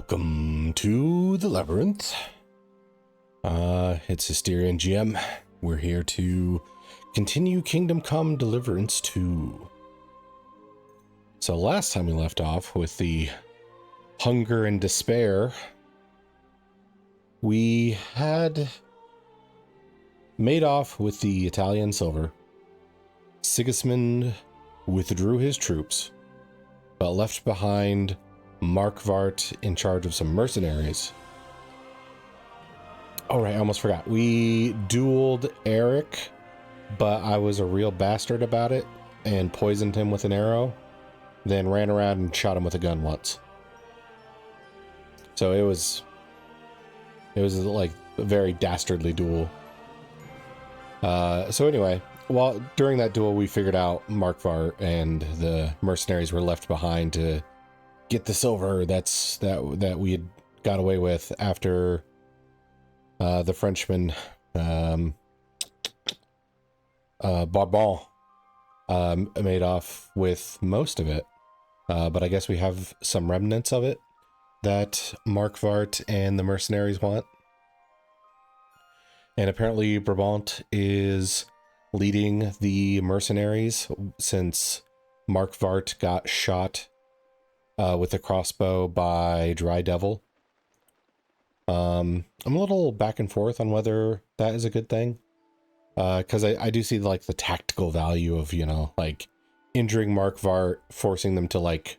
Welcome to the Labyrinth. It's asteriongm. We're here to continue Kingdom Come Deliverance 2. So last time we left off with the hunger and despair, we had made off with the Italian silver. Sigismund withdrew his troops, but left behind Markvart in charge of some mercenaries. Oh right, I almost forgot. We dueled Eric, but I was a real bastard about it and poisoned him with an arrow, then ran around and shot him with a gun once. So it was like a very dastardly duel. So anyway, during that duel we figured out Markvart and the mercenaries were left behind to get the silver that we had got away with after the Frenchman Barbon made off with most of it, but I guess we have some remnants of it that Markvart and the mercenaries want. And apparently Brabant is leading the mercenaries since Markvart got shot with a crossbow by Dry Devil. I'm a little back and forth on whether that is a good thing. Because I do see like the tactical value of, you know, like injuring Markvart, forcing them to like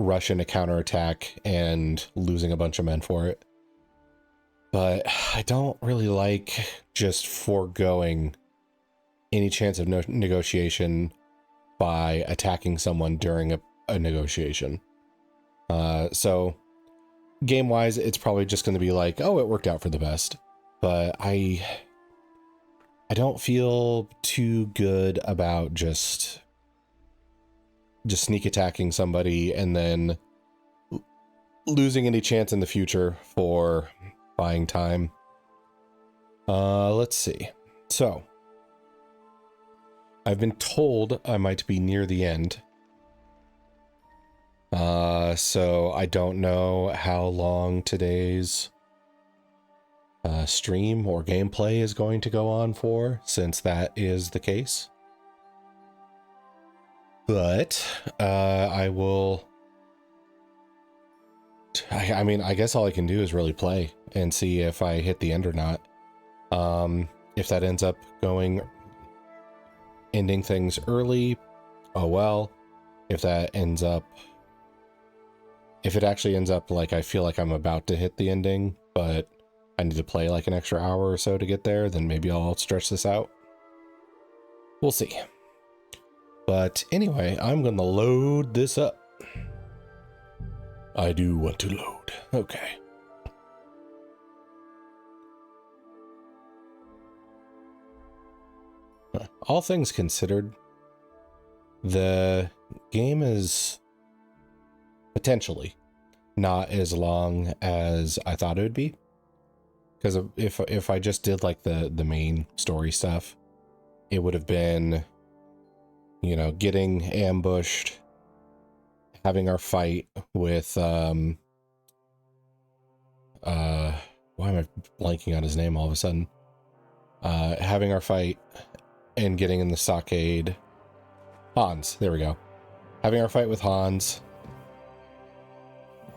rush into counterattack and losing a bunch of men for it. But I don't really like just foregoing any chance of negotiation by attacking someone during a negotiation. So game-wise, it's probably just going to be like, oh, it worked out for the best. But I don't feel too good about just sneak attacking somebody and then losing any chance in the future for buying time. Let's see. So I've been told I might be near the end. So I don't know how long today's stream or gameplay is going to go on for, since that is the case. But I mean, I guess all I can do is really play and see if I hit the end or not. If that ends up ending things early, oh well. If it actually ends up like I feel like I'm about to hit the ending, but I need to play like an extra hour or so to get there, then maybe I'll stretch this out. We'll see. But anyway, I'm gonna load this up. I do want to load. Okay. All things considered, the game is potentially not as long as I thought it would be. Because if I just did like the main story stuff, it would have been, you know, getting ambushed, having our fight with why am I blanking on his name all of a sudden? Having our fight and getting in the stockade. Hans, there we go. Having our fight with Hans,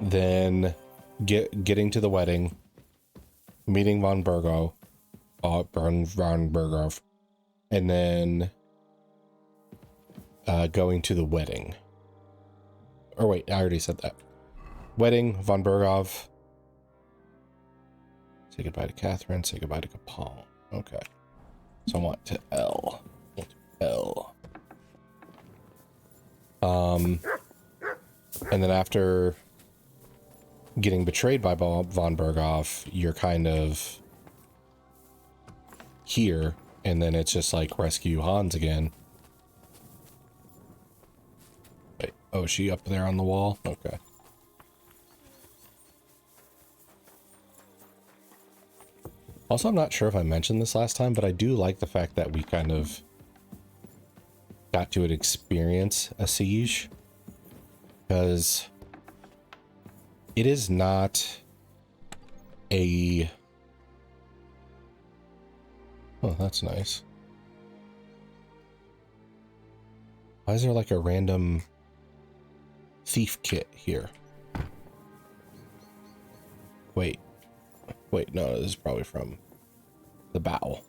then getting to the wedding, meeting von Bergov, and then going to the wedding. Or wait, I already said that. Wedding, von Bergov. Say goodbye to Catherine, say goodbye to Capone. Okay. So I want to L. And then after getting betrayed by von Bergov, you're kind of here, and then it's just like rescue Hans again. Wait, oh, is she up there on the wall? Okay. Also, I'm not sure if I mentioned this last time, but I do like the fact that we kind of got to experience a siege, because It is not a... Oh, that's nice. Why is there like a random thief kit here? Wait, no, this is probably from the bow.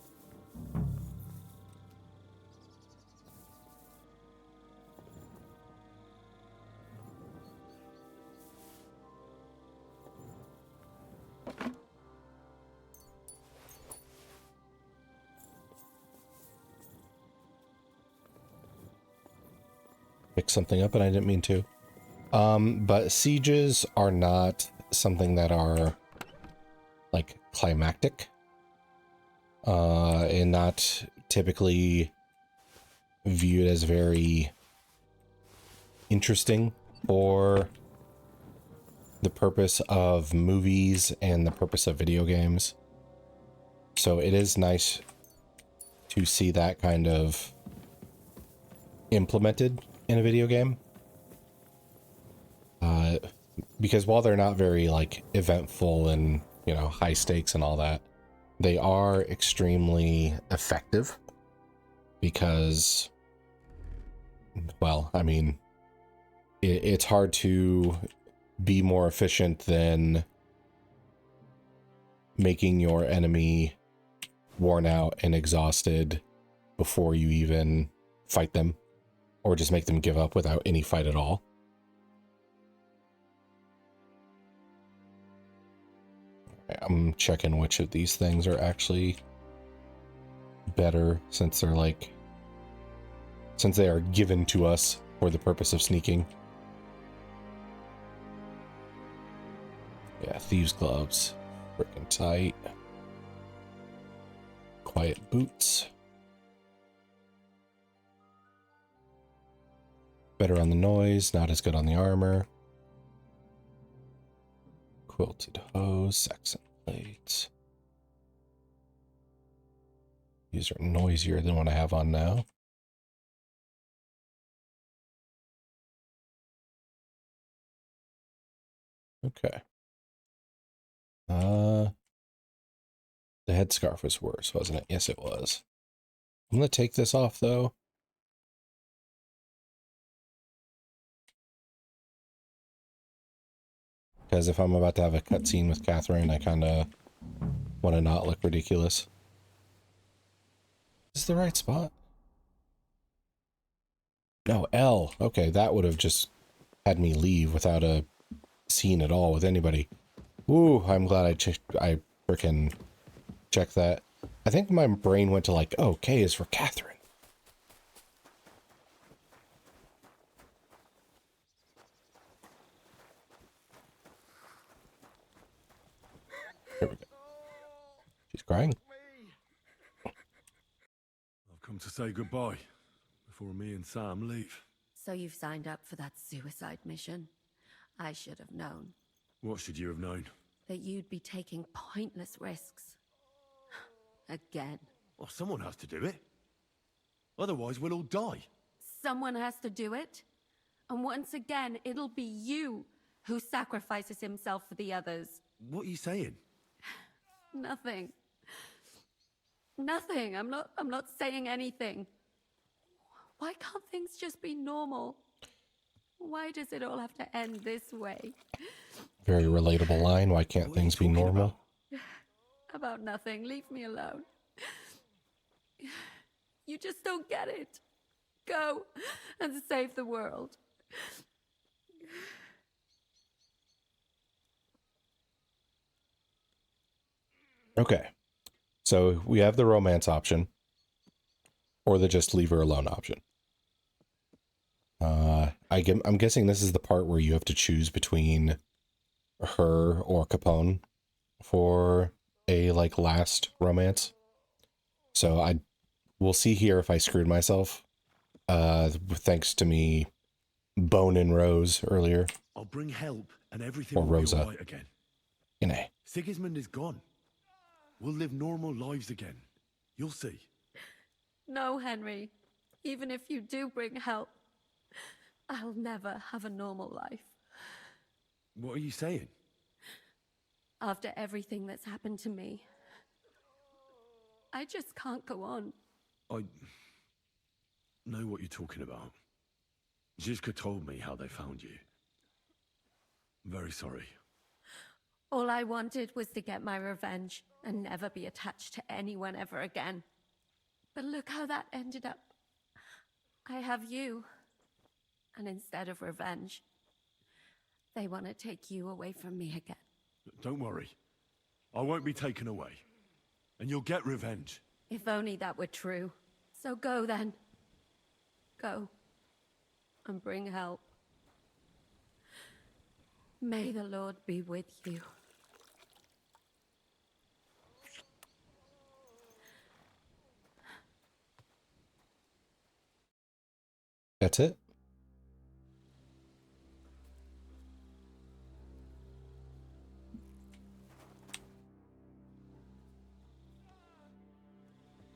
Pick something up and I didn't mean to. But sieges are not something that are like climactic, and not typically viewed as very interesting for the purpose of movies and the purpose of video games. So it is nice to see that kind of implemented in a video game. Because while they're not very like eventful and, you know, high stakes and all that, they are extremely effective because, well, I mean, it's hard to be more efficient than making your enemy worn out and exhausted before you even fight them, or just make them give up without any fight at all. I'm checking which of these things are actually better, since they're like, since they are given to us for the purpose of sneaking. Yeah, thieves' gloves, freaking tight. Quiet boots. Better on the noise, not as good on the armor. Quilted hose, Saxon plates. These are noisier than what I have on now. Okay. The headscarf was worse, wasn't it? Yes, it was. I'm gonna take this off though. Because if I'm about to have a cutscene with Catherine, I kind of want to not look ridiculous. Is this the right spot? No, L. Okay, that would have just had me leave without a scene at all with anybody. Ooh, I'm glad I frickin' checked that. I think my brain went to like, oh, K is for Catherine. Here we go. She's crying. I've come to say goodbye before me and Sam leave. So you've signed up for that suicide mission? I should have known. What should you have known? That you'd be taking pointless risks. Again. Well, someone has to do it. Otherwise, we'll all die. Someone has to do it. And once again, it'll be you who sacrifices himself for the others. What are you saying? Nothing. Nothing. I'm not saying anything. Why can't things just be normal? Why does it all have to end this way? Very relatable line. Why can't things be normal? About nothing. Leave me alone. You just don't get it. Go and save the world. Okay. So we have the romance option, or the just leave her alone option. I'm guessing this is the part where you have to choose between her or Capone for a like last romance. So we'll see here if I screwed myself. Thanks to me boning Rose earlier. I'll bring help and everything Or will Rosa. be all right again. In A. Sigismund is gone. We'll live normal lives again. You'll see. No, Henry. Even if you do bring help, I'll never have a normal life. What are you saying? After everything that's happened to me, I just can't go on. I know what you're talking about. Zizka told me how they found you. I'm very sorry. All I wanted was to get my revenge and never be attached to anyone ever again. But look how that ended up. I have you. And instead of revenge, they want to take you away from me again. Don't worry. I won't be taken away. And you'll get revenge. If only that were true. So go then. Go. And bring help. May the Lord be with you. That's it?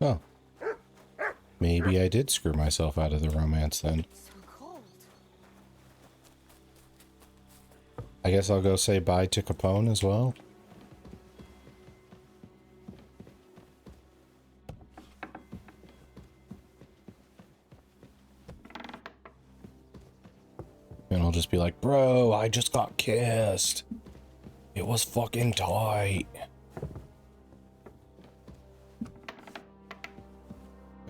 Oh. Maybe I did screw myself out of the romance then. So cold. I guess I'll go say bye to Capone as well. And I'll just be like, bro, I just got kissed. It was fucking tight.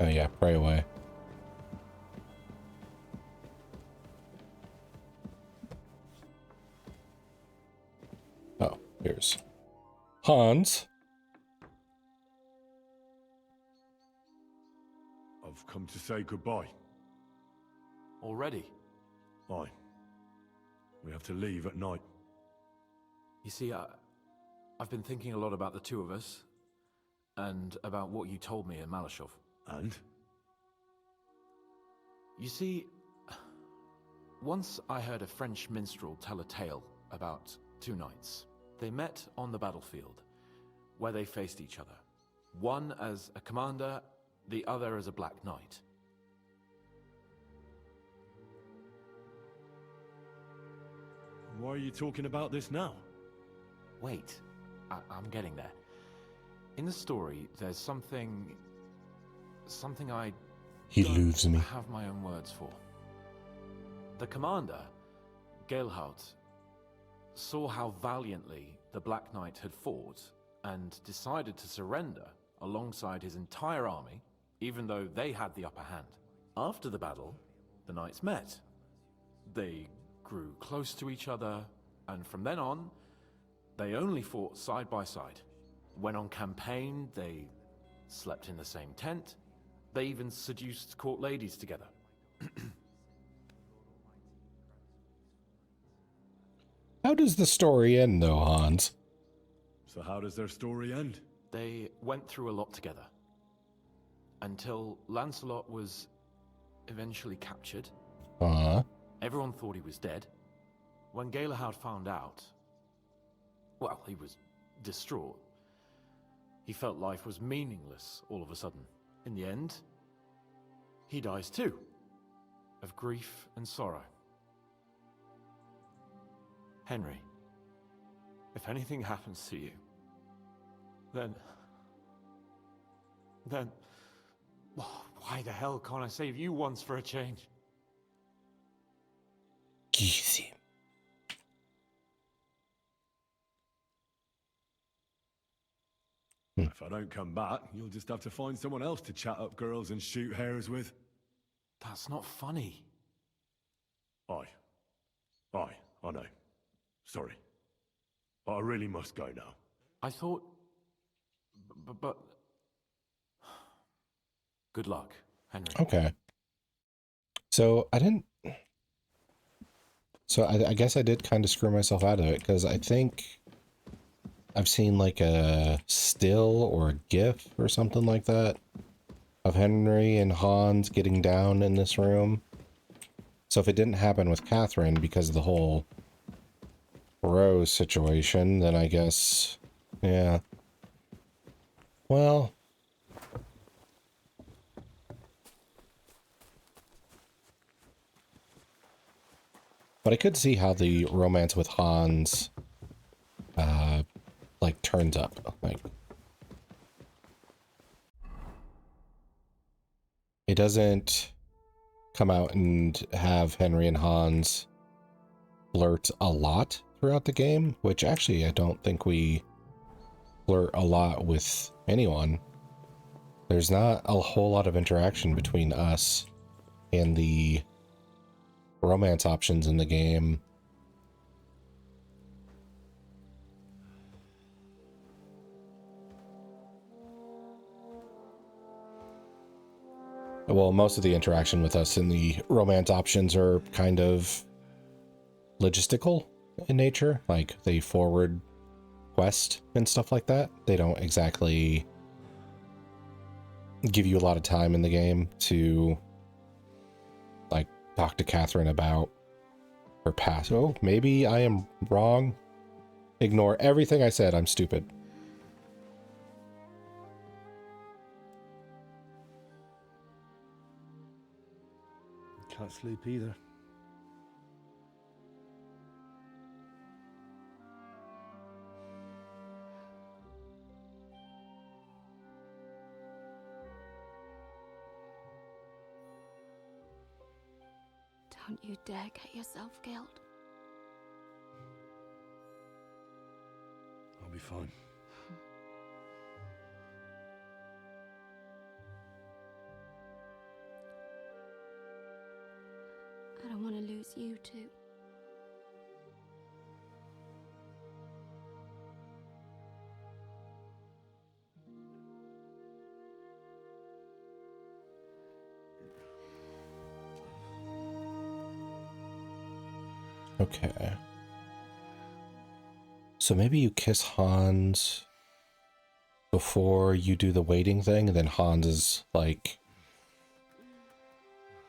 Oh yeah, pray away. Oh, here's Hans. I've come to say goodbye. Already? Aye. We have to leave at night. You see, I've been thinking a lot about the two of us, and about what you told me in Malashov. And? You see, once I heard a French minstrel tell a tale about two knights. They met on the battlefield, where they faced each other. One as a commander, the other as a black knight. Why are you talking about this now? Wait, I'm getting there. In the story, there's something I He don't loves me. have my own words for. The commander, Geelhout, saw how valiantly the Black Knight had fought and decided to surrender alongside his entire army, even though they had the upper hand. After the battle, the knights met. They grew close to each other, and from then on, they only fought side by side. When on campaign, they slept in the same tent. They even seduced court ladies together. How does the story end, though, Hans? So how does their story end? They went through a lot together. Until Lancelot was eventually captured. Everyone thought he was dead. When Galahad found out, well, he was distraught. He felt life was meaningless all of a sudden. In the end, he dies too, of grief and sorrow. Henry, if anything happens to you, then, why the hell can't I save you once for a change? Easy. If I don't come back, you'll just have to find someone else to chat up girls and shoot hares with. That's not funny. Aye, I know. Sorry. I really must go now. I thought... but... Good luck, Henry. Okay. So I didn't... So I guess I did kind of screw myself out of it, because I think I've seen like a still or a GIF or something like that of Henry and Hans getting down in this room. So if it didn't happen with Catherine because of the whole Rose situation, then I guess, yeah. Well... But I could see how the romance with Hans, like, turns up. Like, it doesn't come out and have Henry and Hans flirt a lot throughout the game, which actually I don't think we flirt a lot with anyone. There's not a whole lot of interaction between us and the romance options in the game. Well, most of the interaction with us in the romance options are kind of logistical in nature, like they forward quest and stuff like that. They don't exactly give you a lot of time in the game to like talk to Catherine about her past. Oh, maybe I am wrong. Ignore everything I said. I'm stupid. Can't sleep either. Don't you dare get yourself killed. I'll be fine. I don't want to lose you too. Okay. So maybe you kiss Hans before you do the waiting thing, and then Hans is like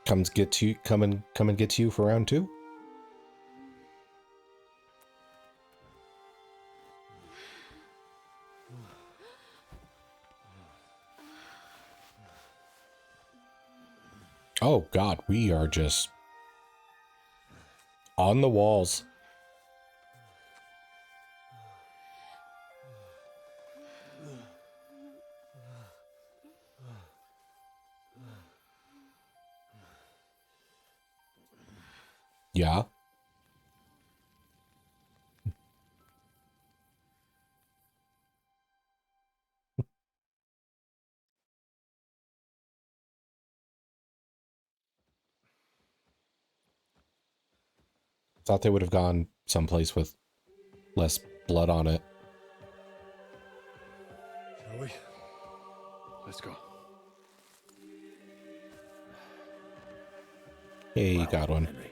come and get you for round 2. Oh god, we are just on the walls. Yeah. Thought they would have gone someplace with less blood on it. Shall we? Let's go. Hey, you Well, got one. Henry.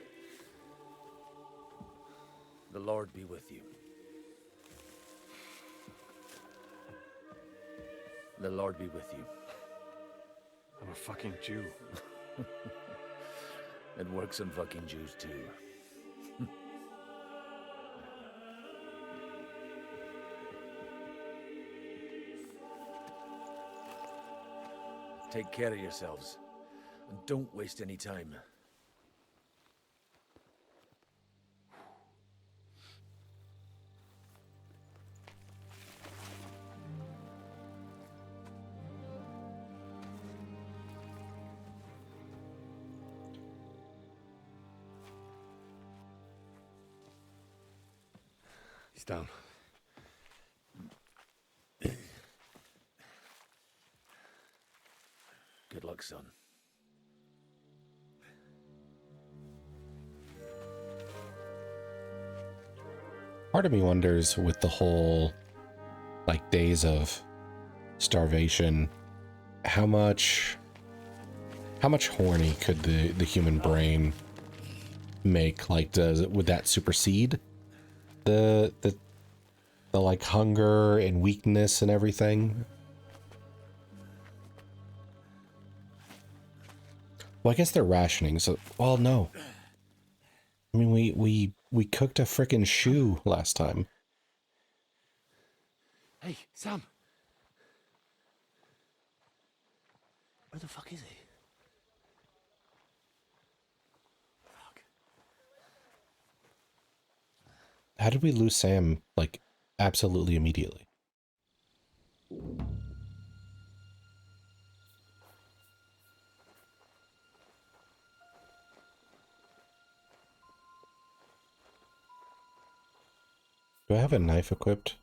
The Lord be with you. The Lord be with you. I'm a fucking Jew. It works on fucking Jews too. Take care of yourselves. And don't waste any time. He's down. Good luck, son. Part of me wonders with the whole like days of starvation, how much horny could the human brain make? Like, would that supersede the like hunger and weakness and everything? Well, I guess they're rationing, so well, no. I mean, we cooked a frickin' shoe last time. Hey, Sam! Where the fuck is he? Fuck. How did we lose Sam, like, absolutely immediately? Do I have a knife equipped?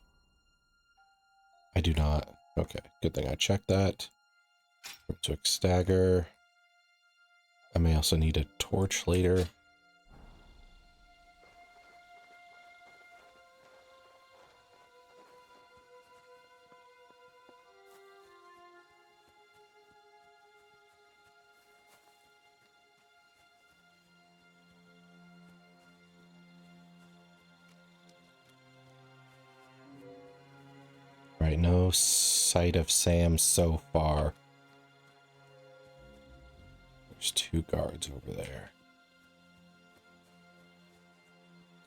I do not. Okay, good thing I checked that. Took stagger. I may also need a torch later. Right, no sight of Sam so far. There's 2 guards over there.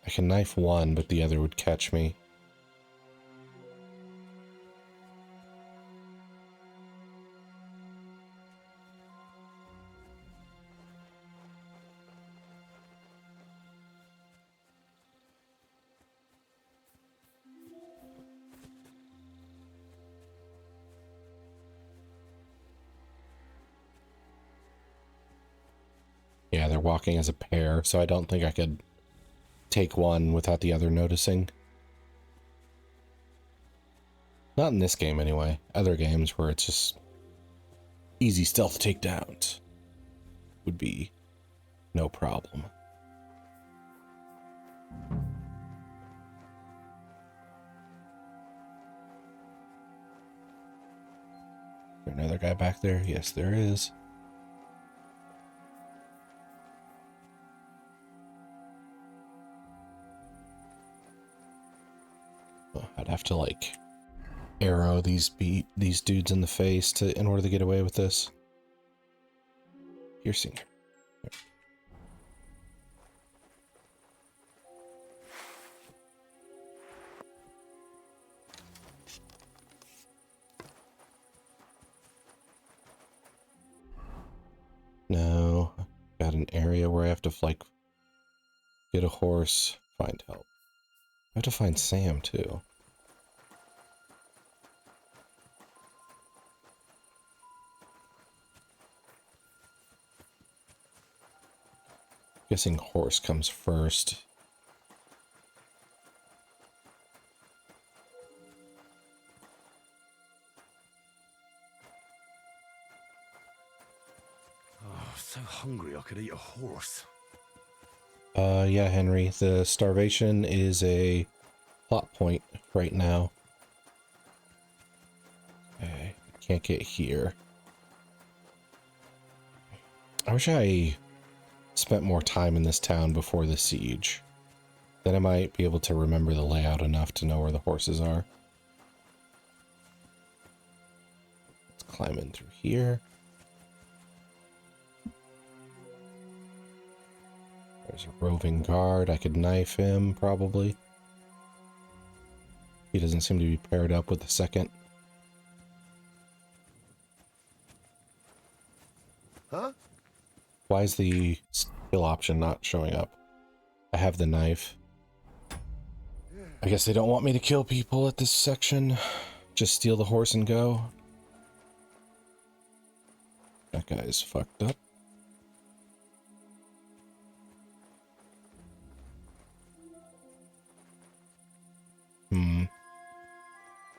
I can knife one, but the other would catch me. Yeah, they're walking as a pair, so I don't think I could take one without the other noticing. Not in this game, anyway. Other games where it's just easy stealth takedowns would be no problem. Is there another guy back there? Yes, there is. Well, I'd have to, like, arrow these dudes in the face in order to get away with this. Piercing. No, got an area where I have to, like, get a horse, find help. I have to find Sam, too. Guessing horse comes first. Oh, so hungry I could eat a horse. Yeah, Henry, the starvation is a plot point right now. Okay, can't get here. I wish I spent more time in this town before the siege. Then I might be able to remember the layout enough to know where the horses are. Let's climb in through here. There's a roving guard. I could knife him, probably. He doesn't seem to be paired up with the second. Huh? Why is the skill option not showing up? I have the knife. I guess they don't want me to kill people at this section. Just steal the horse and go. That guy's fucked up.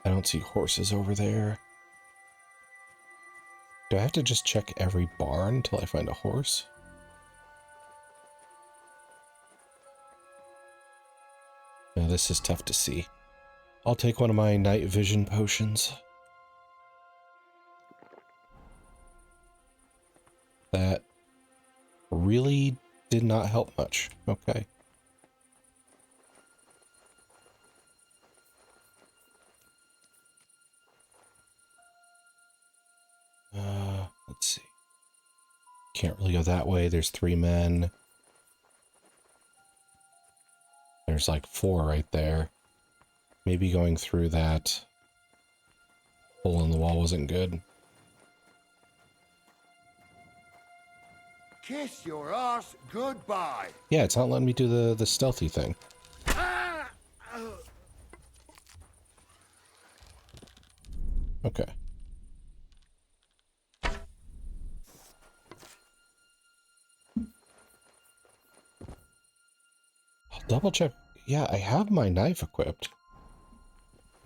I don't see horses over there. Do I have to just check every barn until I find a horse? Now this is tough to see. I'll take one of my night vision potions. That really did not help much. Okay. Let's see. Can't really go that way. There's 3 men. There's like 4 right there. Maybe going through that hole in the wall wasn't good. Kiss your ass goodbye. Yeah, it's not letting me do the stealthy thing. Okay. I'll double check. Yeah, I have my knife equipped.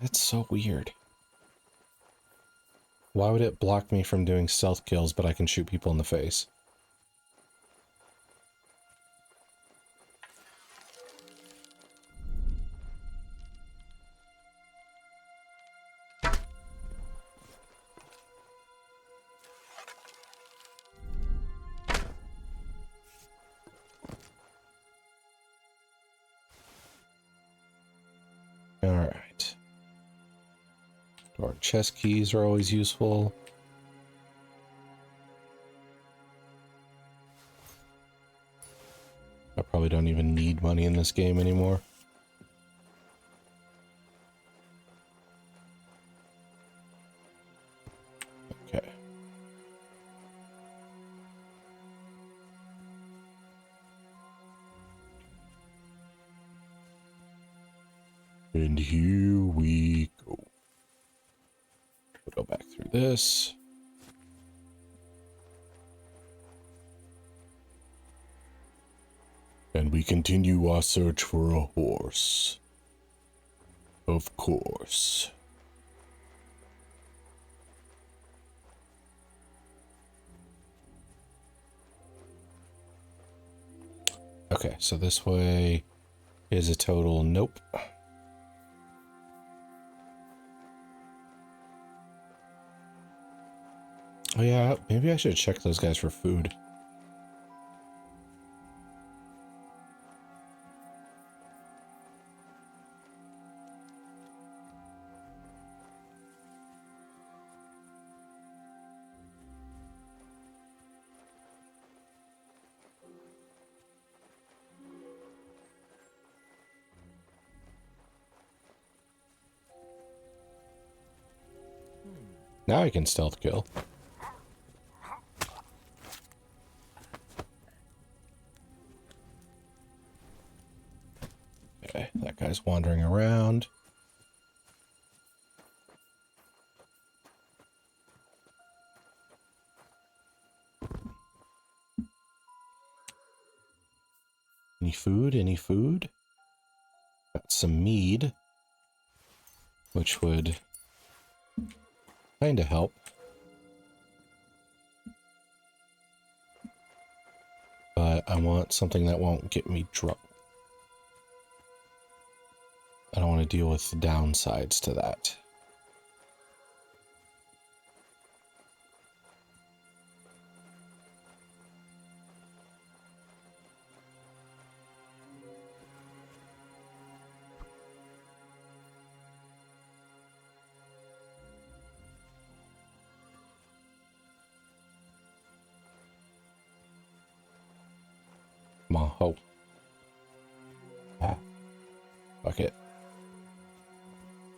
That's so weird. Why would it block me from doing stealth kills, but I can shoot people in the face? Alright. Door chest keys are always useful. I probably don't even need money in this game anymore. Okay. And here we go. We'll go back through this. And we continue our search for a horse. Of course. Okay, so this way is a total nope. Oh yeah, maybe I should check those guys for food. Now I can stealth kill. Okay, that guy's wandering around. Any food? Any food? Got some mead, which would kind of help. But I want something that won't get me drunk. I don't want to deal with the downsides to that. Come on, hope. Ah, fuck it.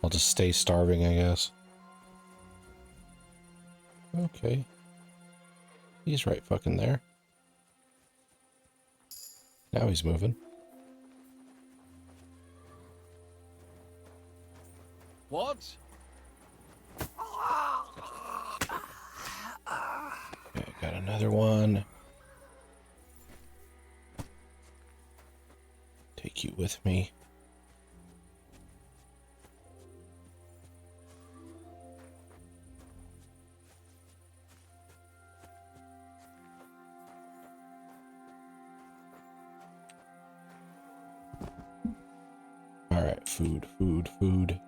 I'll just stay starving, I guess. Okay. He's right fucking there. Now he's moving. What? Okay, got another one. Take you with me. Alright, food, food, food.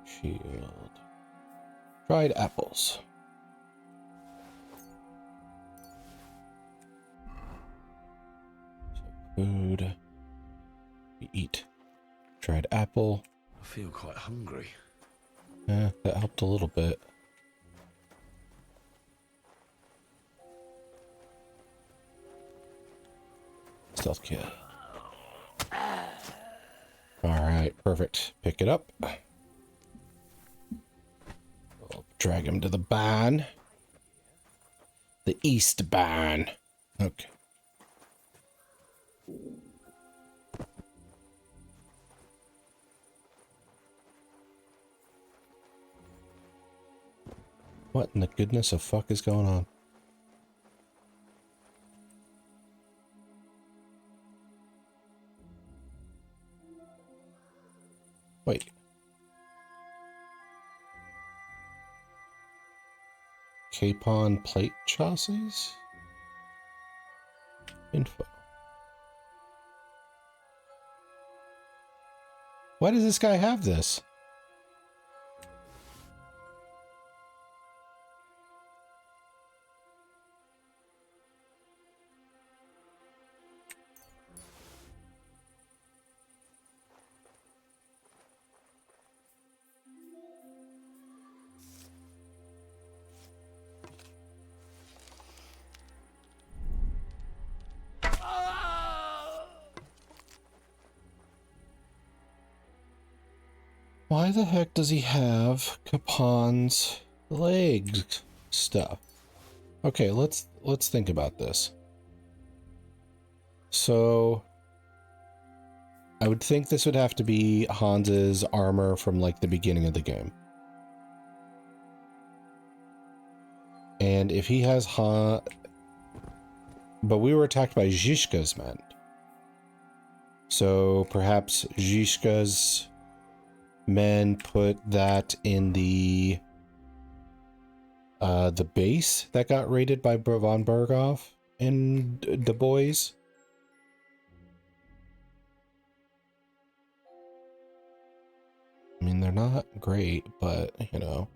Shield. Dried apples. So food. We eat. Dried apple. I feel quite hungry. That helped a little bit. Stealth kit. Alright, perfect. Pick it up. We'll drag him to the barn. The east barn. Okay. What in the goodness of fuck is going on? Wait. Capon plate chassis? Info. Why does this guy have this? Why the heck does he have Capon's legs stuff? Okay, let's think about this. So I would think this would have to be Hans's armor from like the beginning of the game. And if he has but we were attacked by Zhishka's men. So perhaps Zhishka's men put that in the base that got raided by von Berghoff and the boys. I mean, they're not great, but, you know,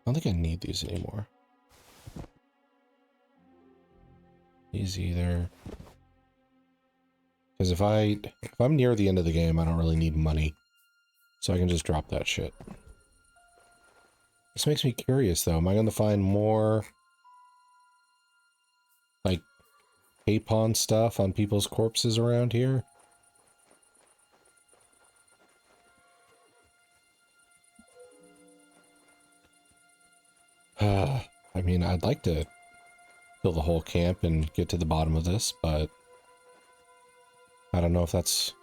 I don't think I need these anymore. These either. Because if I'm near the end of the game, I don't really need money. So I can just drop that shit. This makes me curious, though. Am I going to find more, like, Capon stuff on people's corpses around here? I mean, I'd like to kill the whole camp and get to the bottom of this, but I don't know if that's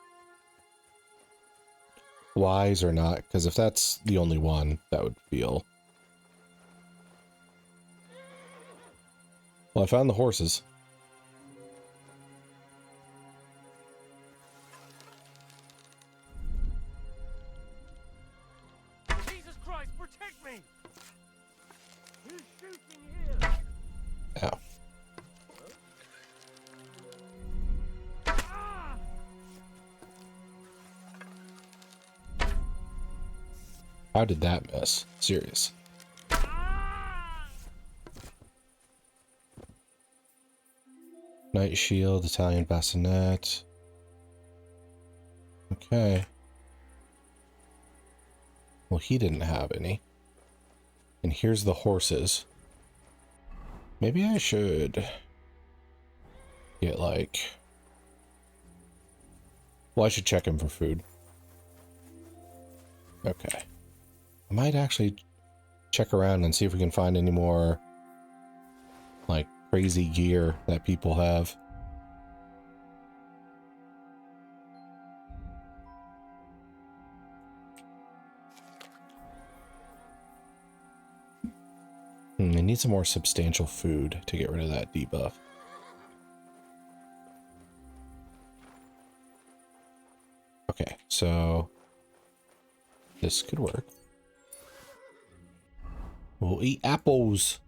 wise or not, because if that's the only one, that would feel... Well, I found the horses. Jesus Christ, protect me! Who's shooting here? Ow. How did that miss? Serious. Knight shield, Italian bassinet. Okay. Well, he didn't have any. And here's the horses. Maybe I should get like... Well, I should check him for food. Okay. I might actually check around and see if we can find any more like crazy gear that people have. I need some more substantial food to get rid of that debuff. Okay, so this could work. We'll eat apples.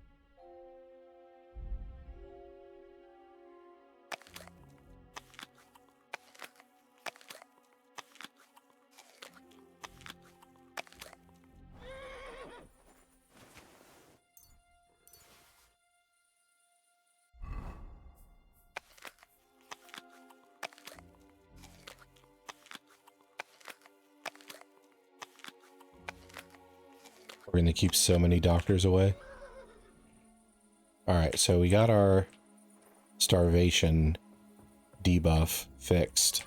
We're going to keep so many doctors away. Alright, so we got our starvation debuff fixed.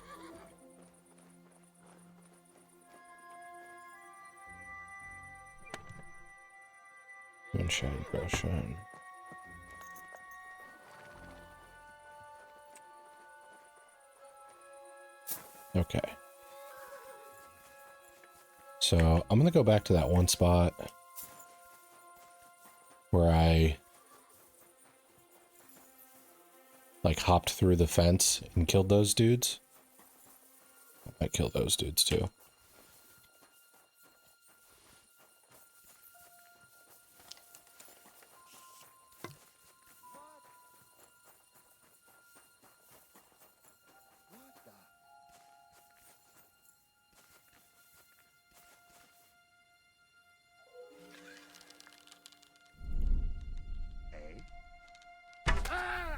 Moonshine, Groshine. Okay. So I'm going to go back to that one spot where I like hopped through the fence and killed those dudes. I might kill those dudes too.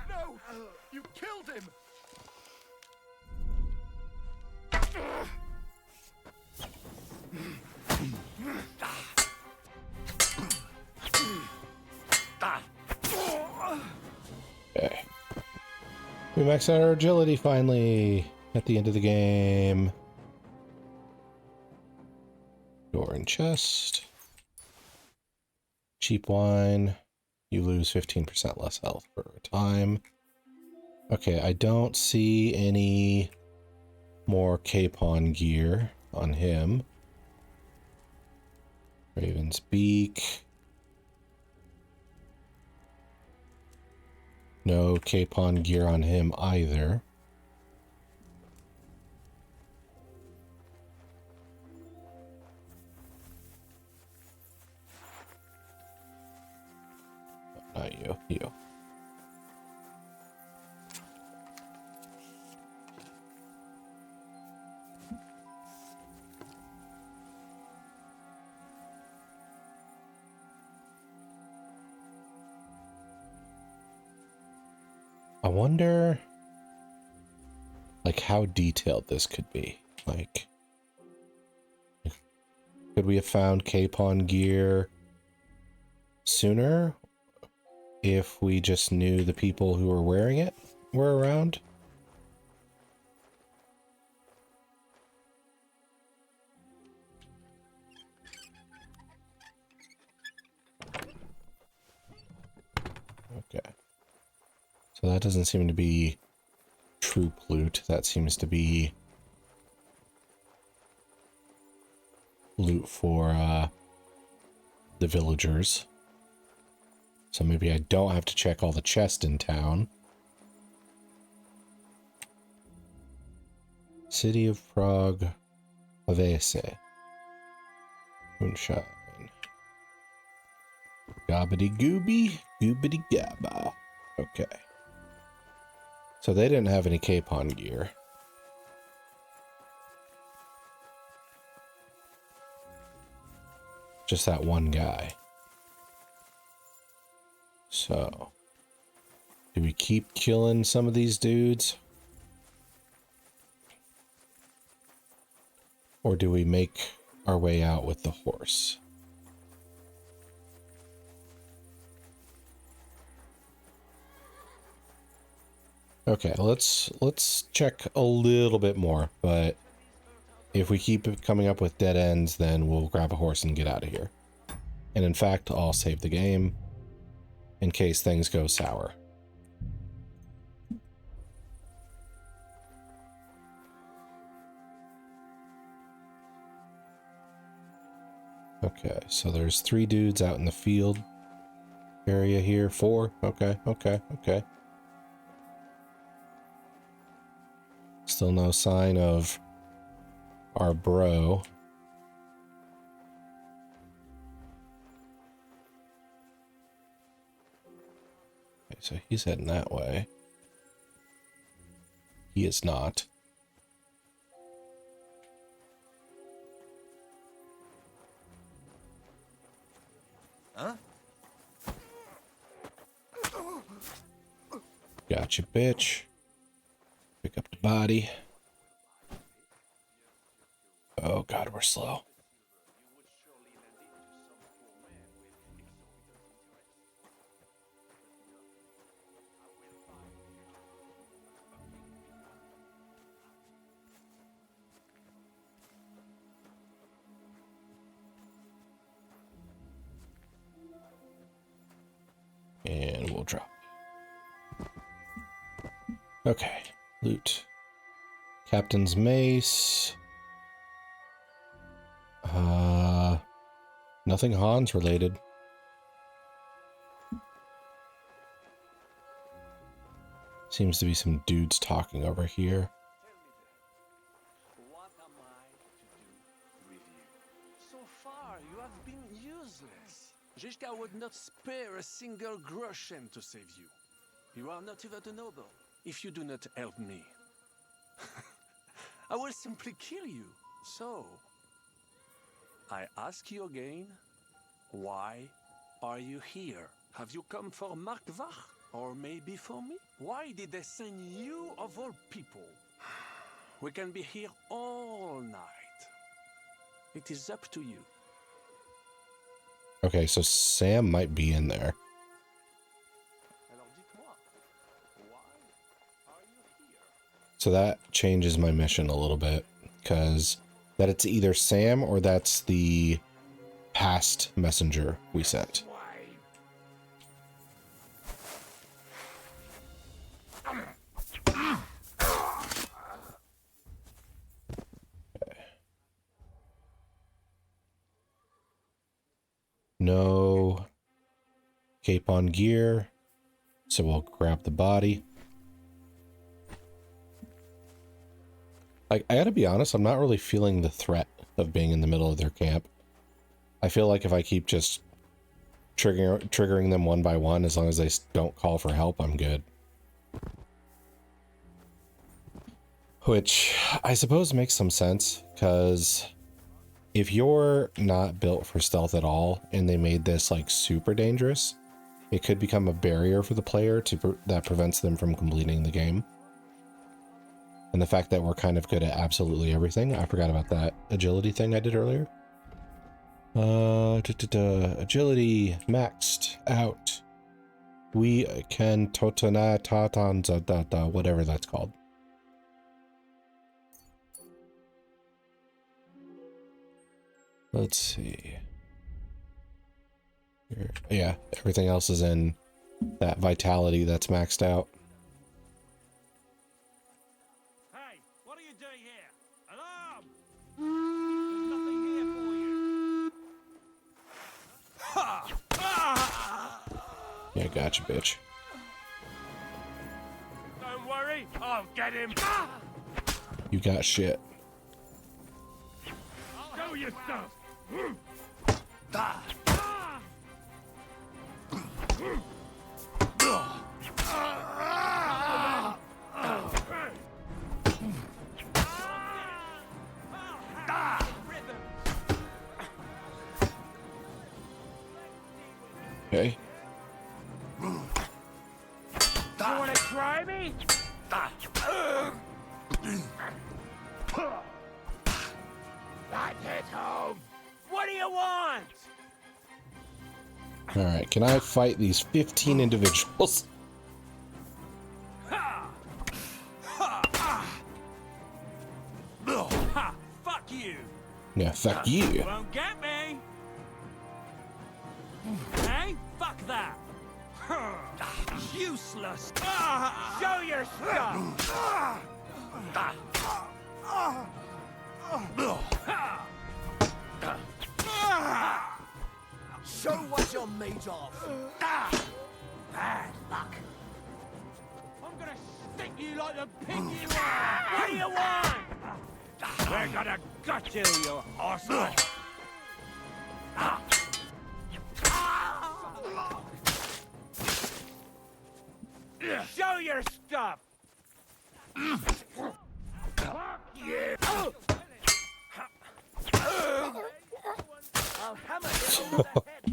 No! You killed him! Okay. We maxed out our agility finally at the end of the game. Door and chest. Cheap wine. You lose 15% less health per time. Okay, I don't see any more capon gear on him. Raven's Beak. No capon gear on him either. Not you, you. I wonder, like, how detailed this could be. Like, could we have found capon gear sooner if we just knew the people who were wearing it were around? Okay. So that doesn't seem to be troop loot. That seems to be loot for the villagers. So maybe I don't have to check all the chests in town. City of Prague, Avese. Moonshine. Gobbity gooby, goobity gabba. Okay. So they didn't have any capon gear. Just that one guy. So, do we keep killing some of these dudes? Or do we make our way out with the horse? Okay, let's check a little bit more, but if we keep coming up with dead ends, then we'll grab a horse and get out of here. And in fact, I'll save the game in case things go sour. Okay, so there's 3 dudes out in the field area here. 4. Okay. Still no sign of our bro. Okay, so he's heading that way. He is not. Huh? Gotcha, bitch. Pick up the body. Oh god, we're slow. And we'll drop. Okay, loot. Captain's mace. Nothing Hans related. Seems to be some dudes talking over here. What am I to do with you? So far, you have been useless. Zizka would not spare a single groschen to save you. You are not even a noble if you do not help me. I will simply kill you. So, I ask you again, why are you here? Have you come for Markvach? Or maybe for me? Why did they send you of all people? We can be here all night. It is up to you. Okay, so Sam might be in there. Alors dites-moi, why are you here? So that changes my mission a little bit, because that it's either Sam or that's the past messenger we sent. No cape on gear, so we'll grab the body. I gotta be honest, I'm not really feeling the threat of being in the middle of their camp. I feel like if I keep just triggering them one by one, as long as they don't call for help, I'm good. Which I suppose makes some sense, because if you're not built for stealth at all, and they made this like super dangerous, it could become a barrier for the player that prevents them from completing the game. And the fact that we're kind of good at absolutely everything. I forgot about that agility thing I did earlier. Agility maxed out. We can totana tatan whatever that's called. Let's see. Here. Yeah, everything else is in that vitality that's maxed out. Hey, what are you doing here? Alarm! There's nothing here for you. Yeah, gotcha, bitch. Don't worry, I'll get him. You got shit. Show yourself. Okay. You wanna try me? That's it home. What do you want? Alright, can I fight these 15 individuals? Ha, fuck you. Yeah, fuck you. Won't get me. Hey, fuck that. Useless. Show your stuff. Show what you're made of. Bad luck. I'm gonna stick you like the pig you are. What do you want? We're gonna gut you, you horseman. Show your stuff. Fuck you. I'll hammer you on the head.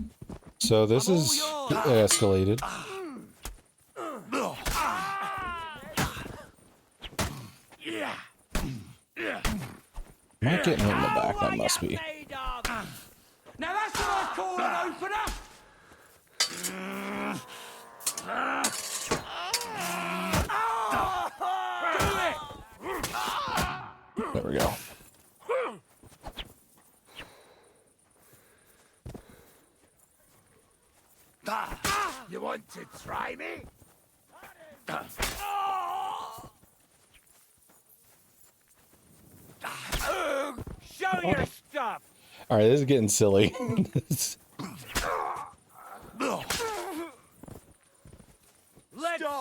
So this is escalated. Am I getting hit in the back? That must be. Now that's what I call an opener. There we go. You want to try me? Show your stuff. All right, this is getting silly. Let's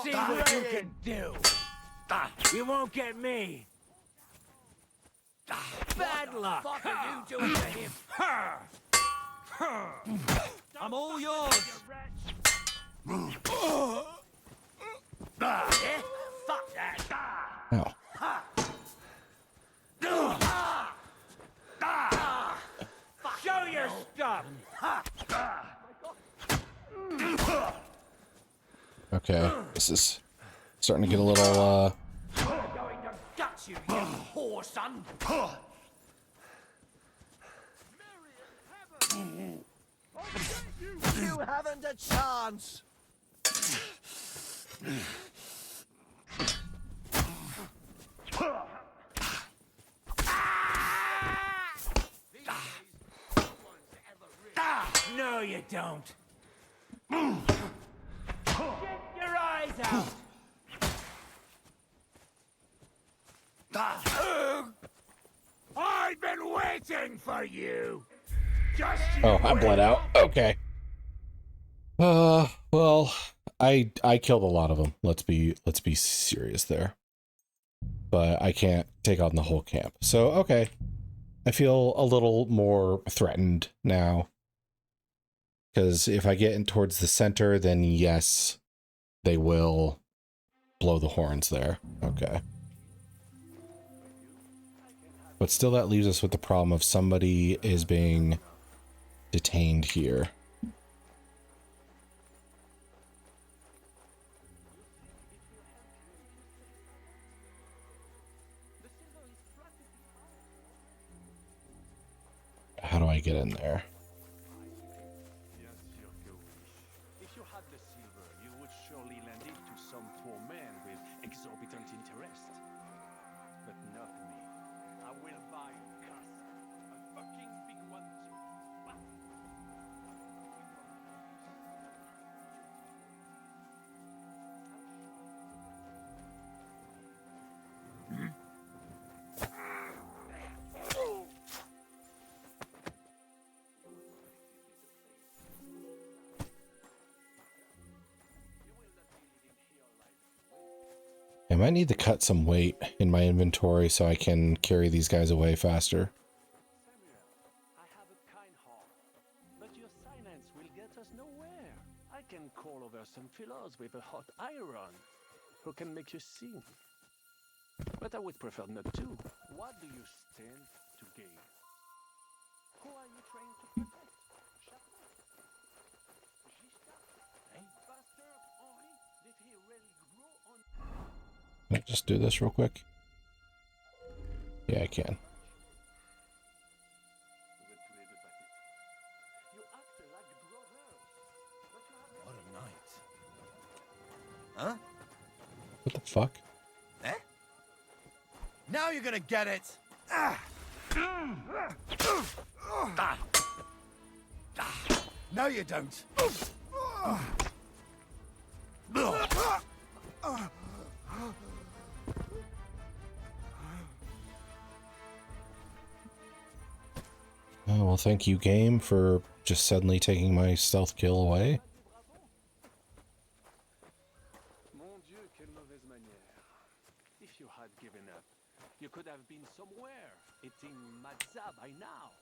see what you can do. won't get me. Bad luck. What the fuck are you doing to him? I'm all yours. Yeah? Fuck that. Ow. Show your stuff. Okay, this is starting to get a little, I'm going to gut you, you whore son. You haven't a chance. No, you don't. Get your eyes out. I've been waiting for you. Just you oh, I bled out. Okay. Well, I killed a lot of them. Let's be serious there. But I can't take on the whole camp. So, okay. I feel a little more threatened now. Because if I get in towards the center, then yes, they will blow the horns there. Okay. But still that leaves us with the problem of somebody is being detained here. How do I get in there? If you had the silver, you would surely lend it to some poor man with exorbitant interest. But not me. I will buy a castle. A fucking big one too. I might need to cut some weight in my inventory so I can carry these guys away faster. Samuel, I have a kind heart, but your silence will get us nowhere. I can call over some fellows with a hot iron who can make you sing. But I would prefer not to. What do you stand to gain? Who are you trying to protect? Chateau? Giscard? Bastard Henri? Did he really grow on... Can I just do this real quick? Yeah, I can. You act like brothers, but you have What a night. Huh? What the fuck? Eh? Now you're gonna get it. No, you don't. Oh, well, thank you, game, for just suddenly taking my stealth kill away. Mon Dieu, quelle mauvaise manière. If you had given up, you could have been somewhere eating matzah by now.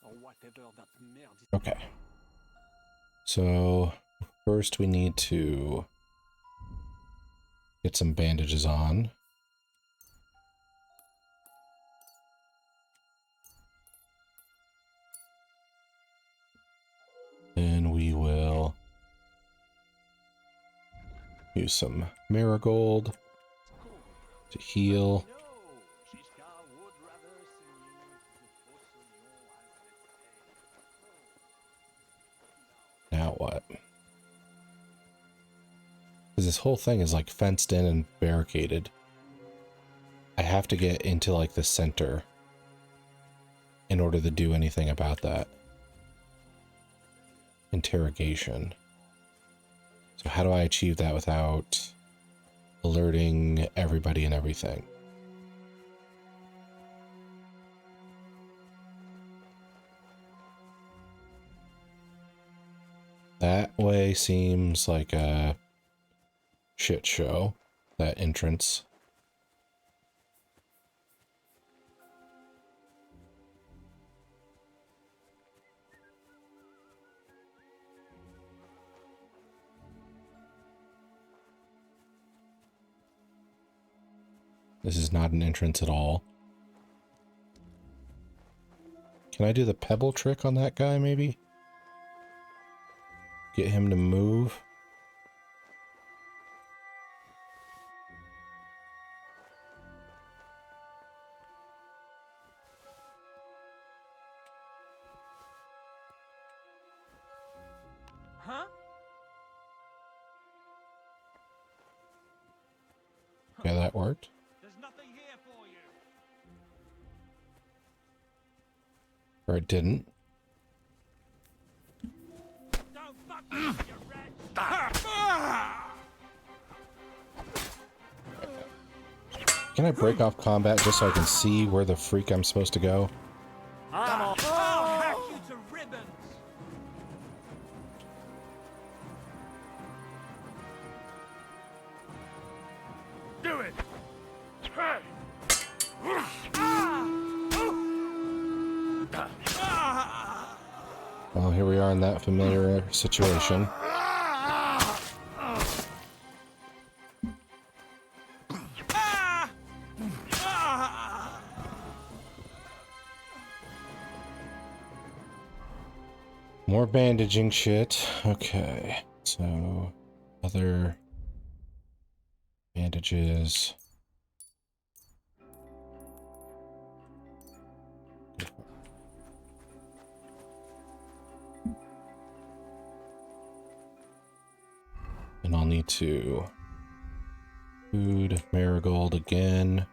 Or whatever that merde is. Okay. So, first we need to get some bandages on. Then we will use some marigold to heal. No, Giscard would rather send you to Fossoyons as Now what? Because this whole thing is like fenced in and barricaded. I have to get into like the center in order to do anything about that. Interrogation. So how do I achieve that without alerting everybody and everything? That way seems like a shit show, that entrance. This is not an entrance at all. Can I do the pebble trick on that guy, maybe? Get him to move. Huh? Okay, that worked. There's nothing here for you. Or it didn't. Don't fuck me up, you rat. Can I break off combat just so I can see where the freak I'm supposed to go? Come on. I'll hack you to ribbons. Do it. Well, here we are in that familiar situation. More bandaging shit. Okay, so other bandages. And I'll need to food marigold again.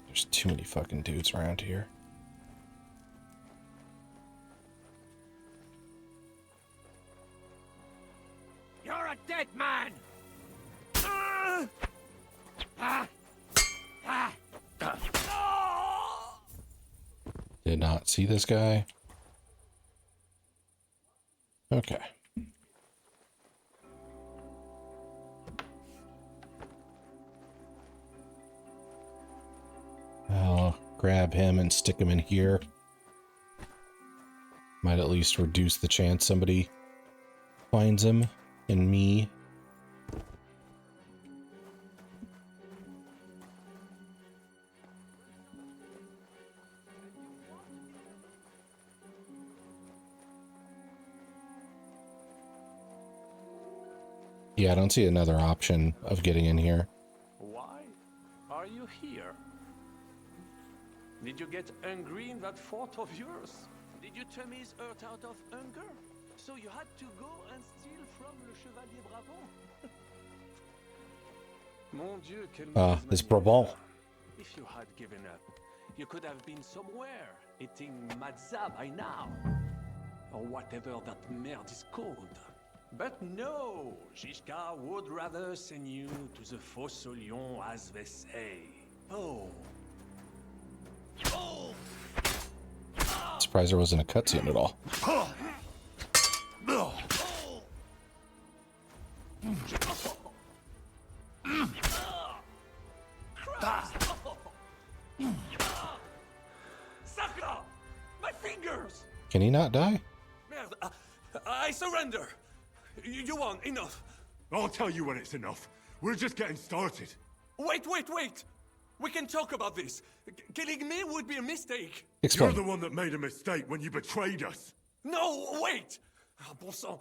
There's too many fucking dudes around here. You're a dead man. Did not see this guy. Okay. I'll grab him and stick him in here. Might at least reduce the chance somebody finds him and me. Yeah, I don't see another option of getting in here. Why are you here? Did you get hungry in that fort of yours? Did you turn his earth out of hunger? So you had to go and steal from le Chevalier Brabant? Mon Dieu, quelle mauvaise This manière. Brabant. If you had given up, you could have been somewhere eating matzah by now. Or whatever that merde is called. But no, Shishka would rather send you to the Fosse aux Lions, as they say. Oh. Surprised there wasn't a cutscene at all. Sakra! My fingers! Can he not die? Merde, I surrender! You won, enough! I'll tell you when it's enough. We're just getting started. Wait! We can talk about this. Killing me would be a mistake. Explain. You're the one that made a mistake when you betrayed us. No, wait! Ah, bon sang,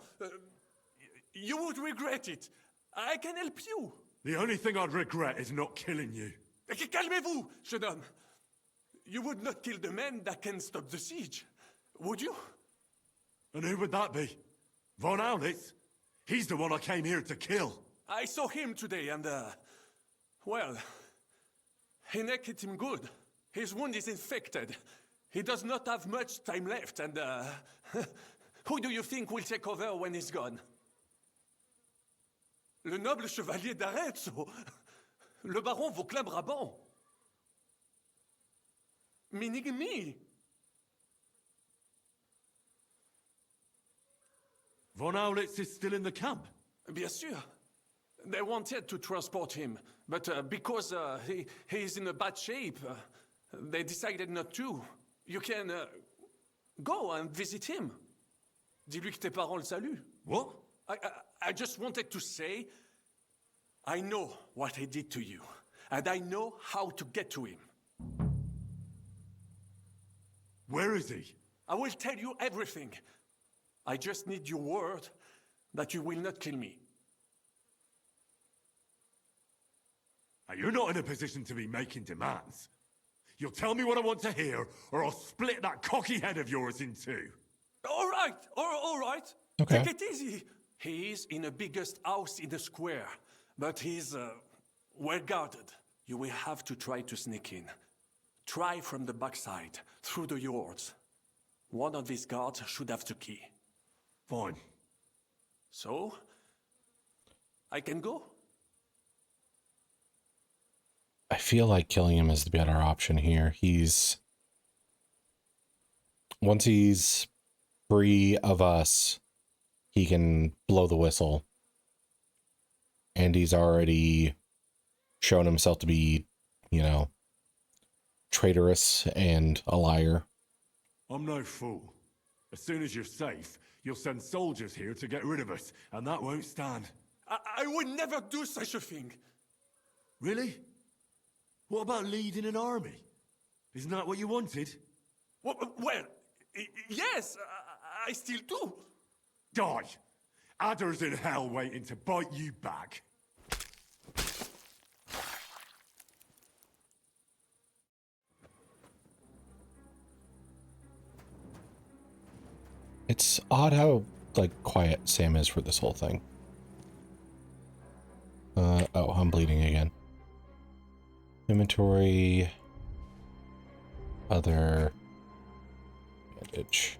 you would regret it. I can help you. The only thing I'd regret is not killing you. Calmez-vous, jeune homme. You would not kill the man that can stop the siege, would you? And who would that be? Von Aulitz? He's the one I came here to kill. I saw him today and, well, Hinek hit him good. His wound is infected. He does not have much time left and, who do you think will take over when he's gone? Le noble chevalier d'Arezzo. Le baron Vauclin-Brabant. Minigmi. Von Aulitz is still in the camp? Bien sûr. They wanted to transport him, but because he is in a bad shape, they decided not to. You can go and visit him. Dis-lui que tes parents le saluent. What? I just wanted to say, I know what he did to you, and I know how to get to him. Where is he? I will tell you everything. I just need your word that you will not kill me. Now, you're not in a position to be making demands. You'll tell me what I want to hear, or I'll split that cocky head of yours in two. All right, all right. Okay. Take it easy. He is in the biggest house in the square, but he's well guarded. You will have to try to sneak in. Try from the backside, through the yards. One of these guards should have the key. Fine. So, I can go? I feel like killing him is the better option here. Once he's free of us, he can blow the whistle. And he's already shown himself to be, traitorous and a liar. I'm no fool. As soon as you're safe, you'll send soldiers here to get rid of us, and that won't stand. I would never do such a thing. Really? What about leading an army? Isn't that what you wanted? Well, yes, I still do. Die! Adders in hell waiting to bite you back. It's odd how, quiet Sam is for this whole thing. Oh, I'm bleeding again. Inventory. Other. Bandage.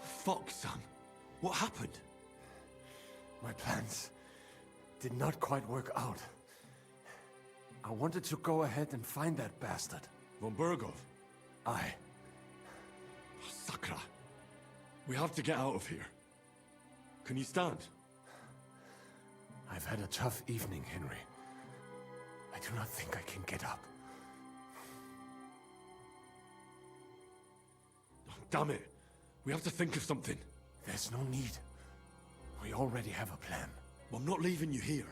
Fuck, son. What happened? My plans did not quite work out. I wanted to go ahead and find that bastard. Von Burgov? Aye. Sakra. We have to get out of here. Can you stand? I've had a tough evening, Henry. I do not think I can get up. Oh, damn it. We have to think of something. There's no need. We already have a plan. I'm not leaving you here.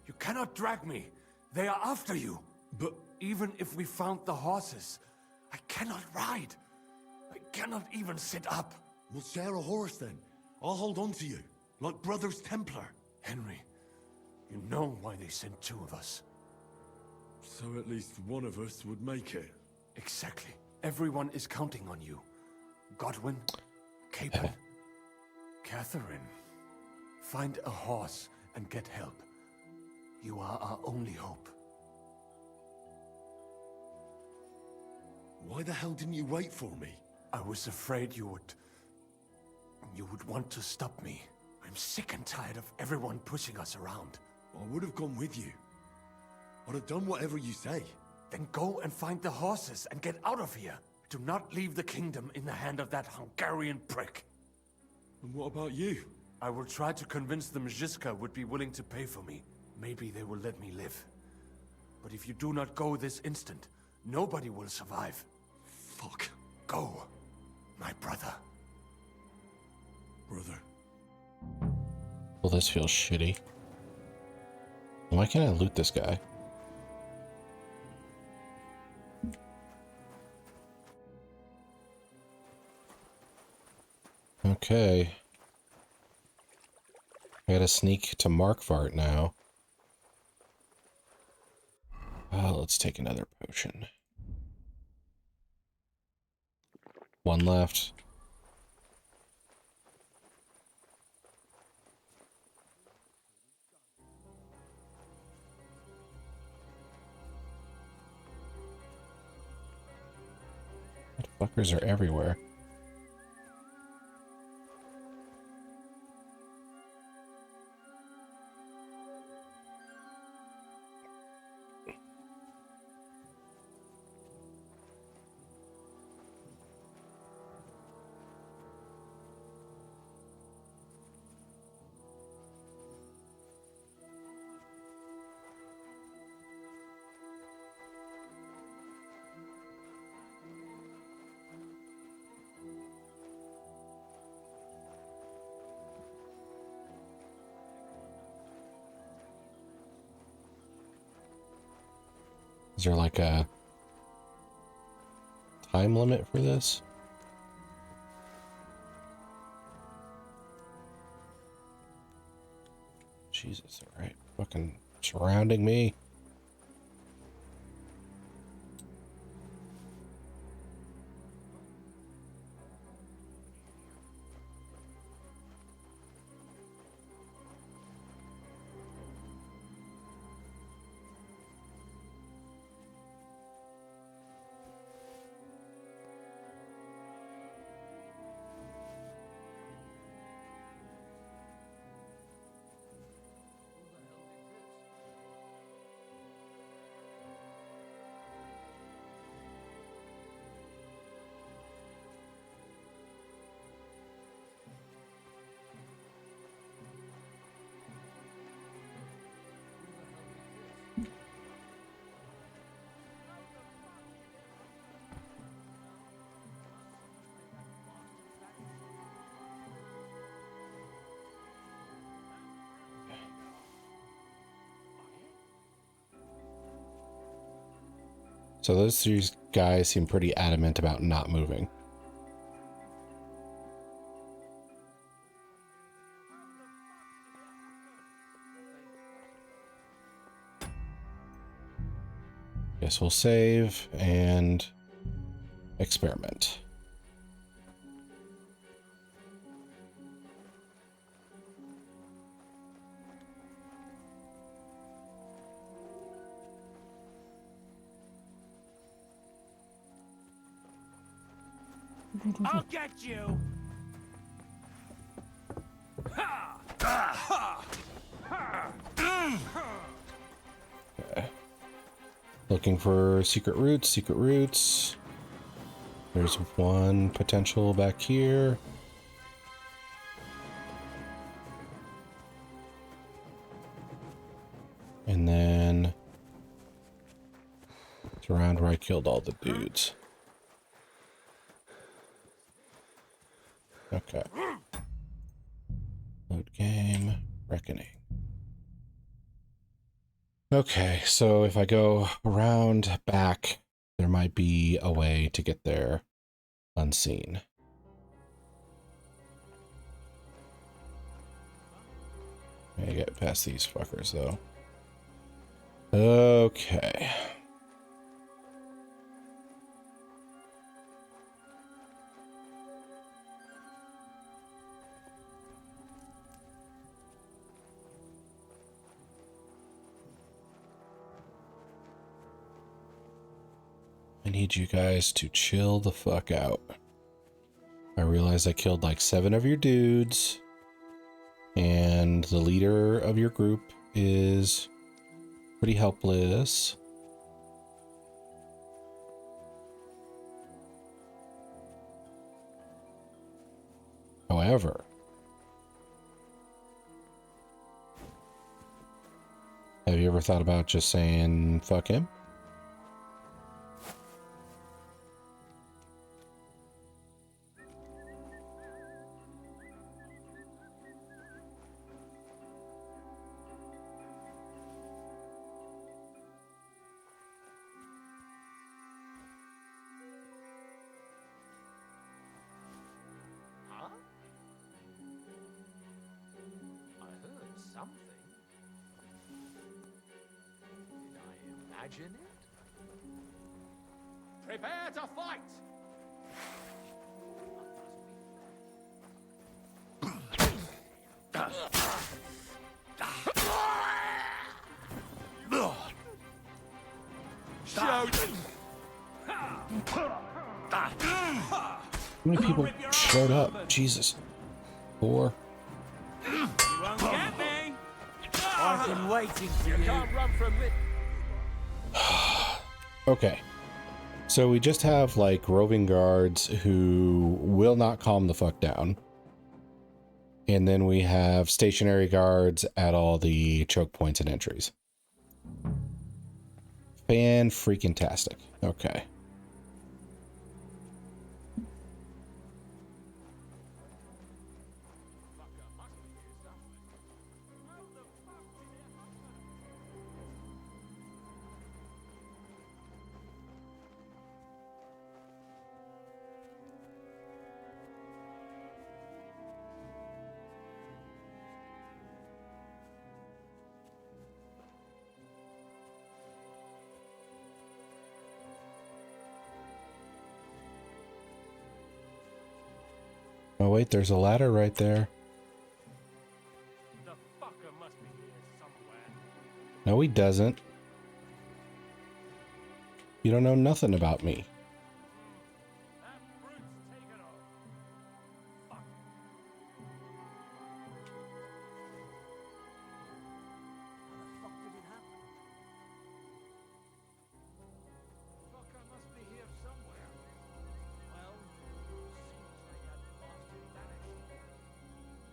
You cannot drag me. They are after you. But even if we found the horses, I cannot ride. I cannot even sit up. we'll share a horse then. I'll hold on to you, like Brothers Templar. Henry, you know why they sent two of us. So at least one of us would make it. Exactly. Everyone is counting on you. Godwin, Capon, Catherine. Find a horse and get help. You are our only hope. Why the hell didn't you wait for me? I was afraid you would want to stop me. I'm sick and tired of everyone pushing us around. I would have gone with you. I'd have done whatever you say. Then go and find the horses and get out of here. Do not leave the kingdom in the hand of that Hungarian prick. And what about you? I will try to convince them Zizka would be willing to pay for me. Maybe they will let me live. But if you do not go this instant, nobody will survive. Fuck. Go, my brother. Brother. Well, this feels shitty. Why can't I loot this guy? Okay. I gotta sneak to Markvart now. Let's take another potion. One left. Fuckers are everywhere. Is there like a time limit for this? Jesus, all right. Fucking surrounding me. So those three guys seem pretty adamant about not moving. Guess we'll save and experiment. I'll get you! Looking for secret routes, secret routes. There's one potential back here. And then it's around where I killed all the dudes. Okay. Load game, reckoning. Okay, so if I go around back, there might be a way to get there unseen. I get past these fuckers though. Okay. I need you guys to chill the fuck out. I realize I killed like 7 of your dudes, and the leader of your group is pretty helpless. However, have you ever thought about just saying fuck him? Imagine it? Prepare to fight! How many people showed up? Jesus. 4. You won't get me! I've been waiting for you. You can't run from this. Okay. So we just have like roving guards who will not calm the fuck down. And then we have stationary guards at all the choke points and entries. Fan-freaking-tastic. Okay. Oh wait, there's a ladder right there. The fucker must be here somewhere. No, he doesn't. You don't know nothing about me. That brute's taken off. Fuck. How the fuck did it happen? Fucker must be here somewhere. Well, seems like that bastard vanished. Find anything else here.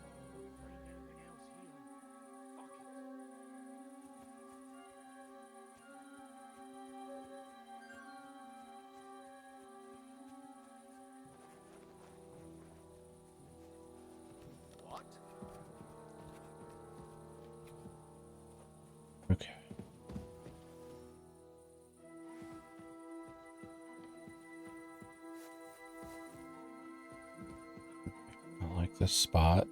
Fuck it. What? Okay. I like this spot.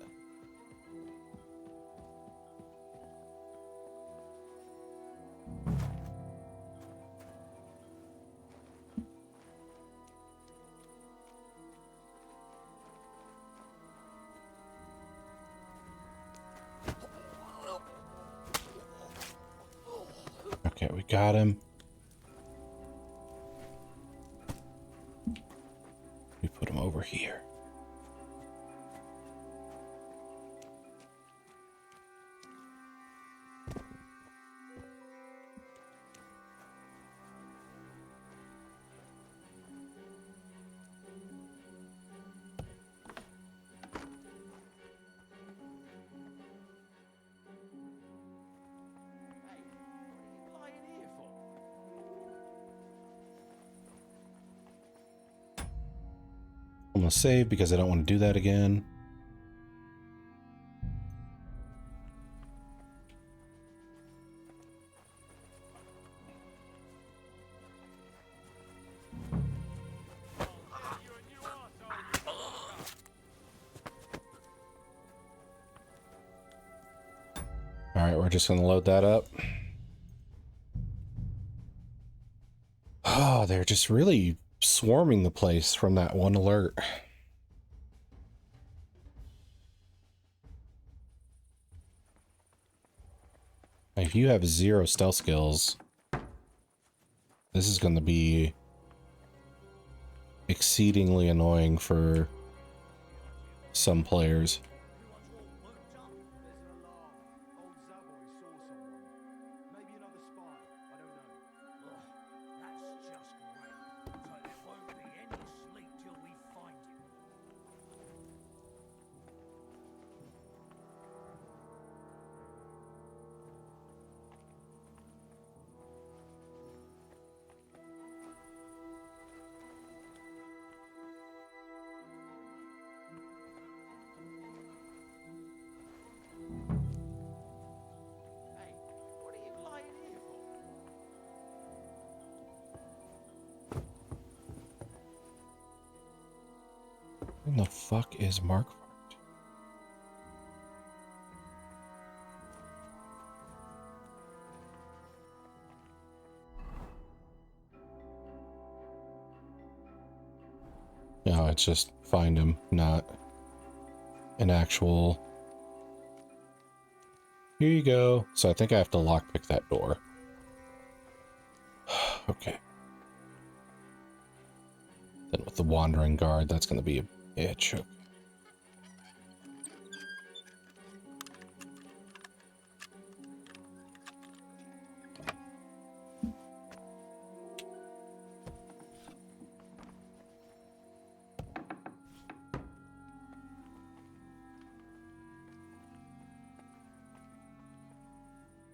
Okay, we got him. We put him over here. Hey, what are you lying here for? I'm gonna save because I don't want to do that again. You a new arsehole, All right, we're just gonna load that up. Oh, they're just really swarming the place from that one alert. If you have 0 stealth skills, this is going to be exceedingly annoying for some players. Everyone's all worked up. There's an alarm. Old Zaboy saw someone. Maybe another spy. I don't know. Oh, that's just great. So there won't be any sleep till we find you. Hey, what are you lying here for? Where the fuck is Mark? No, it's just find him, not an actual... Here you go. So I think I have to lockpick that door. Okay. Then with the wandering guard, that's going to be a bitch. Okay.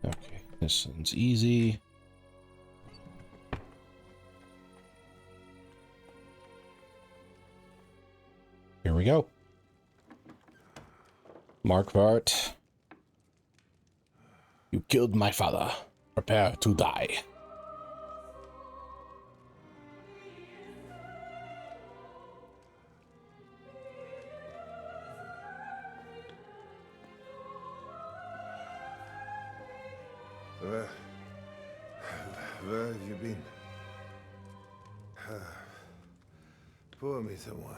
Okay, this one's easy. Here we go. Mark Vart. You killed my father. Prepare to die. Where have you been? Pour me some wine.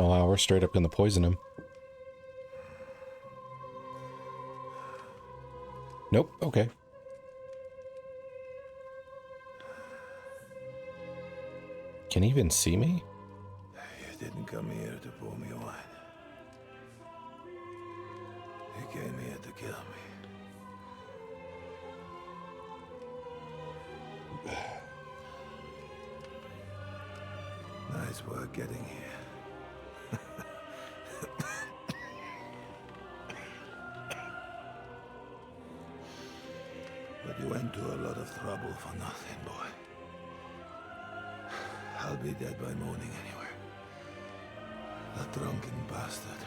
Oh, we're straight up gonna poison him. Nope, okay. Can he even see me? You didn't come here to pour me wine. You came here to kill me. Nice work getting here. But you went to a lot of trouble for nothing, boy. I'll be dead by morning anyway. That drunken bastard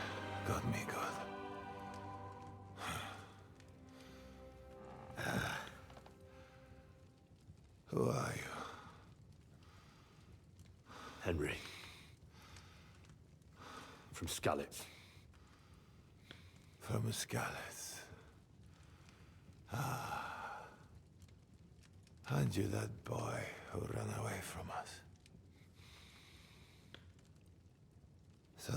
got me good. Who are you? Henry. From Skalitz. From Skalitz. Ah. Aren't you that boy who ran away from us? So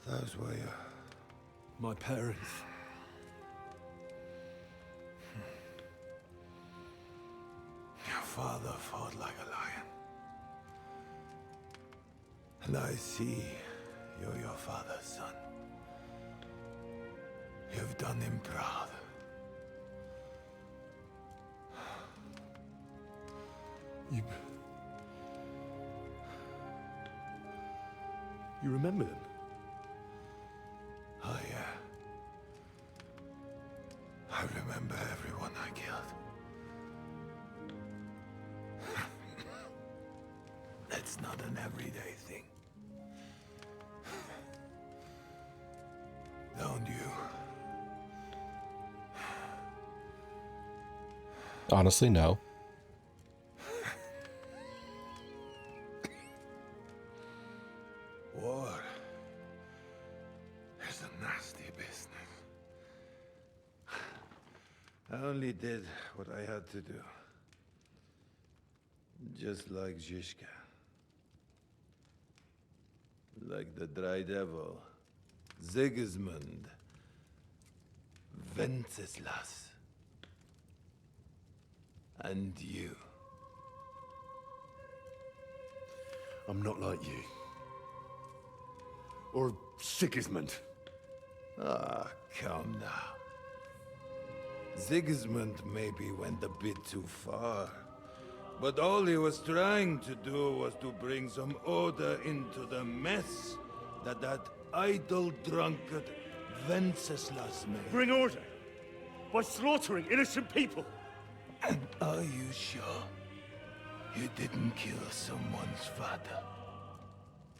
those were your... My parents. Your father fought like a lion. And I see you're your father's son. You've done him proud. You remember them? Oh, yeah. I remember everyone I killed. It's not an everyday thing. Don't you? Honestly, no. War is a nasty business. I only did what I had to do. Just like Zizka. Like the Dry Devil. Sigismund. Wenceslas. And you. I'm not like you. Or Sigismund. Ah, come now. Sigismund maybe went a bit too far. But all he was trying to do was to bring some order into the mess that idle drunkard Wenceslas made. Bring order? By slaughtering innocent people? And are you sure you didn't kill someone's father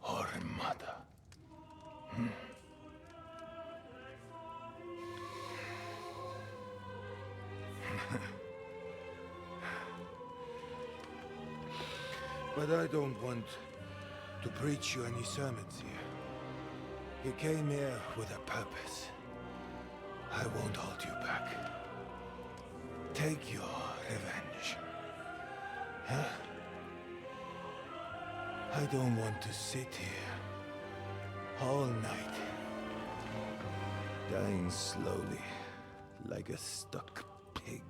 or mother? But I don't want to preach you any sermons here. You came here with a purpose. I won't hold you back. Take your revenge. Huh? I don't want to sit here all night, dying slowly like a stuck pig.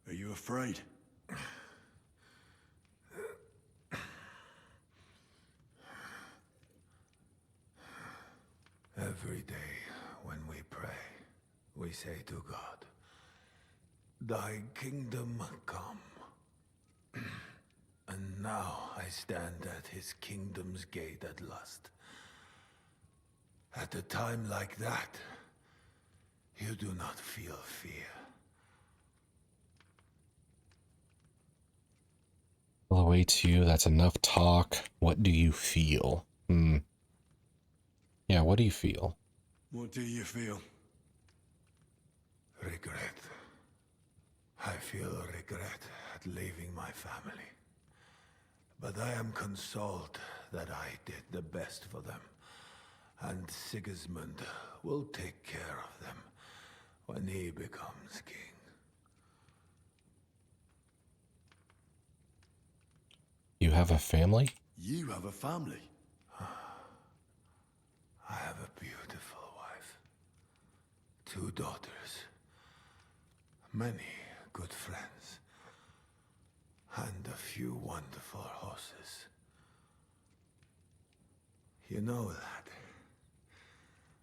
Are you afraid? Every day when we pray, we say to God, "Thy kingdom come." And now I stand at his kingdom's gate at last. At a time like that, you do not feel fear. Well, awaits you. That's enough talk. What do you feel? Yeah, what do you feel? What do you feel? Regret. I feel regret at leaving my family. But I am consoled that I did the best for them. and Sigismund will take care of them when he becomes king. You have a family? You have a family? I have a beautiful wife, 2 daughters, many good friends, and a few wonderful horses. You know, lad,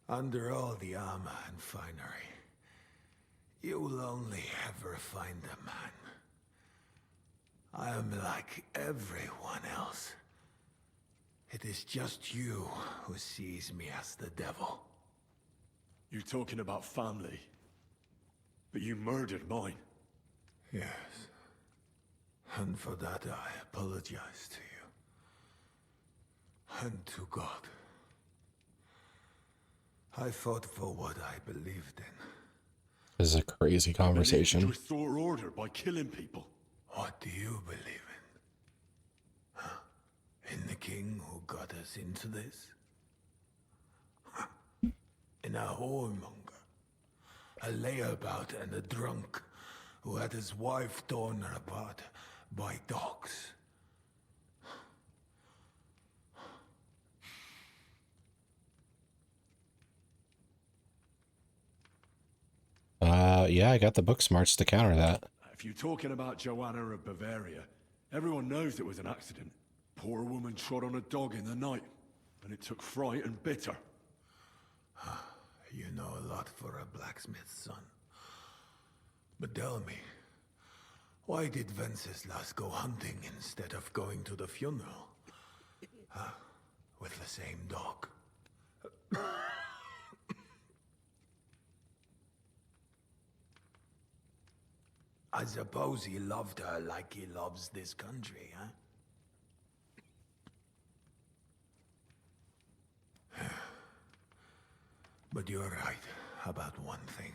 under all the armor and finery, you'll only ever find a man. I am like everyone else. It is just you who sees me as the devil. You're talking about family. But you murdered mine. Yes. And for that I apologize to you. And to God. I fought for what I believed in. This is a crazy conversation. You restore order by killing people. What do you believe in? Huh? In the king who got us into this? Huh? In a whoremonger? A layabout and a drunk who had his wife torn apart by dogs? Yeah, I got the book smarts to counter that. If you're talking about Joanna of Bavaria, everyone knows it was an accident. Poor woman trod on a dog in the night, and it took fright and bitter. You know a lot for a blacksmith's son. But tell me, why did Wenceslas go hunting instead of going to the funeral? With the same dog? I suppose he loved her like he loves this country, huh? But you're right about one thing.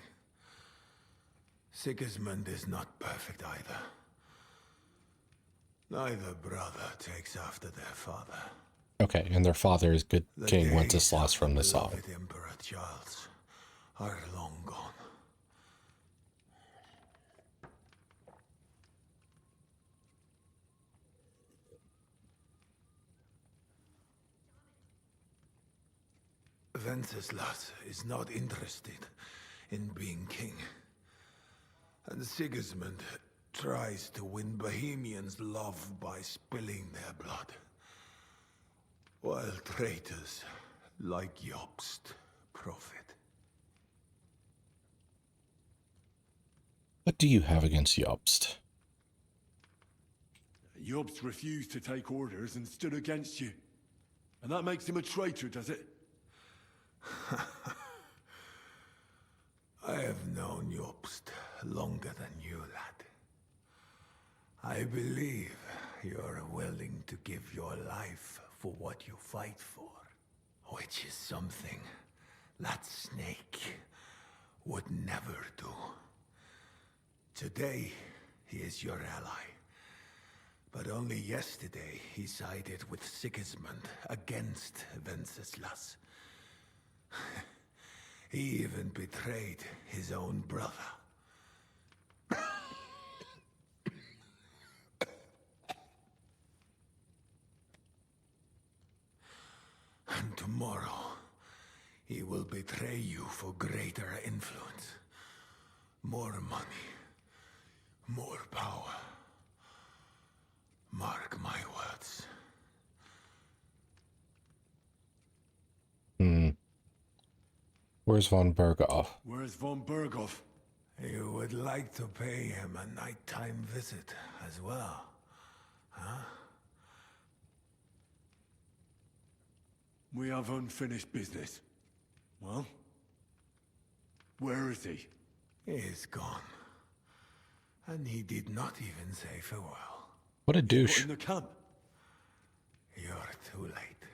Sigismund is not perfect either. Neither brother takes after their father. Okay, and their father is good The King days Wenceslas of from the the song. beloved Emperor Charles are long gone. Wenceslas is not interested in being king. And Sigismund tries to win Bohemians' love by spilling their blood. While traitors like Jobst profit. What do you have against Jobst? Jobst refused to take orders and stood against you. And that makes him a traitor, does it? I have known Jobst longer than you, lad. I believe you're willing to give your life for what you fight for, which is something that Snake would never do. Today, he is your ally. But only yesterday, he sided with Sigismund against Wenceslas. He even betrayed his own brother. And tomorrow, he will betray you for greater influence. More money. More power. Mark my words. Where's von Berghoff? Where's von Berghoff? You would like to pay him a nighttime visit as well, huh? We have unfinished business. Well? Where is he? He is gone. And he did not even say farewell. What a What, douche. in the camp? You're too late.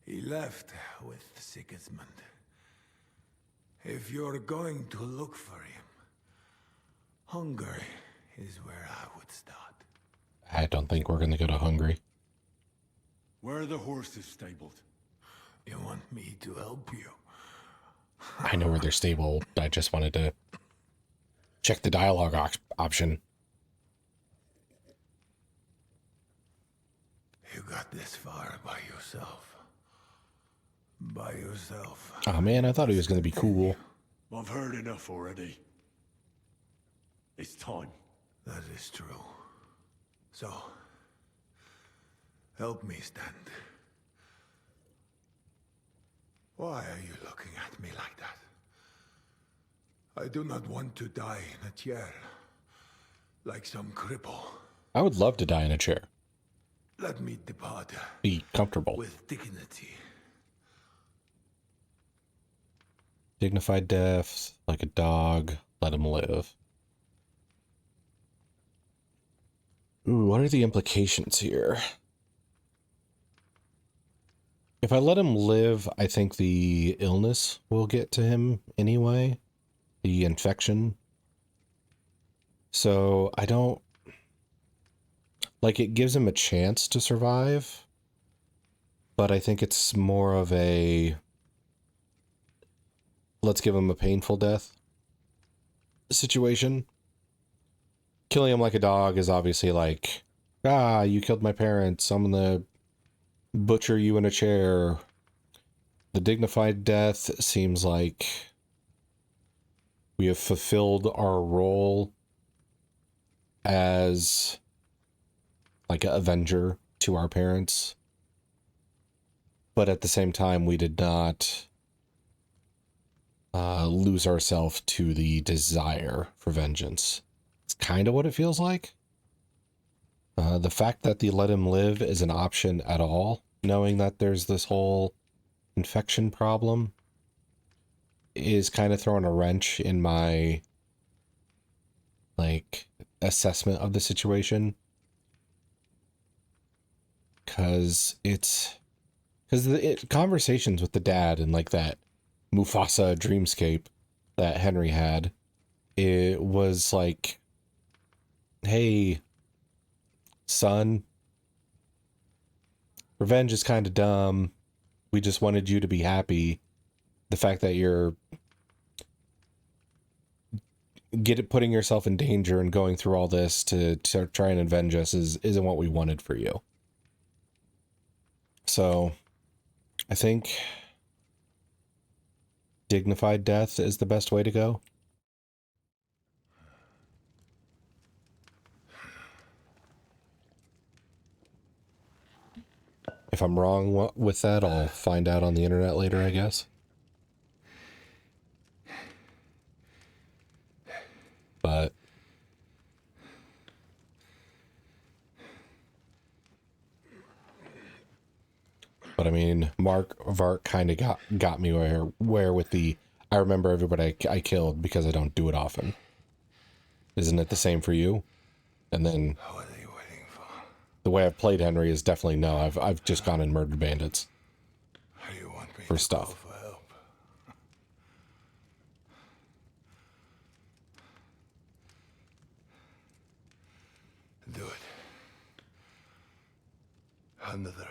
He left with Sigismund. If you're going to look for him, Hungary is where I would start. I don't think we're going to go to Hungary. Where are the horses stabled? You want me to help you? I know where they're stable. I just wanted to check the dialogue option. You got this far by yourself. By yourself. Oh man, I thought he was going to be cool. I've heard enough already. It's time. That is true. So, help me stand. Why are you looking at me like that? I do not want to die in a chair, like some cripple. I would love to die in a chair. Let me depart. Be comfortable. With dignity. Dignified death, like a dog, let him live. Ooh, what are the implications here? If I let him live, I think the illness will get to him anyway. The infection. So I don't... Like, it gives him a chance to survive. But I think it's more of a... Let's give him a painful death situation. Killing him like a dog is obviously like, ah, you killed my parents, I'm gonna butcher you in a chair. The dignified death seems like we have fulfilled our role as like an avenger to our parents. But at the same time, we did not lose ourselves to the desire for vengeance. It's kind of what it feels like. The fact that the let him live is an option at all, knowing that there's this whole infection problem, is kind of throwing a wrench in my, like, assessment of the situation. Because the conversations with the dad and, like, that Mufasa dreamscape that Henry had, it was like, hey, son, revenge is kind of dumb. We just wanted you to be happy. The fact that you're putting yourself in danger and going through all this to try and avenge us isn't what we wanted for you. So I think dignified death is the best way to go. If I'm wrong with that, I'll find out on the internet later, I guess. But I mean, Mark Vart kind of got me where with the, I remember everybody I killed because I don't do it often. Isn't it the same for you? And then What are you waiting for? the way I've played Henry is definitely no. I've just gone and murdered bandits You want me for to stuff. call for help? Do it. Under the ribs.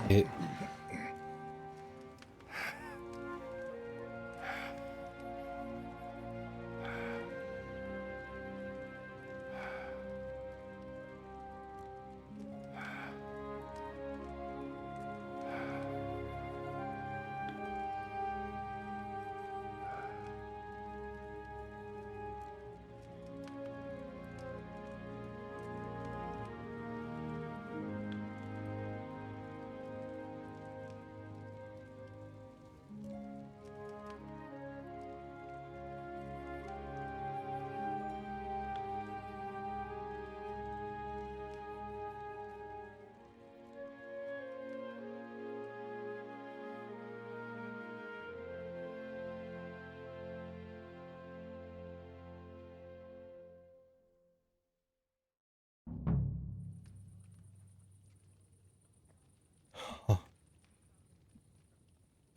It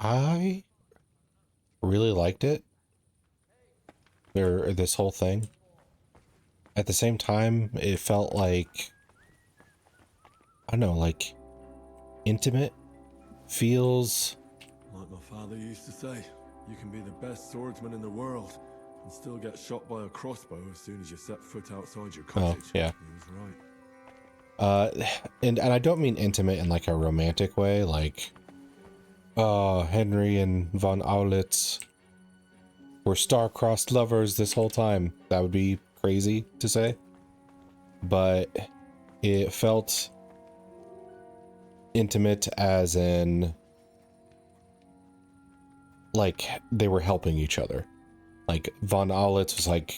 I really liked it. Or this whole thing. At the same time, it felt like, I don't know, like intimate. Feels Like my father used to say, you can be the best swordsman in the world and still get shot by a crossbow as soon as you set foot outside your cottage. Oh, yeah. He was right. And I don't mean intimate in like a romantic way, like, Henry and von Aulitz were star-crossed lovers this whole time. That would be crazy to say. But it felt intimate as in, like, they were helping each other. Like, von Aulitz was like,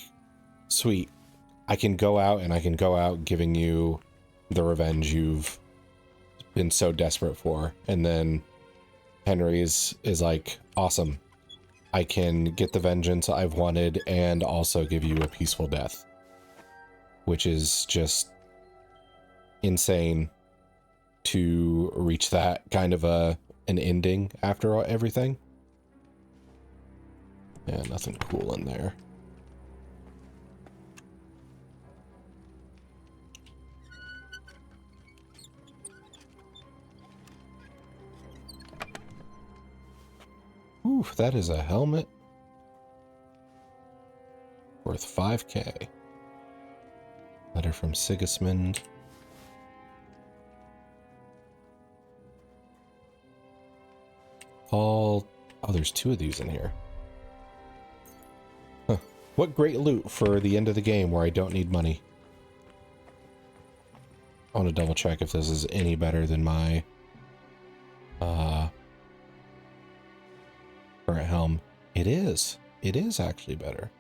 sweet, I can go out and I can go out giving you the revenge you've been so desperate for. And then Henry's is like, awesome, I can get the vengeance I've wanted and also give you a peaceful death. Which is just insane to reach that kind of an ending after everything. Yeah, nothing cool in there. Ooh, that is a helmet. Worth 5k. Letter from Sigismund. Oh, there's 2 of these in here. Huh. What great loot for the end of the game where I don't need money. I want to double check if this is any better than my current helm. It is. It is actually better.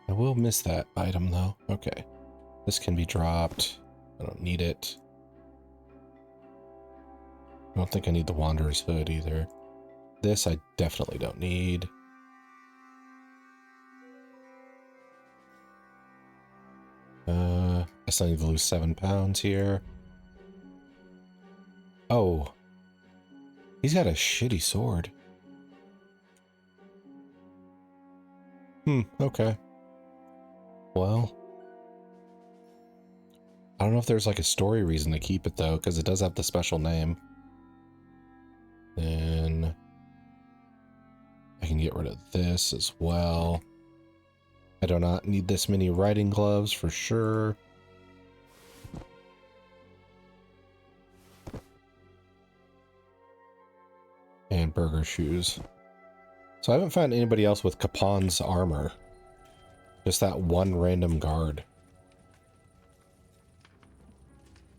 I will miss that item though. Okay. This can be dropped. I don't need it. I don't think I need the Wanderer's Hood either. This I definitely don't need. I still need to lose 7 pounds here. Oh. He's got a shitty sword. Okay. Well. I don't know if there's like a story reason to keep it though, because it does have the special name. Then I can get rid of this as well. I do not need this many riding gloves for sure. And burger shoes. So I haven't found anybody else with Capon's armor. Just that one random guard.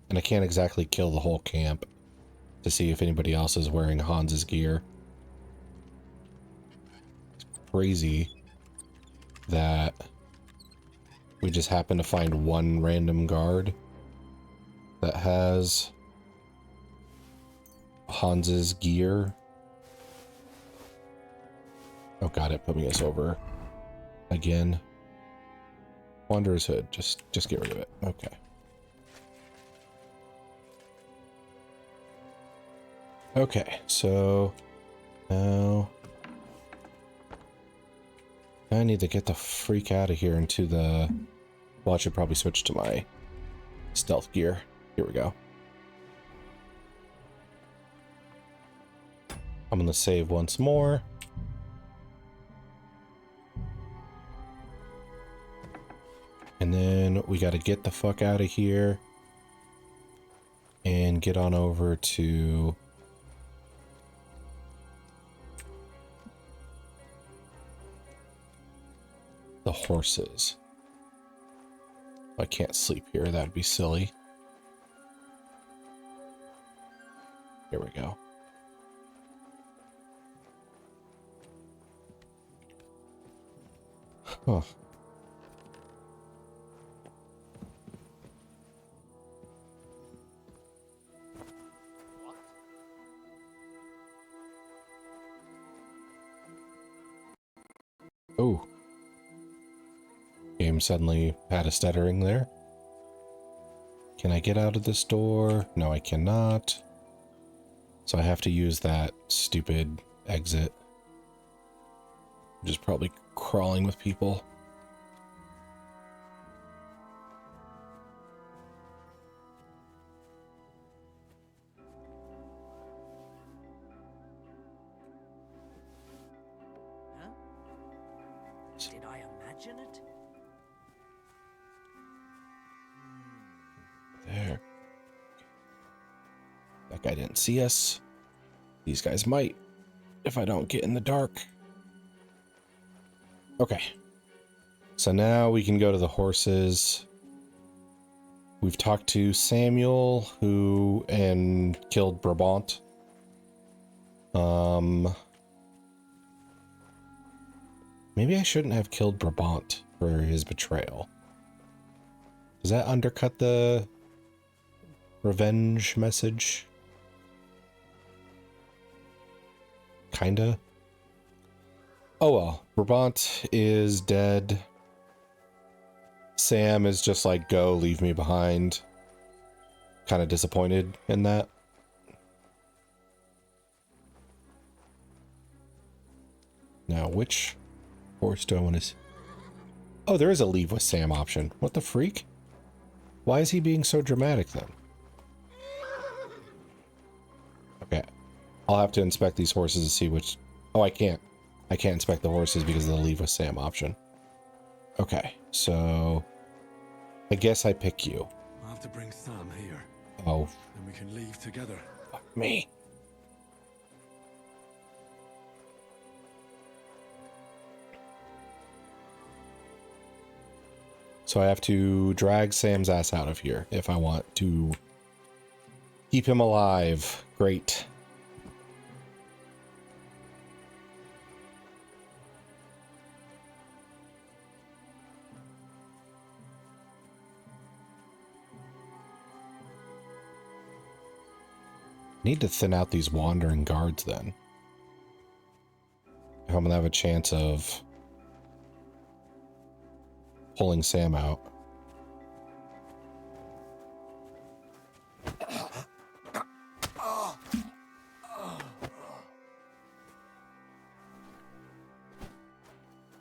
And I can't exactly kill the whole camp to see if anybody else is wearing Hans's gear. It's crazy that we just happen to find one random guard that has Hans's gear. Oh god, it put me us over again. Wanderer's Hood, just get rid of it. Okay. Okay, so now I need to get the freak out of here into the... Well, I should probably switch to my stealth gear. Here we go. I'm gonna save once more. And then we gotta get the fuck out of here and get on over to the horses. I can't sleep here, that'd be silly. Here we go. Huh. Oh. Game suddenly had a stuttering there. Can I get out of this door? No, I cannot. So I have to use that stupid exit. I'm just probably crawling with people. Huh? Did I imagine it? There. That guy didn't see us. These guys might, if I don't get in the dark. Okay. So now we can go to the horses. We've talked to Samuel, and killed Brabant. Maybe I shouldn't have killed Brabant for his betrayal. Does that undercut the revenge message? Kinda. Oh well, Brabant is dead. Sam is just like, go, leave me behind. Kind of disappointed in that. Now, which horse do I want to see? Oh, there is a leave with Sam option. What the freak? Why is he being so dramatic then? Okay. I'll have to inspect these horses to see which... Oh, I can't. I can't inspect the horses because of the leave with Sam option. Okay, so... I guess I pick you. I'll have to bring Sam here. Oh. Then we can leave together. Fuck me. So I have to drag Sam's ass out of here if I want to keep him alive. Great. Need to thin out these wandering guards then. If I'm gonna have a chance of pulling Sam out.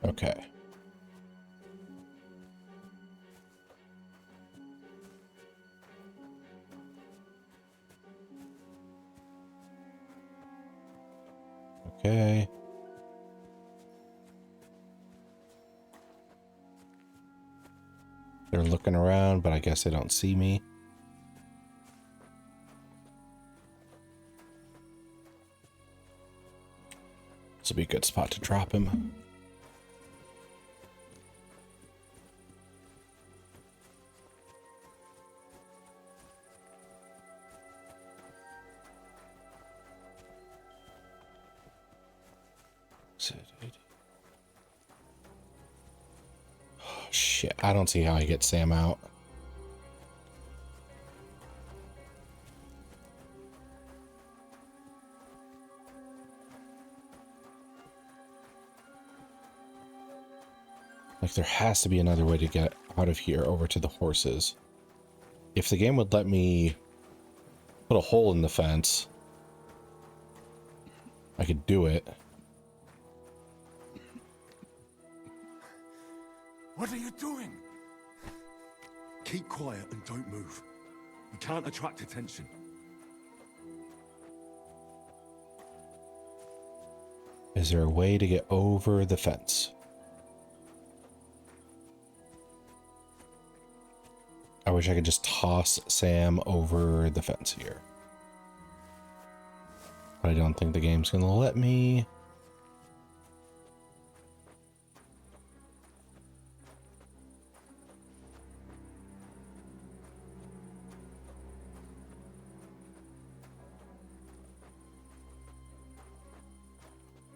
Okay. Okay. They're looking around, but I guess they don't see me. This will be a good spot to drop him. Oh, shit, I don't see how I get Sam out. Like, there has to be another way to get out of here over to the horses. If the game would let me put a hole in the fence, I could do it. What are you doing? Keep quiet and don't move. We can't attract attention. Is there a way to get over the fence? I wish I could just toss Sam over the fence here. But I don't think the game's gonna let me.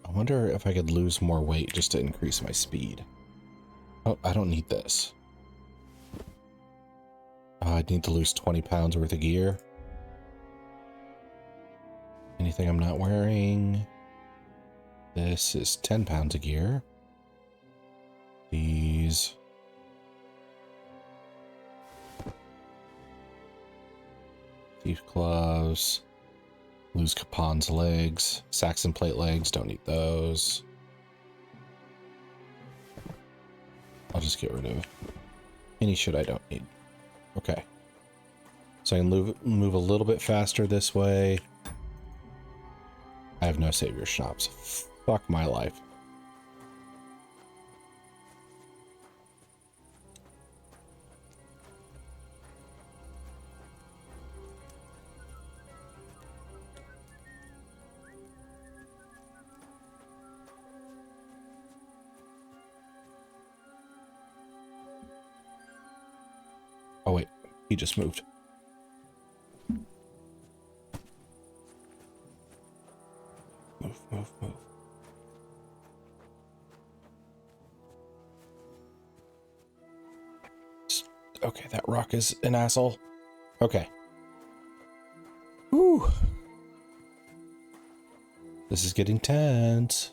I wonder if I could lose more weight just to increase my speed. Oh, I don't need this. I'd need to lose 20 pounds worth of gear. Anything I'm not wearing? This is 10 pounds of gear. These Thief gloves. Lose Capon's legs. Saxon plate legs. Don't need those. I'll just get rid of any shit I don't need. Okay. So I can move a little bit faster this way. I have no savior schnapps. Fuck my life. Oh wait, he just moved. Move. Okay, that rock is an asshole. Okay. Whew. This is getting tense.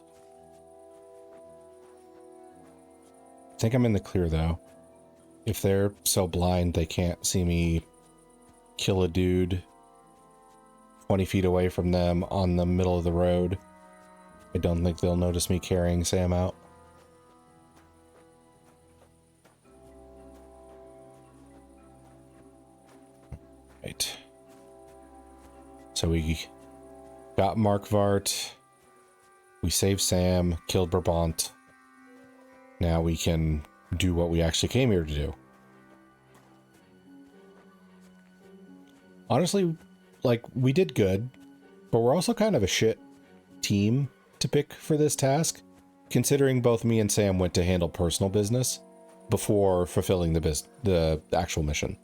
I think I'm in the clear though. If they're so blind they can't see me kill a dude 20 feet away from them on the middle of the road, I don't think they'll notice me carrying Sam out. Right. So we got Mark Vart. We saved Sam, killed Brabant. Now we can do what we actually came here to do. Honestly, like, we did good, but we're also kind of a shit team to pick for this task, considering both me and Sam went to handle personal business before fulfilling the actual mission.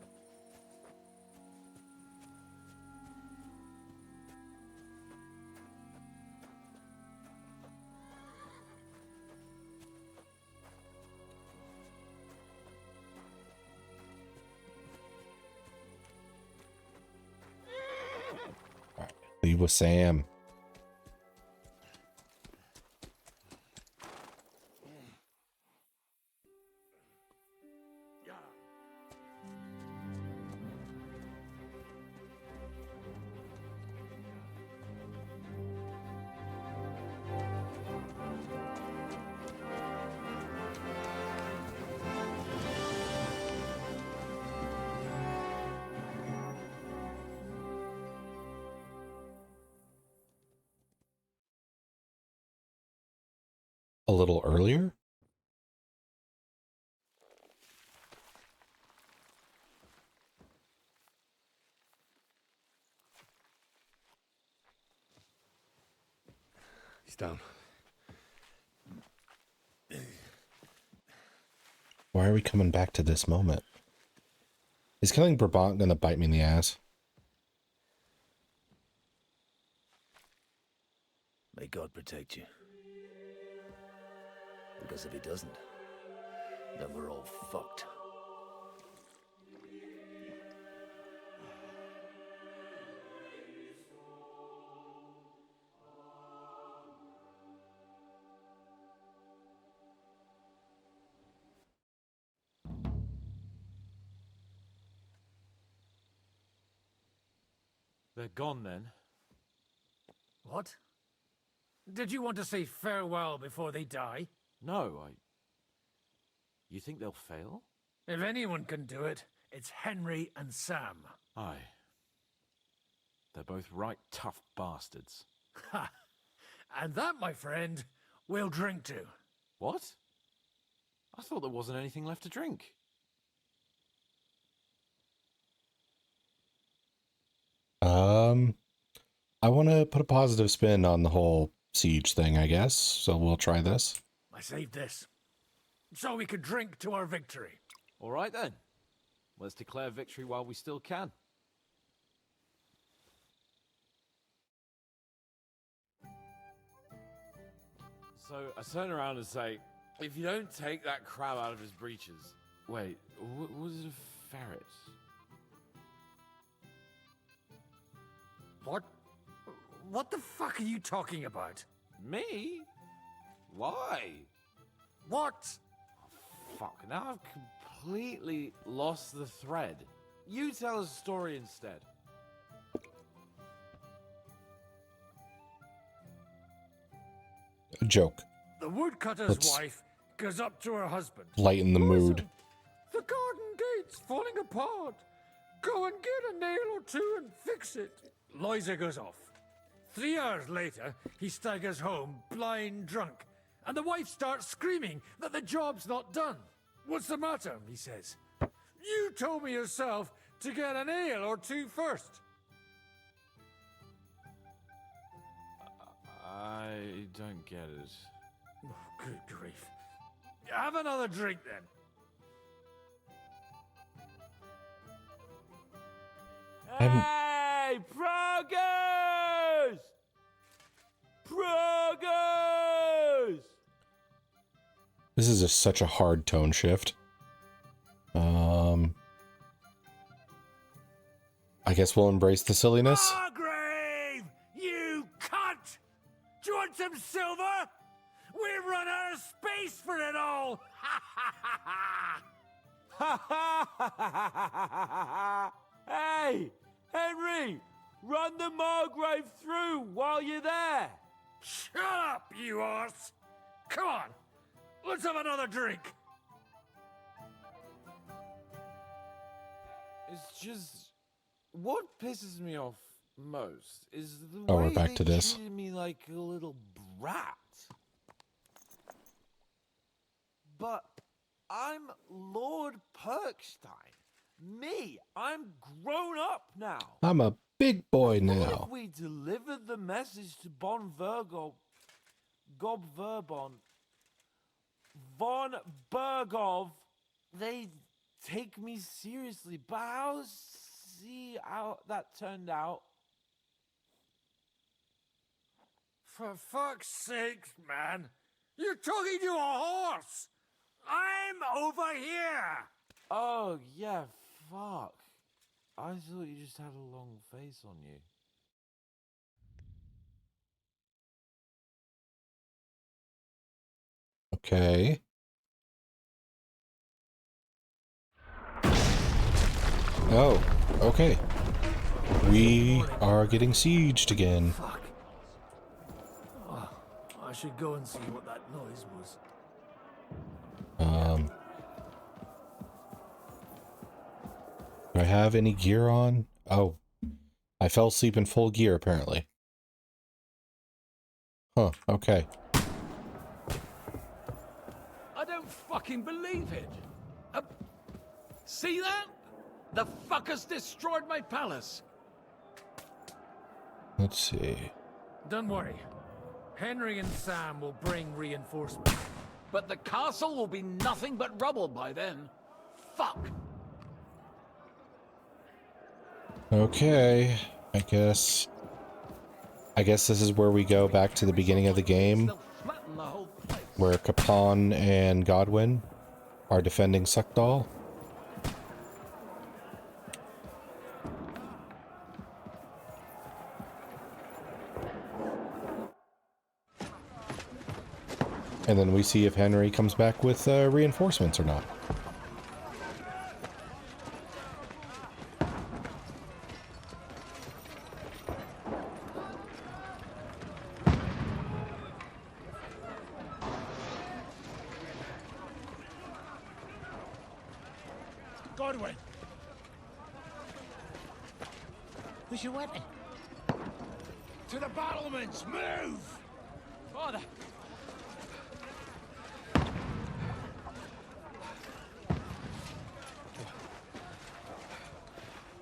All right, leave with Sam. A little earlier? He's down. Why are we coming back to this moment? Is killing Brabant gonna bite me in the ass? May God protect you. Because if he doesn't, then we're all fucked. They're gone then. What? Did you want to say farewell before they die? No, You think they'll fail? If anyone can do it, it's Henry and Sam. Aye. They're both right tough bastards. Ha! And that, my friend, we'll drink to. What? I thought there wasn't anything left to drink. I want to put a positive spin on the whole siege thing, I guess. So we'll try this. I saved this, so we could drink to our victory. All right then. Let's declare victory while we still can. So I turn around and say, if you don't take that crab out of his breeches... Wait, was it a ferret? What? What the fuck are you talking about? Me? Why? What? Oh, fuck, now I've completely lost the thread. You tell us a story instead. joke. The woodcutter's Let's wife goes up to her husband. lighten the mood. The garden gate's falling apart. Go and get a nail or two and fix it. Loiser goes off. 3 hours later, he staggers home, blind drunk. And the wife starts screaming that the job's not done. What's the matter? He says. You told me yourself to get a nail or two first. I don't get it. Oh, good grief. Have another drink then. Hey, progress! Progress! This is just such a hard tone shift. I guess we'll embrace the silliness. Margrave! You cunt! Do you want some silver? We've run out of space for it all! Hey, Henry, run the Margrave through while you're there. Shut up, you arse! Come on, let's have another drink. It's just what pisses me off most is the Oh, way we're back they to this. treated me like a little brat. But I'm Lord Perkstein. Me, I'm grown up now. I'm a big boy What now. if we delivered the message to Von Vergov, Gob Verbon, Von Bergov, they'd take me seriously. But I'll see how that turned out. For fuck's sake, man. You're talking to a horse. I'm over here. Oh, yeah, fuck. I thought you just had a long face on you. Okay. Oh, okay. We are getting sieged again. Fuck. Oh, I should go and see what that noise was. Do I have any gear on? Oh, I fell asleep in full gear apparently. Huh, okay. I don't fucking believe it. See that? The fuckers destroyed my palace. Let's see. Don't worry. Henry and Sam will bring reinforcements. But the castle will be nothing but rubble by then. Fuck. Okay, I guess this is where we go back to the beginning of the game, They'll flatten the whole place. where Capon and Godwin are defending Suckdal. And then we see if Henry comes back with reinforcements or not. Godwin! Where's your weapon? To the battlements! Move! Father!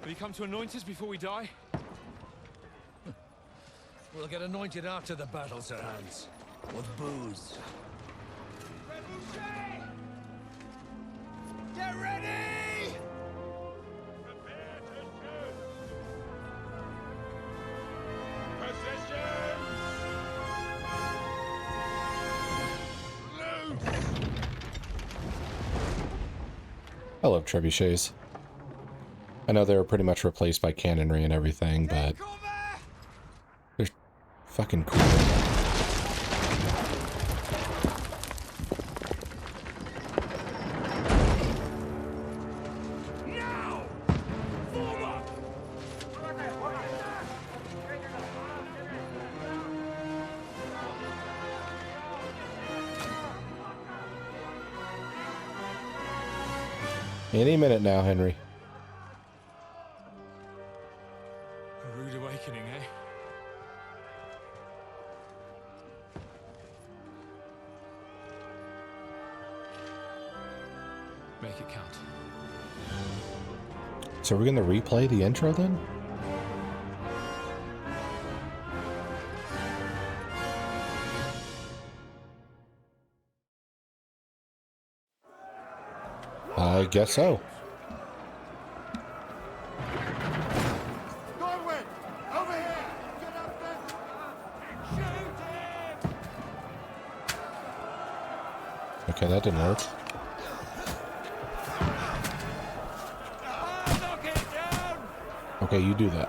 Will you come to anoint us before we die? We'll get anointed after the battle, Sir Hans. With booze. Get ready! Prepare to shoot! Positions! Loose! I love trebuchets. I know they were pretty much replaced by cannonry and everything, but they're fucking cool. Now! Forward! Any minute now, Henry. A rude awakening, eh? Make it count. So we're gonna replay the intro then? I guess so. Godwin! Over here! Get up there! Shoot him! Okay, that didn't work. Knock it down! Okay, you do that.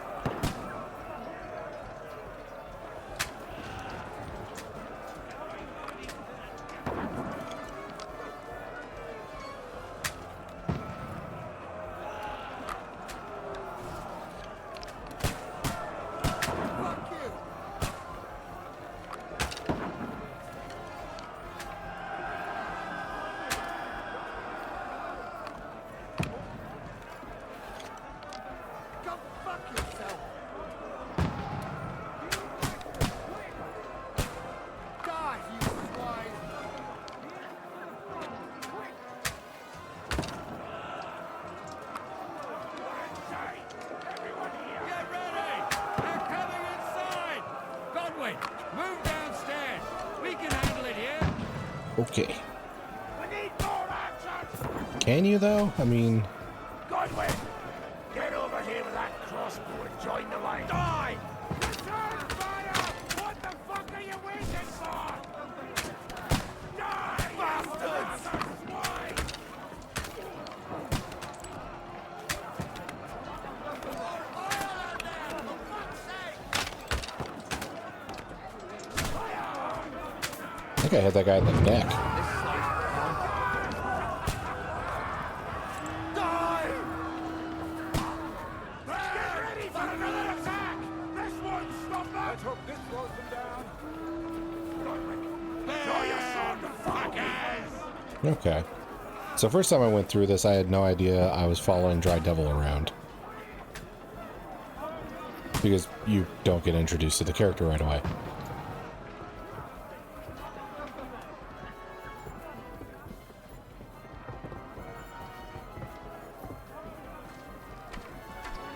Fuck you! Go fuck yourself! Die, you swine! Get ready! They're coming inside! Godwin, move downstairs! We can handle it here! Okay. We need more action! Can you though? I mean, Godwin! Get over here with that crossbow and join the line! Die! Return fire! What the fuck are you waiting for? Die! Bastards! Swine! I think I hit that guy in the neck. Die! Get ready for another attack! This won't stop them! Let's hope this slows them down. Draw your sword, the fuckers! Okay. So first time I went through this, I had no idea I was following Dry Devil around. Because you don't get introduced to the character right away.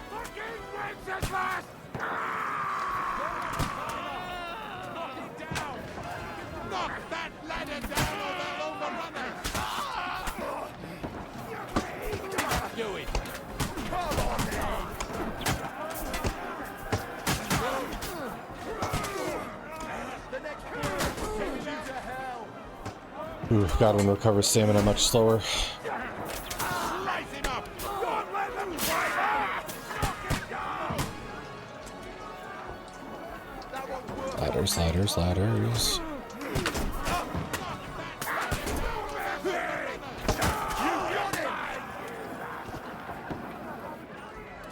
Fucking Wenceslas! Knock it down! Knock that ladder down or they'll overrun us! Do it! Come on, then! The next one sends you to hell! Ooh, Godwin recovers stamina much slower. Slice him up! Don't let them fight! Knock it down! That won't work! Ladders, ladders, ladders.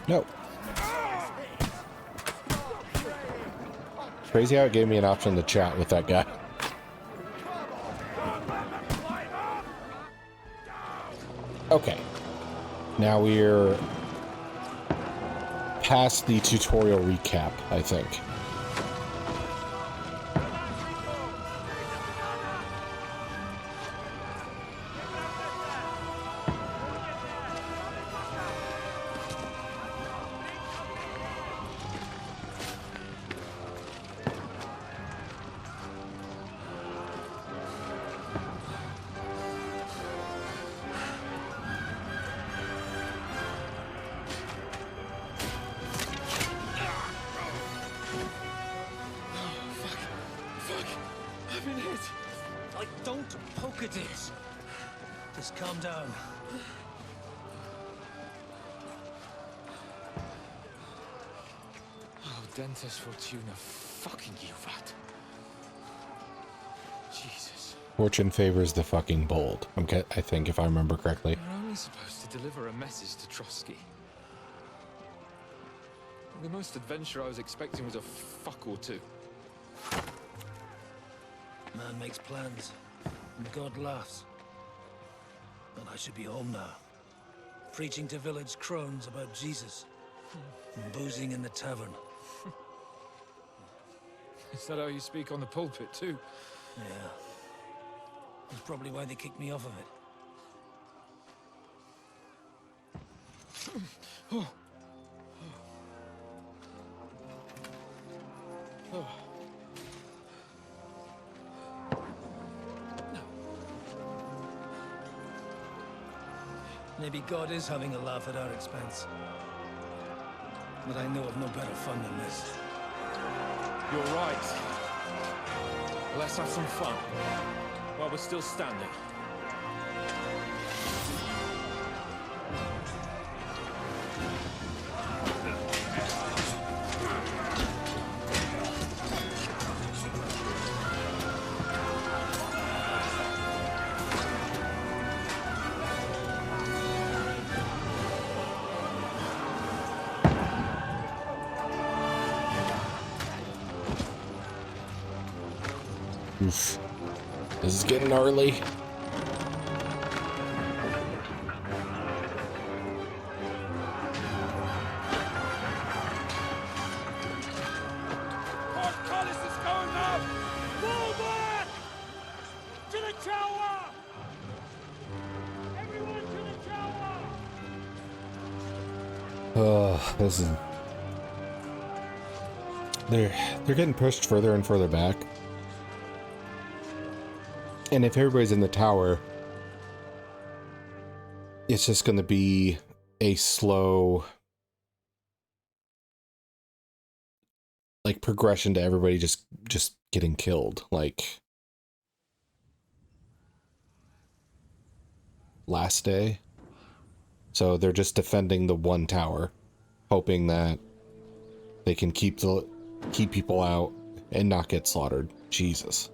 No. Crazy how it gave me an option to chat with that guy. Okay. Now we're past the tutorial recap, I think. I've been hit. Like, don't poke at it. Just calm down. Oh, Dentes Fortuna, fucking you, Vat. Jesus. Fortune favors the fucking bold. I think, if I remember correctly. You're only supposed to deliver a message to Trotsky. The most adventure I was expecting was a fuck or two. Man makes plans, and God laughs. But I should be home now. preaching to village crones about Jesus, and boozing in the tavern. Is that how you speak on the pulpit, too? Yeah. That's probably why they kicked me off of it. Maybe God is having a laugh at our expense. But I know of no better fun than this. You're right. Let's have some fun while we're still standing. Oof. This is getting gnarly. Portcullis is going up! Fall back! To the tower! Everyone to the tower! This is... They're getting pushed further and further back. And if everybody's in the tower, it's just going to be a slow, like, progression to everybody just getting killed, like last day. So they're just defending the one tower, hoping that they can keep people out and not get slaughtered. Jesus.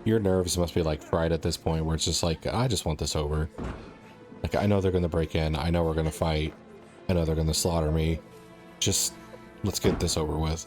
Your nerves must be like fried at this point where it's just like, I just want this over. Like, I know they're going to break in. I know we're going to fight. I know they're going to slaughter me. Just, let's get this over with.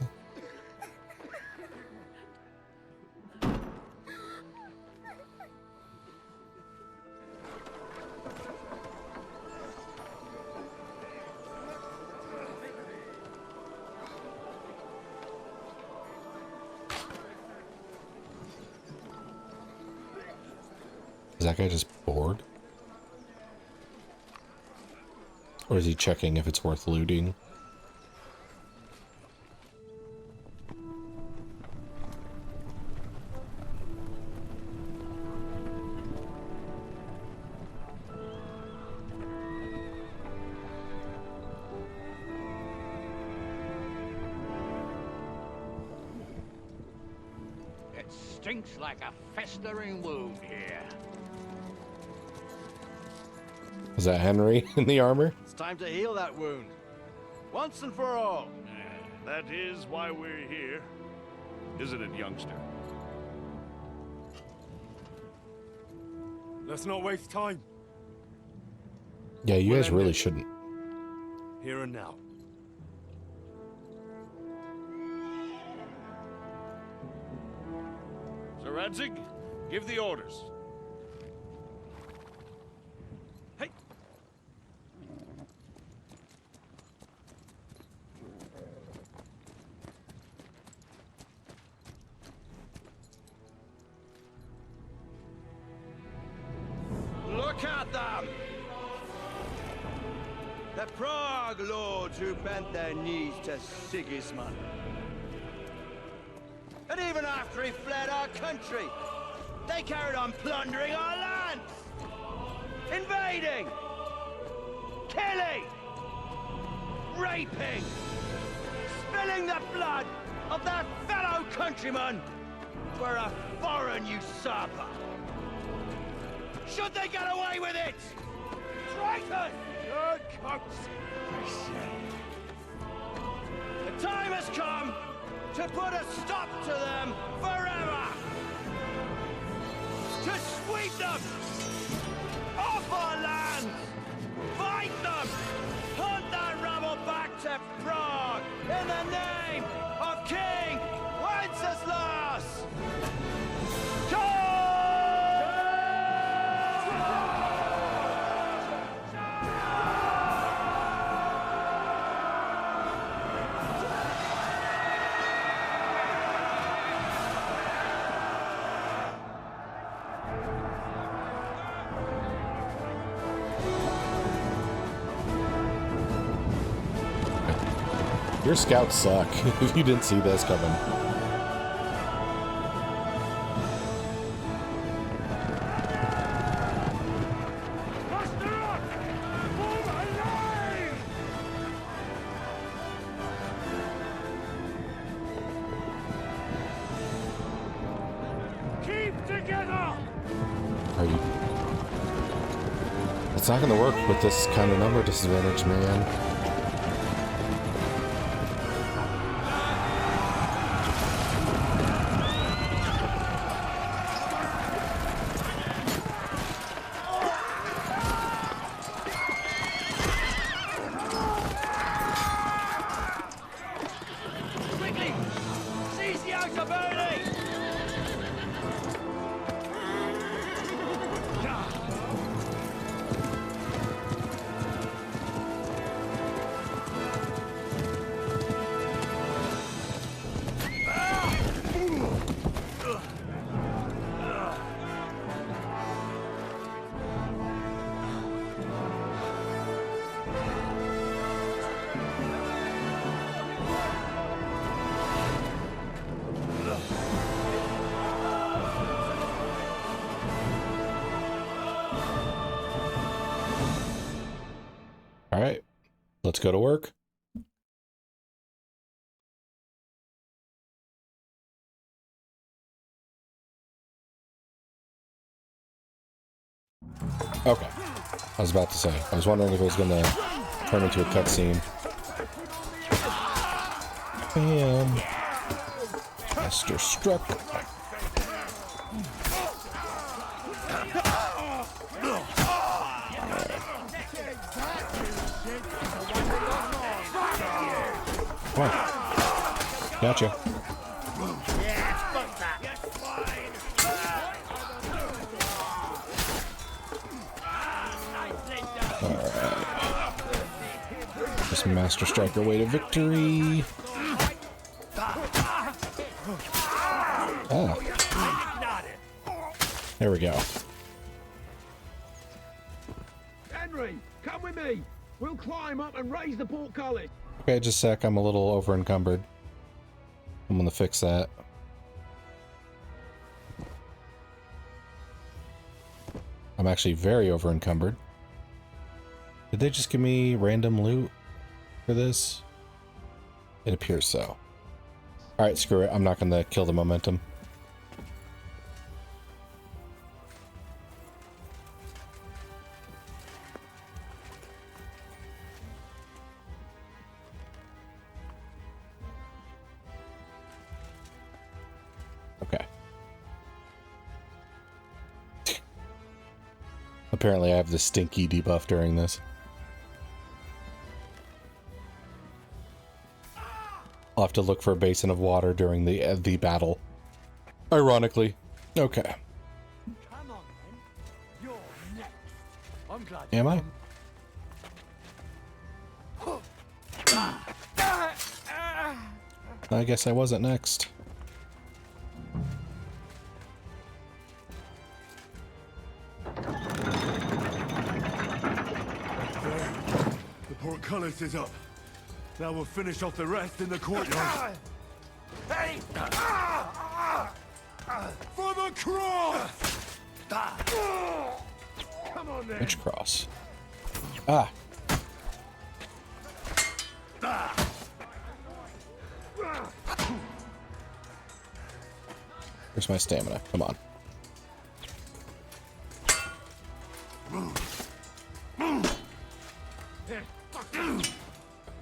Is that guy just bored? Or is he checking if it's worth looting? It stinks like a festering wound here. Is that Henry in the armor? It's time to heal that wound. Once and for all. That is why we're here. Isn't it, youngster? Let's not waste time. Yeah, you guys We'll really end it shouldn't. Here and now. Sir Radzig, give the orders. Hey! Look at them! The Prague lords who bent their knees to Sigismund. And even after he fled our country, they carried on plundering our lands! Invading! Killing! Raping! Spilling the blood of their fellow countrymen for a foreign usurper! Should they get away with it? Traitors! Good coats, I say. The time has come to put a stop to them forever! Sweep them! Off our land! Fight them! Hunt that rabble back to Prague! In the name of King Wenceslas! Your scouts suck. If you didn't see this coming. Keep together! Are you? It's not gonna work with this kind of number disadvantage, man. Quickly! Seize the outer early! All right, let's go to work. Okay, I was about to say, I was wondering if it was gonna turn into a cutscene. Bam. Master struck. Come on. Gotcha. Alright. This Master Striker way to victory. Ah. There we go. Henry, come with me. We'll climb up and raise the portcullis. Okay, just a sec. I'm a little over encumbered. I'm gonna fix that. I'm actually very over encumbered. Did they just give me random loot for this? It appears so. Alright, screw it. I'm not gonna kill the momentum. Okay. Apparently I have the stinky debuff during this. I'll have to look for a basin of water during the battle. Ironically. Okay. Come on, then. You're next. I'm glad. Am I? I guess I wasn't next. The portcullis is up. Now we'll finish off the rest in the courtyard. Hey! For the cross! Come on, then. Which cross? Ah. Where's my stamina? Come on.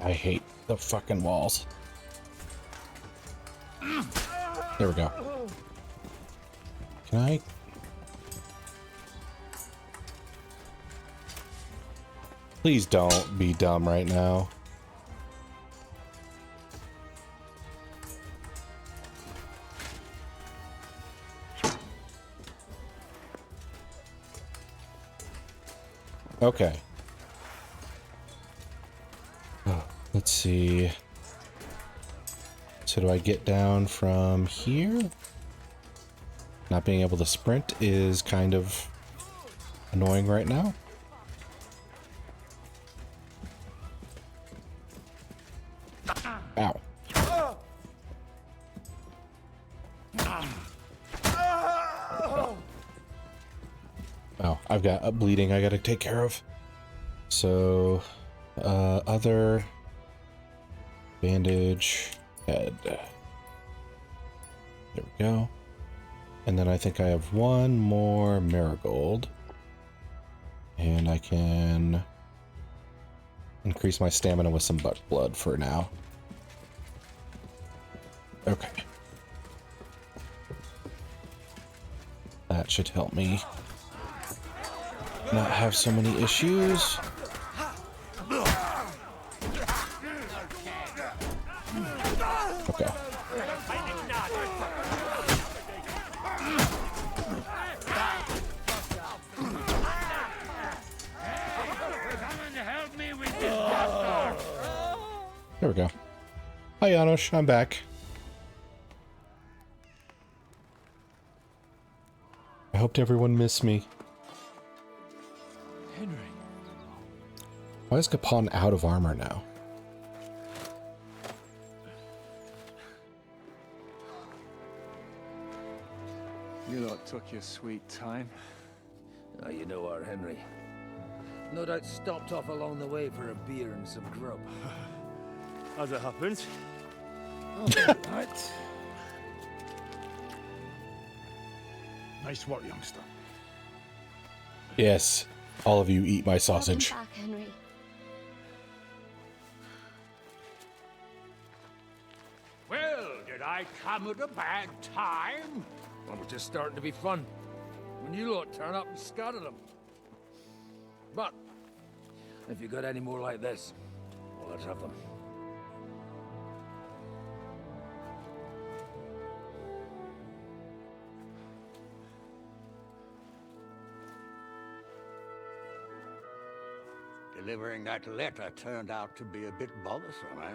I hate the fucking walls. There we go. Can I? Please don't be dumb right now. Okay. Let's see. So do I get down from here? Not being able to sprint is kind of annoying right now. Ow. Oh, I've got a bleeding I gotta take care of. So, other bandage, head. There we go. And then I think I have one more marigold. And I can increase my stamina with some butt blood for now. Okay. That should help me not have so many issues. Okay. There we go. Hi, Janos. I'm back. I hoped everyone missed me. Henry. Why is Capon out of armor now? You lot took your sweet time. You know our Henry. No doubt stopped off along the way for a beer and some grub. As it happens. Right. Nice work, youngster. Yes, all of you eat my sausage. Welcome back, Henry. Well, did I come at a bad time? Well, we're just starting to be fun. When you lot turn up and scatter them. But, if you got any more like this, well, let's have them. Delivering that letter turned out to be a bit bothersome, eh?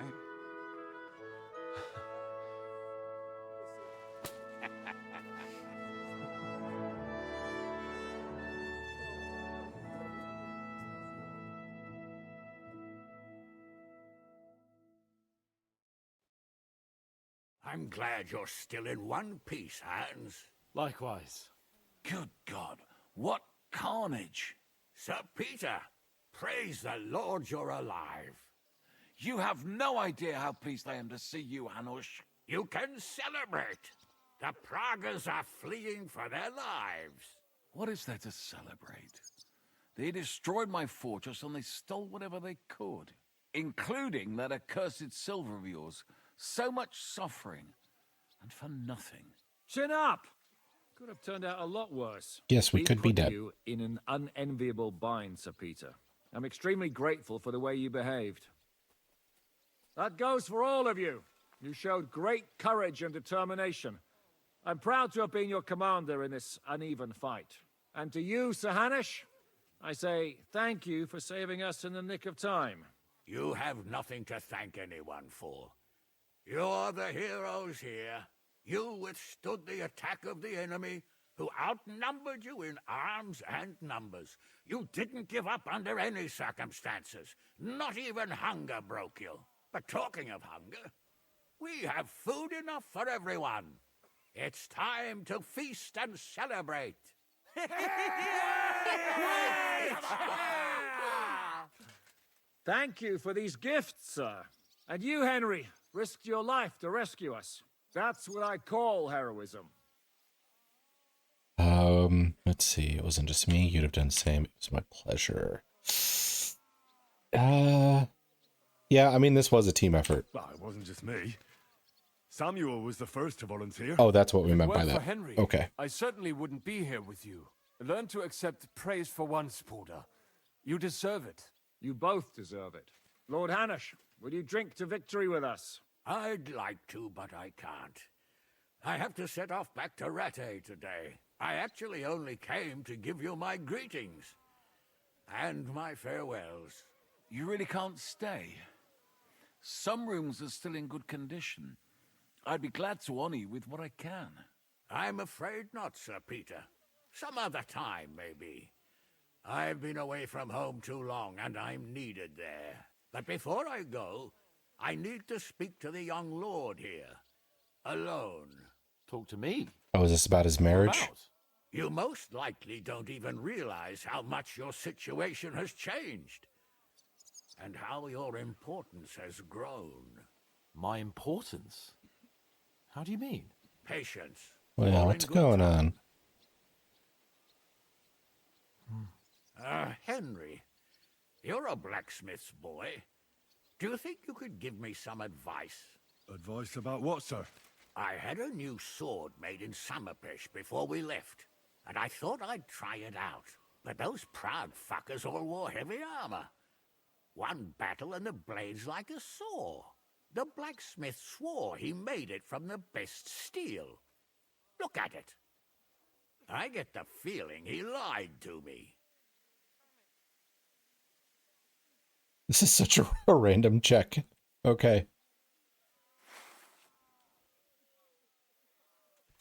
I'm glad you're still in one piece, Hans. Likewise. Good God, what carnage! Sir Peter, praise the Lord you're alive. You have no idea how pleased I am to see you, Hanush. You can celebrate. The Pragas are fleeing for their lives. What is there to celebrate? They destroyed my fortress and they stole whatever they could, including that accursed silver of yours. So much suffering, and for nothing. Chin up! Could have turned out a lot worse. Yes, we could be dead. You in an unenviable bind, Sir Peter. I'm extremely grateful for the way you behaved. That goes for all of you. You showed great courage and determination. I'm proud to have been your commander in this uneven fight. And to you, Sir Hanush, I say thank you for saving us in the nick of time. You have nothing to thank anyone for. You're the heroes here. You withstood the attack of the enemy, who outnumbered you in arms and numbers. You didn't give up under any circumstances. Not even hunger broke you. But talking of hunger, we have food enough for everyone. It's time to feast and celebrate. Thank you for these gifts, sir. And you, Henry, risked your life to rescue us. That's what I call heroism. Let's see. It wasn't just me. You'd have done the same. It was my pleasure. Yeah, I mean, this was a team effort. Well, it wasn't just me. Samuel was the first to volunteer. Oh, that's what we meant by Well, that. for Henry, Okay. I certainly wouldn't be here with you. Learn to accept praise for once, Porter. You deserve it. You both deserve it. Lord Hanush, will you drink to victory with us? I'd like to, but I can't. I have to set off back to Rattay today. I actually only came to give you my greetings. And my farewells. You really can't stay? Some rooms are still in good condition. I'd be glad to honor you with what I can. I'm afraid not, Sir Peter. Some other time, maybe. I've been away from home too long, and I'm needed there. But before I go, I need to speak to the young lord here. Alone. Talk to me? Oh, is this about his marriage? What about? You most likely don't even realize how much your situation has changed. And how your importance has grown. My importance? How do you mean? Patience. Well, yeah, what's going on? Henry, you're a blacksmith's boy. Do you think you could give me some advice? Advice about what, sir? I had a new sword made in Summerpish before we left, and I thought I'd try it out. But those proud fuckers all wore heavy armor. One battle and the blade's like a saw. The blacksmith swore he made it from the best steel. Look at it. I get the feeling he lied to me. This is such a random check. Okay.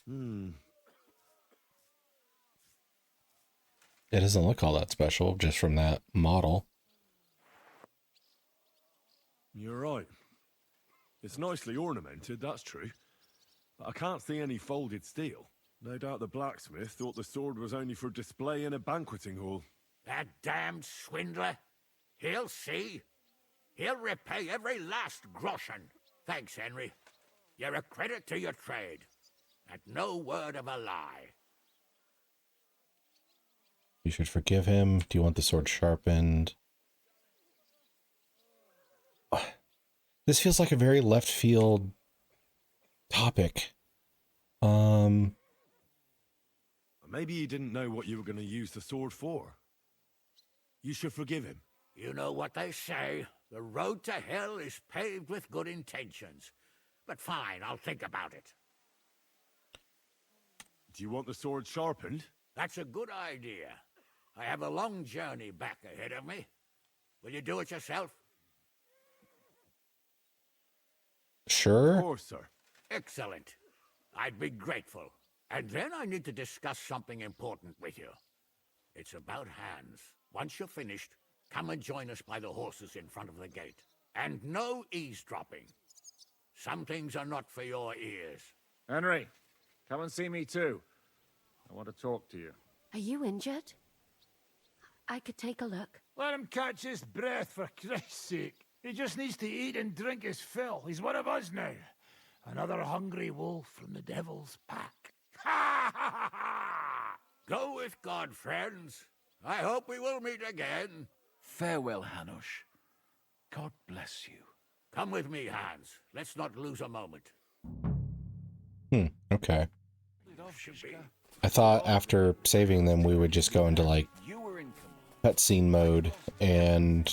It doesn't look all that special, just from that model. You're right. It's nicely ornamented, that's true. But I can't see any folded steel. No doubt the blacksmith thought the sword was only for display in a banqueting hall. That damned swindler. He'll see. He'll repay every last groschen. Thanks, Henry. You're a credit to your trade. And no word of a lie. You should forgive him. Do you want the sword sharpened? This feels like a very left field topic. Maybe he didn't know what you were going to use the sword for. You should forgive him. You know what they say. The road to hell is paved with good intentions. But fine, I'll think about it. Do you want the sword sharpened? That's a good idea. I have a long journey back ahead of me. Will you do it yourself? Sure. Of course, sir. Excellent. I'd be grateful. And then I need to discuss something important with you. It's about Hans. Once you're finished, come and join us by the horses in front of the gate. And no eavesdropping. Some things are not for your ears. Henry, come and see me too. I want to talk to you. Are you injured? I could take a look. Let him catch his breath, for Christ's sake. He just needs to eat and drink his fill. He's one of us now. Another hungry wolf from the devil's pack. Ha ha ha! Go with God, friends. I hope we will meet again. Farewell, Hanush. God bless you. Come with me, Hans. Let's not lose a moment. Okay. I thought after saving them, we would just go into, like, cutscene mode and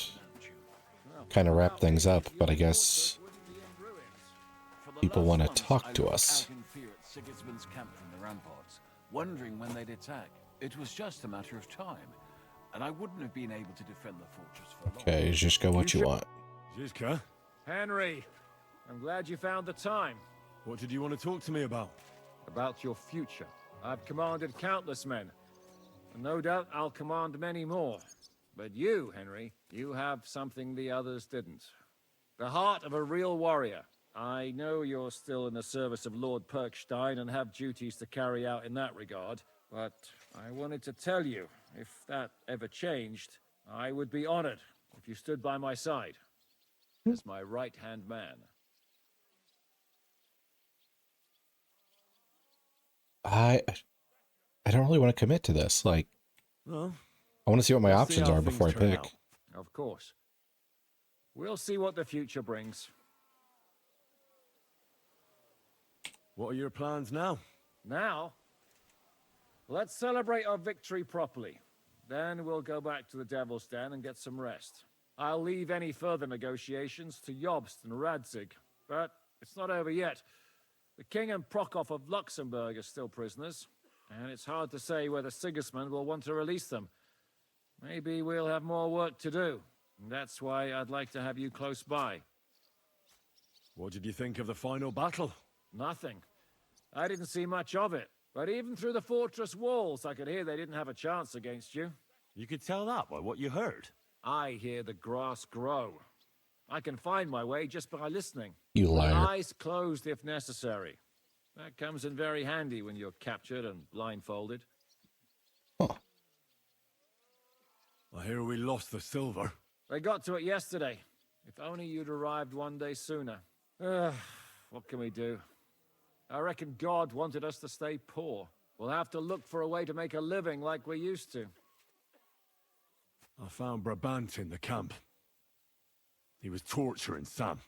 kind of wrap things up, but I guess people want to talk to us. Sigismund's camp from the ramparts, wondering when they'd attack. It was just a matter of time, and I wouldn't have been able to defend the fortress for long. Okay, just go what you want. Zizka? Henry, I'm glad you found the time. What did you want to talk to me about? About your future. I've commanded countless men, and no doubt I'll command many more. But you, Henry, you have something the others didn't. The heart of a real warrior. I know you're still in the service of Lord Perkstein and have duties to carry out in that regard, but I wanted to tell you, if that ever changed, I would be honored if you stood by my side as my right-hand man. I don't really want to commit to this. Like, Well, I want to see what my options are before I pick. Of course. We'll see what the future brings. What are your plans now? Now, let's celebrate our victory properly. Then we'll go back to the Devil's Den and get some rest. I'll leave any further negotiations to Jobst and Radzig. But it's not over yet. The King and Prokop of Luxembourg are still prisoners, and it's hard to say whether Sigismund will want to release them. Maybe we'll have more work to do. That's why I'd like to have you close by. What did you think of the final battle? Nothing. I didn't see much of it, but even through the fortress walls, I could hear they didn't have a chance against you. You could tell that by what you heard. I hear the grass grow. I can find my way just by listening. You liar. With eyes closed if necessary. That comes in very handy when you're captured and blindfolded. Huh. I hear we lost the silver. They got to it yesterday. If only you'd arrived one day sooner. What can we do? I reckon God wanted us to stay poor. We'll have to look for a way to make a living like we used to. I found Brabant in the camp. He was torturing Sam.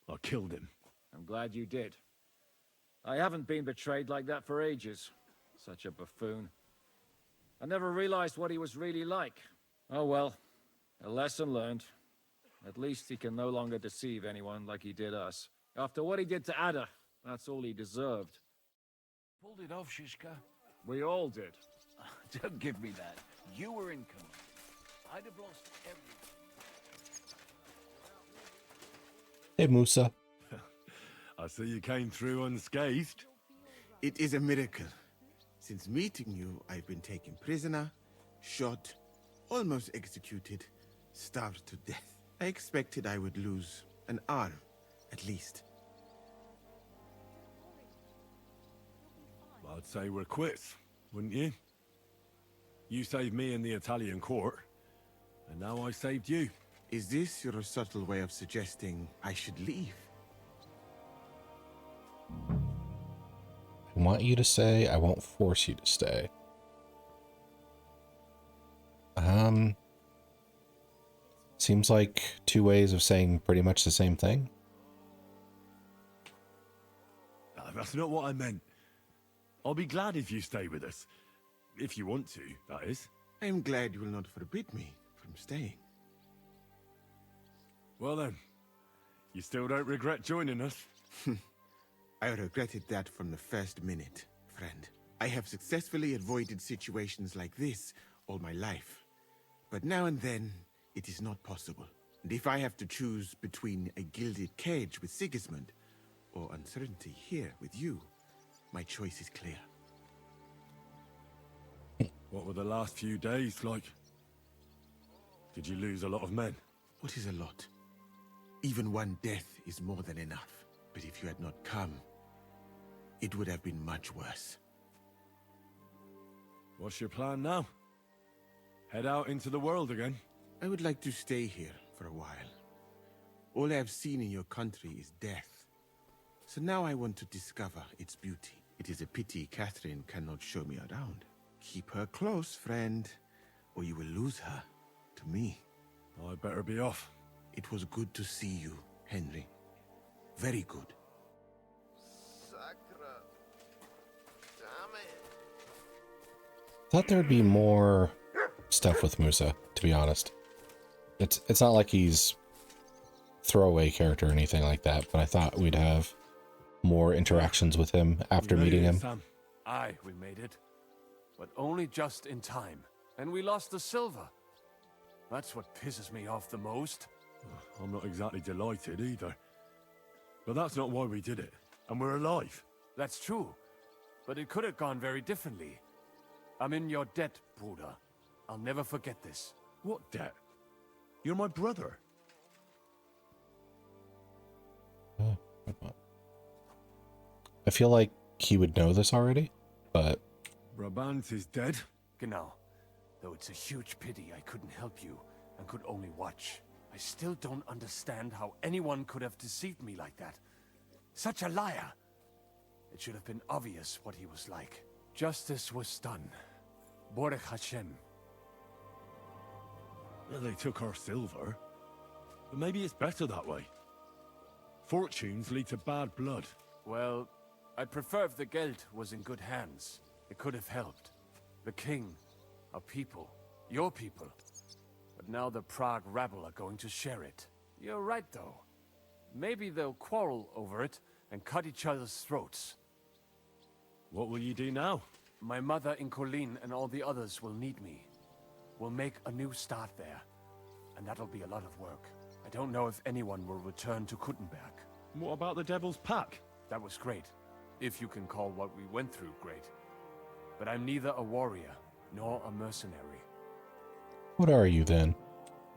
I killed him. I'm glad you did. I haven't been betrayed like that for ages. Such a buffoon. I never realized what he was really like. Oh well, a lesson learned. At least he can no longer deceive anyone like he did us. After what he did to Ada, that's all he deserved. Pulled it off, Shishka. We all did. Don't give me that. You were in command. I'd have lost everything. Hey, Musa. I see you came through unscathed. It is a miracle. Since meeting you, I've been taken prisoner, shot, almost executed, starved to death. I expected I would lose an arm, at least. I'd say we're quits, wouldn't you? You saved me in the Italian court, and now I saved you. Is this your subtle way of suggesting I should leave? I want you to stay. I won't force you to stay. Seems like two ways of saying pretty much the same thing. That's not what I meant. I'll be glad if you stay with us. If you want to, that is. I am glad you will not forbid me from staying. Well then, you still don't regret joining us? I regretted that from the first minute, friend. I have successfully avoided situations like this all my life. But now and then, it is not possible. And if I have to choose between a gilded cage with Sigismund or uncertainty here with you, my choice is clear. What were the last few days like? Did you lose a lot of men? What is a lot? Even one death is more than enough. But if you had not come, it would have been much worse. What's your plan now? Head out into the world again? I would like to stay here for a while. All I have seen in your country is death. So now I want to discover its beauty. It is a pity Catherine cannot show me around. Keep her close, friend, or you will lose her to me. I better be off. It was good to see you, Henry. Very good. Sacra. Damn it. Thought there'd be more stuff with Musa, to be honest. It's not like he's throwaway character or anything like that, but I thought we'd have more interactions with him after meeting him. Sam. Aye, we made it. But only just in time. And we lost the silver. That's what pisses me off the most. I'm not exactly delighted either. But that's not why we did it. And we're alive. That's true. But it could have gone very differently. I'm in your debt, Bruder. I'll never forget this. What debt? You're my brother. I feel like he would know this already, but... Brabant is dead? Genau. Though it's a huge pity I couldn't help you and could only watch. I still don't understand how anyone could have deceived me like that. Such a liar. It should have been obvious what he was like. Justice was done. Baruch Hashem. Well, they took our silver. But maybe it's better that way. Fortunes lead to bad blood. Well, I'd prefer if the Geld was in good hands. It could have helped. The king, our people, your people. But now the Prague rabble are going to share it. You're right, though. Maybe they'll quarrel over it and cut each other's throats. What will you do now? My mother in Colleen and all the others will need me. We'll make a new start there. And that'll be a lot of work. I don't know if anyone will return to Kuttenberg. What about the Devil's Pack? That was great. If you can call what we went through great. But I'm neither a warrior nor a mercenary. What are you then?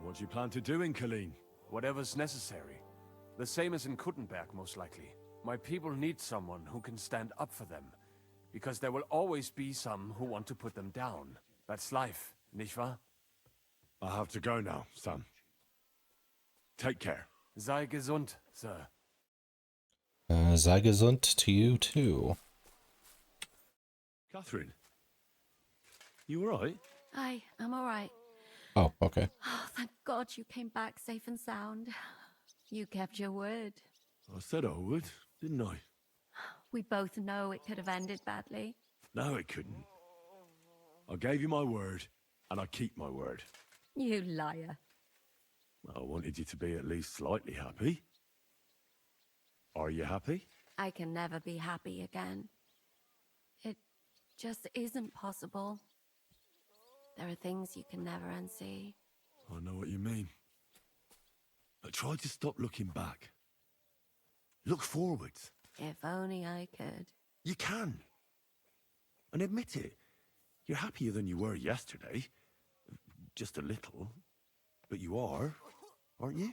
What do you plan to do in Colleen? Whatever's necessary. The same as in Kuttenberg, most likely. My people need someone who can stand up for them. Because there will always be some who want to put them down. That's life, nicht wahr? I have to go now, son. Take care. Sei gesund, sir. Sei gesund to you too. Catherine, you alright? I'm alright. Oh, okay. Oh, thank God you came back safe and sound. You kept your word. I said I would, didn't I? We both know it could have ended badly. No, it couldn't. I gave you my word, and I keep my word. You liar. I wanted you to be at least slightly happy. Are you happy? I can never be happy again. It just isn't possible. There are things you can never unsee. I know what you mean. But try to stop looking back. Look forwards. If only I could. You can. And admit it. You're happier than you were yesterday. Just a little. But you are, aren't you?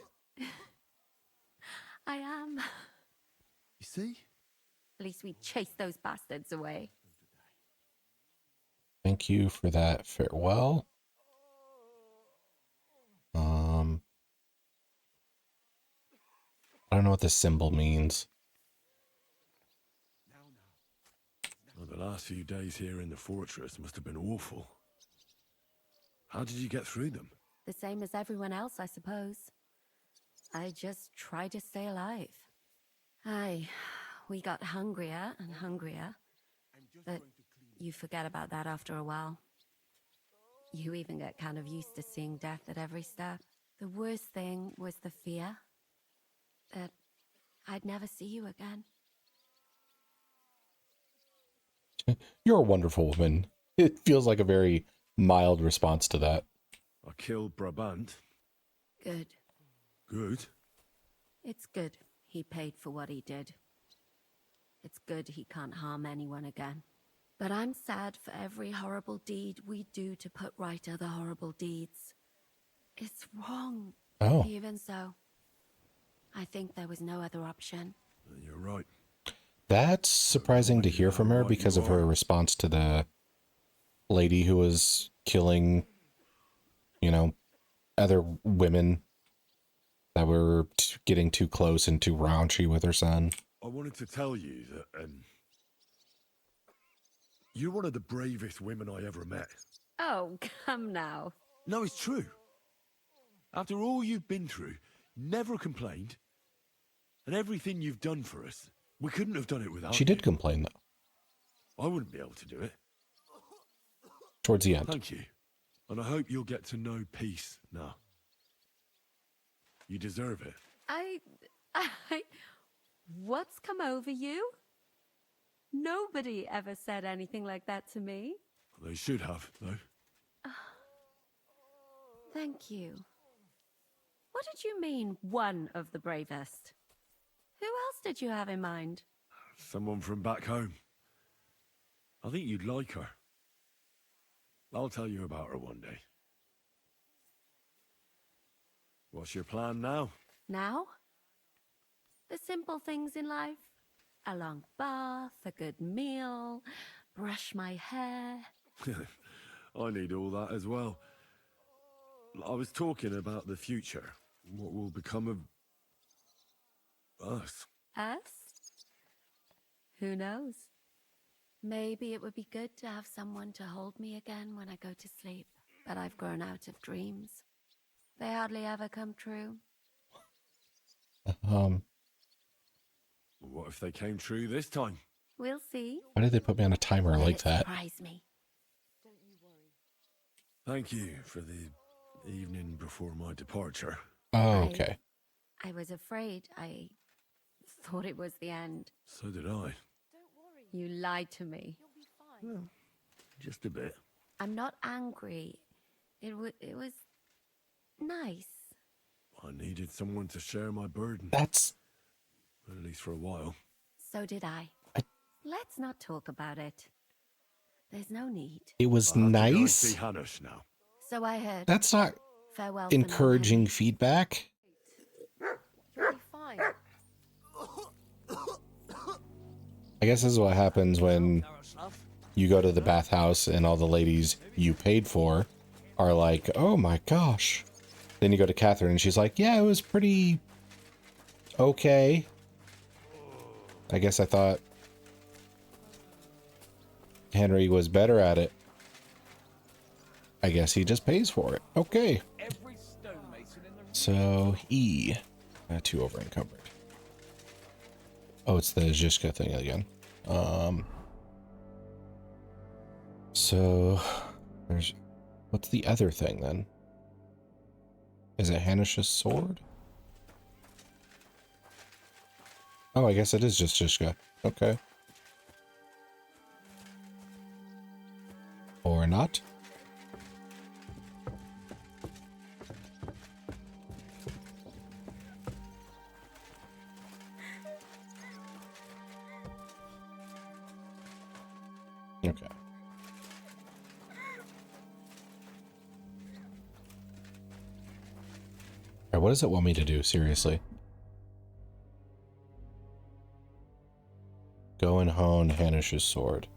I am. You see? At least we chased those bastards away. Thank you for that farewell. I don't know what this symbol means. Well, the last few days here in the fortress must have been awful. How did you get through them? The same as everyone else, I suppose. I just try to stay alive. We got hungrier and hungrier. But you forget about that after a while. You even get kind of used to seeing death at every step. The worst thing was the fear that I'd never see you again. You're a wonderful woman. It feels like a very mild response to that. I killed Brabant. Good. Good? It's good he paid for what he did. It's good he can't harm anyone again. But I'm sad for every horrible deed we do to put right other horrible deeds. It's wrong. Oh. Even so, I think there was no other option. You're right. That's surprising to hear from her because of her response to the lady who was killing, other women that were getting too close and too raunchy with her son. I wanted to tell you that, you're one of the bravest women I ever met. Oh, come now. No, it's true. After all you've been through, never complained. And everything you've done for us, we couldn't have done it without you. She did complain, though. I wouldn't be able to do it. Towards the end. Thank you. And I hope you'll get to know peace now. You deserve it. What's come over you? Nobody ever said anything like that to me. They should have, though. Thank you. What did you mean, one of the bravest? Who else did you have in mind? Someone from back home. I think you'd like her. I'll tell you about her one day. What's your plan now? Now? The simple things in life. A long bath, a good meal, brush my hair. I need all that as well. I was talking about the future. What will become of us? Us? Who knows? Maybe it would be good to have someone to hold me again when I go to sleep. But I've grown out of dreams. They hardly ever come true. What if they came true this time? We'll see. Why did they put me on a timer like that? Surprise me. Thank you for the evening before my departure. Oh, okay. I was afraid. I thought it was the end. So did I. You lied to me. Well, just a bit. I'm not angry. It was nice. I needed someone to share my burden. That's... At least for a while. So did I. Let's not talk about it. There's no need. It was I'll have to go and nice. see Hanush now. So I heard. That's not Farewell for now, encouraging Henry. feedback. You'll be fine. I guess this is what happens when you go to the bathhouse and all the ladies you paid for are like, oh my gosh. Then you go to Catherine and she's like, yeah, it was pretty okay. I guess I thought Henry was better at it. I guess he just pays for it. Okay. So E. 2 over encumbered. Oh, it's the Zhishka thing again. So there's, what's the other thing then? Is it Hanush's sword? Oh, I guess it is just Zhishka. Okay. Or not. Okay. Alright, what does it want me to do? Seriously. Go and hone Hanush's sword.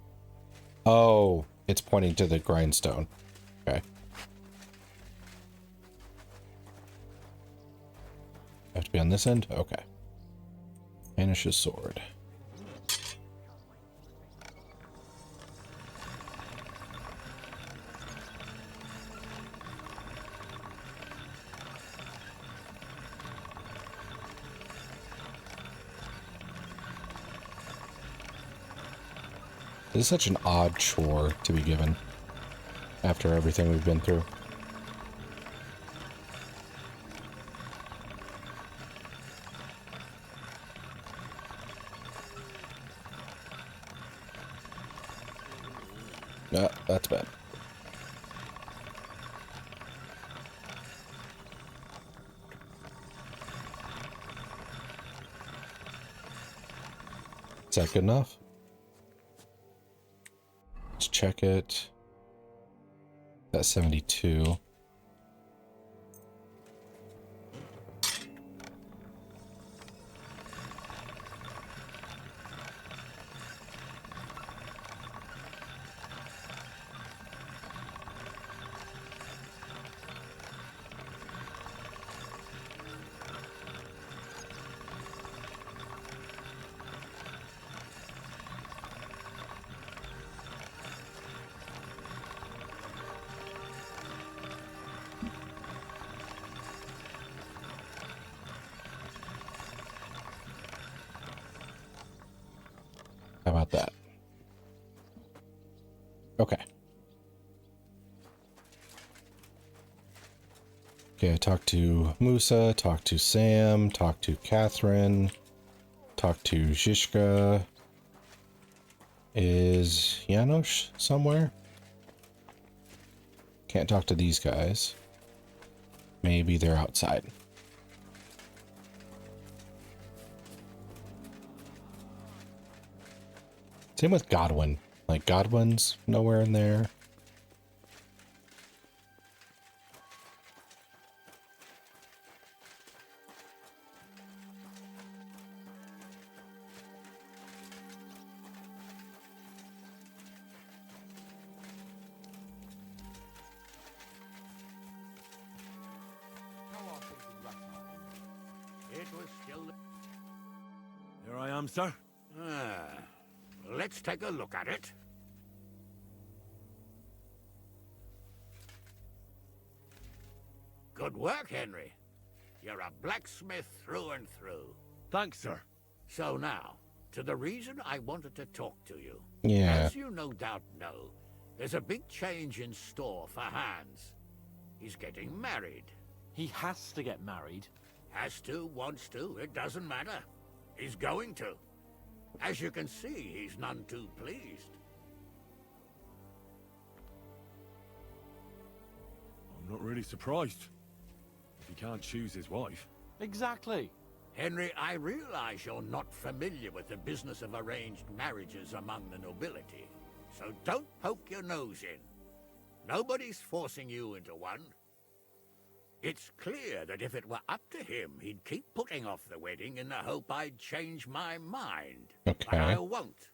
Oh, it's pointing to the grindstone. Okay. I have to be on this end? Okay. Hanush's sword. This is such an odd chore to be given after everything we've been through. No, that's bad. Is that good enough? Let's check it. That's 72. How about that? Okay. Okay, I talked to Musa, talked to Sam, talked to Catherine, talked to Zhishka. Is Janos somewhere? Can't talk to these guys. Maybe they're outside. Same with Godwin. Like, Godwin's nowhere in there. It was still... Here I am, sir. Let's take a look at it. Good work, Henry. You're a blacksmith through and through. Thanks, sir. So now, to the reason I wanted to talk to you. Yeah. As you no doubt know, there's a big change in store for Hans. He's getting married. He has to get married. Has to, wants to, it doesn't matter. He's going to. As you can see, he's none too pleased. I'm not really surprised. If he can't choose his wife. Exactly. Henry, I realize you're not familiar with the business of arranged marriages among the nobility, so don't poke your nose in. Nobody's forcing you into one. It's clear that if it were up to him, he'd keep putting off the wedding in the hope I'd change my mind. Okay. But I won't.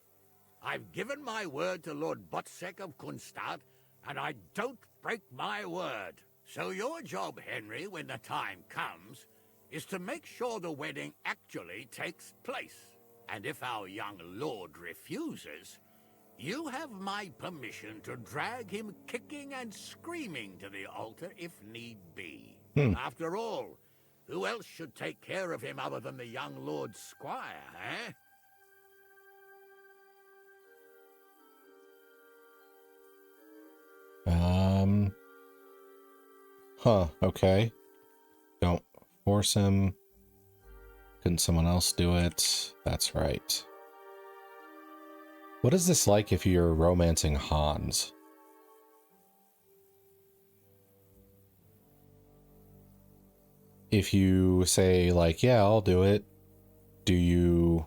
I've given my word to Lord Botsek of Kunstad, and I don't break my word. So your job, Henry, when the time comes, is to make sure the wedding actually takes place. And if our young lord refuses, you have my permission to drag him kicking and screaming to the altar if need be. After all, who else should take care of him other than the young Lord Squire, eh? Okay. Don't force him. Couldn't someone else do it? That's right. What is this like if you're romancing Hans? If you say, like, yeah, I'll do it, do you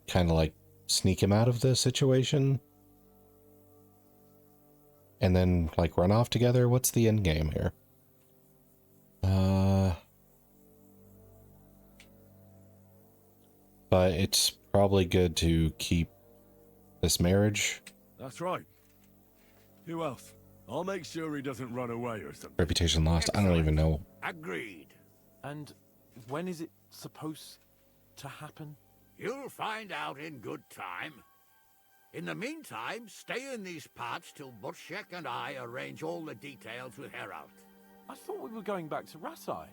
kind of like sneak him out of the situation? And then, like, run off together? What's the end game here? But it's probably good to keep this marriage. That's right. Who else? I'll make sure he doesn't run away or something. Reputation lost. I don't even know. Agreed. And when is it supposed to happen? You'll find out in good time. In the meantime, stay in these parts till Butchek and I arrange all the details with Herald. I thought we were going back to Ratai.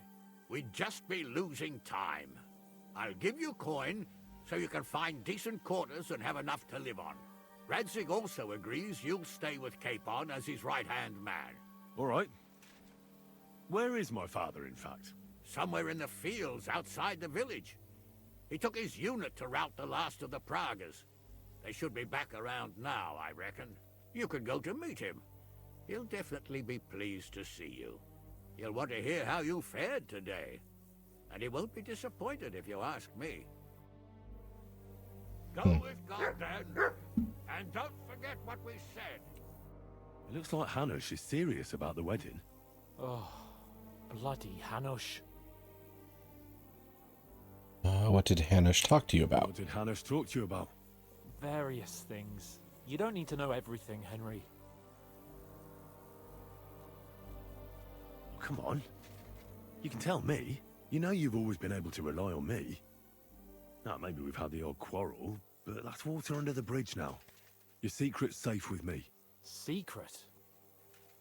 We'd just be losing time. I'll give you coin so you can find decent quarters and have enough to live on. Radzig also agrees you'll stay with Capon as his right-hand man. All right. Where is my father, in fact? Somewhere in the fields outside the village. He took his unit to rout the last of the Pragas. They should be back around now, I reckon. You could go to meet him. He'll definitely be pleased to see you. He'll want to hear how you fared today. And he won't be disappointed if you ask me. Go with God, then. And don't forget what we said. It looks like Hanush is serious about the wedding. Oh, bloody Hanush. What did Hanush talk to you about? What did Hanush talk to you about? Various things. You don't need to know everything, Henry. Oh, come on. You can tell me. You know you've always been able to rely on me. Now, maybe we've had the odd quarrel, but that's water under the bridge now. Your secret's safe with me. Secret?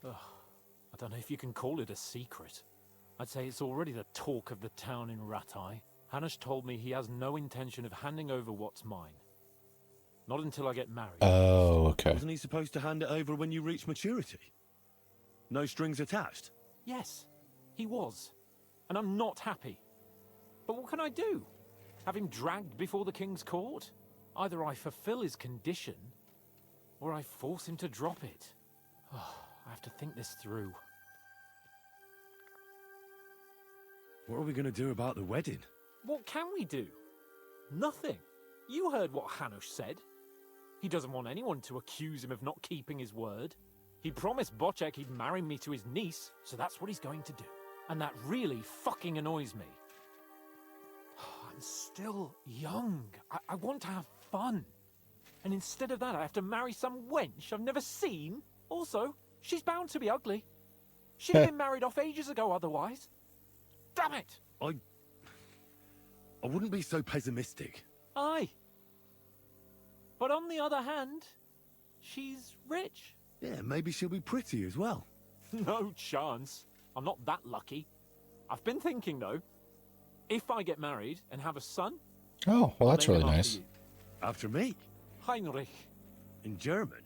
Ugh, I don't know if you can call it a secret. I'd say it's already the talk of the town in Ratai. Hanush told me he has no intention of handing over what's mine. Not until I get married. Oh, okay. Wasn't he supposed to hand it over when you reach maturity? No strings attached? Yes, he was. And I'm not happy. But what can I do? Have him dragged before the king's court? Either I fulfill his condition, or I force him to drop it. Oh, I have to think this through. What are we going to do about the wedding? What can we do? Nothing. You heard what Hanush said. He doesn't want anyone to accuse him of not keeping his word. He promised Bocek he'd marry me to his niece, so that's what he's going to do. And that really fucking annoys me. I'm still young. I want to have fun. And instead of that, I have to marry some wench I've never seen. Also, she's bound to be ugly. She'd have been married off ages ago otherwise. Damn it! I wouldn't be so pessimistic. Aye. But on the other hand, she's rich. Yeah, maybe she'll be pretty as well. No chance. I'm not that lucky. I've been thinking, though, if I get married and have a son... Oh, well, that's really nice. After me? Heinrich. In German?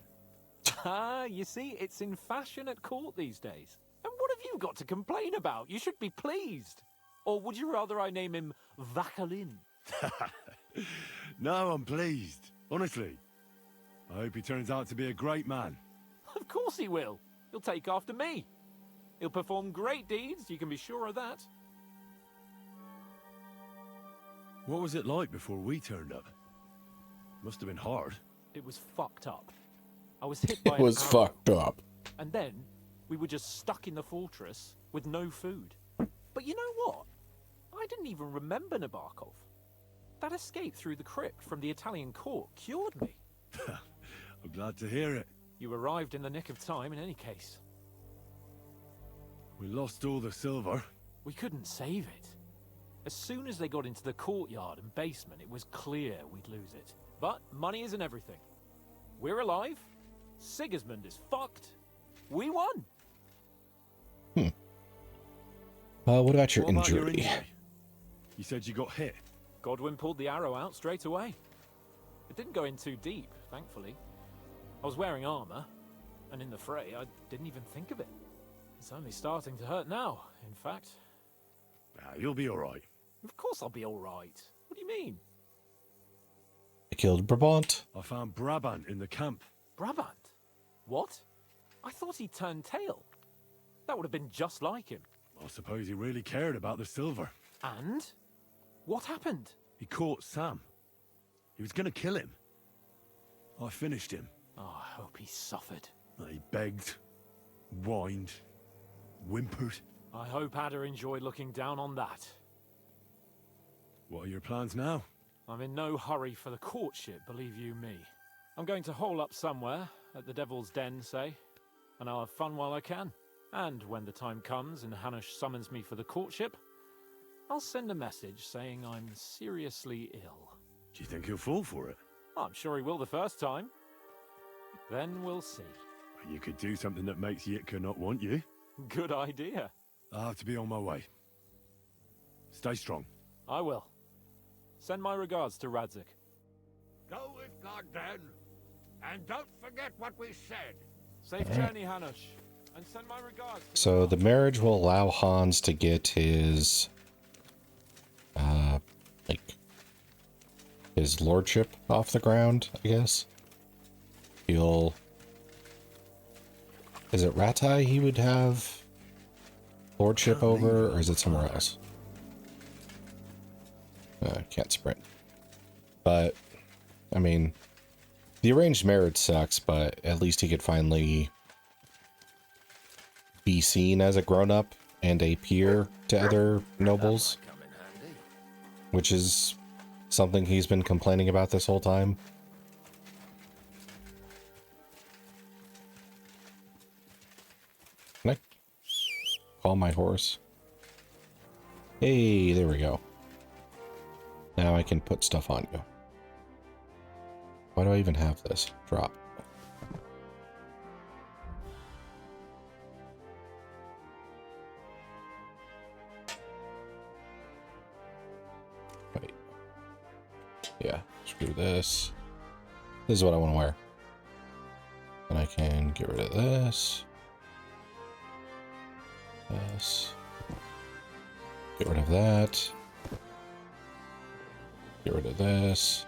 Ah, you see, it's in fashion at court these days. And what have you got to complain about? You should be pleased. Or would you rather I name him Vacalin? No, I'm pleased. Honestly. I hope he turns out to be a great man. Of course he will. He'll take after me. He'll perform great deeds, you can be sure of that. What was it like before we turned up? Must have been hard. It was fucked up. I was hit by It was an arrow, fucked up. and then we were just stuck in the fortress with no food. But you know what? I didn't even remember Nabokov. That escape through the crypt from the Italian court cured me. I'm glad to hear it. You arrived in the nick of time in any case. We lost all the silver. We couldn't save it. As soon as they got into the courtyard and basement, it was clear we'd lose it. But money isn't everything. We're alive. Sigismund is fucked. We won. What about your What about injury? your injury? You said you got hit. Godwin pulled the arrow out straight away. It didn't go in too deep, thankfully. I was wearing armor, and in the fray, I didn't even think of it. It's only starting to hurt now, in fact. You'll be all right. Of course I'll be all right. What do you mean? I killed Brabant. I found Brabant in the camp. Brabant? What? I thought he turned tail. That would have been just like him. I suppose he really cared about the silver. And? What happened? He caught Sam. He was going to kill him. I finished him. Oh, I hope he suffered. He begged, whined, whimpered. I hope Ada enjoyed looking down on that. What are your plans now? I'm in no hurry for the courtship, believe you me. I'm going to hole up somewhere, at the Devil's Den, say, and I'll have fun while I can. And when the time comes and Hanush summons me for the courtship, I'll send a message saying I'm seriously ill. Do you think he'll fall for it? I'm sure he will the first time. Then we'll see. You could do something that makes Yitka not want you. Good idea. I'll have to be on my way. Stay strong. I will. Send my regards to Radzik. Go with God then, and don't forget what we said. Safe journey, Hanush, and send my regards. So the marriage will allow Hans to get his, his lordship off the ground, I guess. He'll... Is it Ratai he would have lordship over, or is it somewhere else? Can't sprint. But, I mean, the arranged marriage sucks, but at least he could finally be seen as a grown-up and a peer to other nobles, which is something he's been complaining about this whole time. Can I call my horse? Hey, there we go. Now I can put stuff on you. Why do I even have this? Drop. Wait. Yeah, screw this. This is what I want to wear. And I can get rid of this. This. Get rid of that. Get rid of this.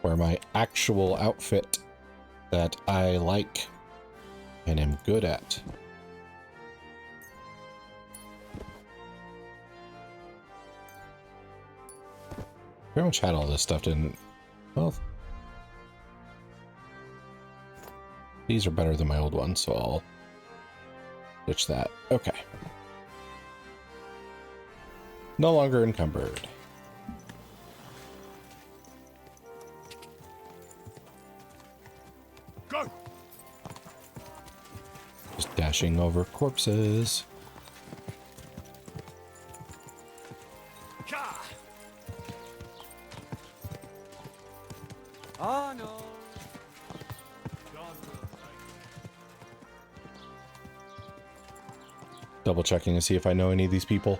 Wear my actual outfit that I like and am good at. Pretty much had all this stuff, didn't... Well... These are better than my old ones, so I'll ditch that. Okay. No longer encumbered. Go! Just dashing over corpses. Oh no! Double checking to see if I know any of these people.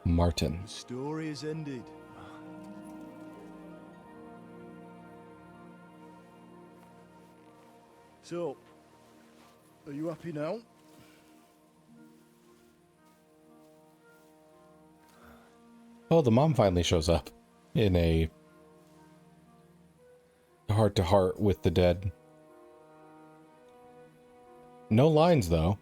Martin. The story is ended. So, are you happy now? Oh, the mom finally shows up in a heart-to-heart with the dead. No lines, though.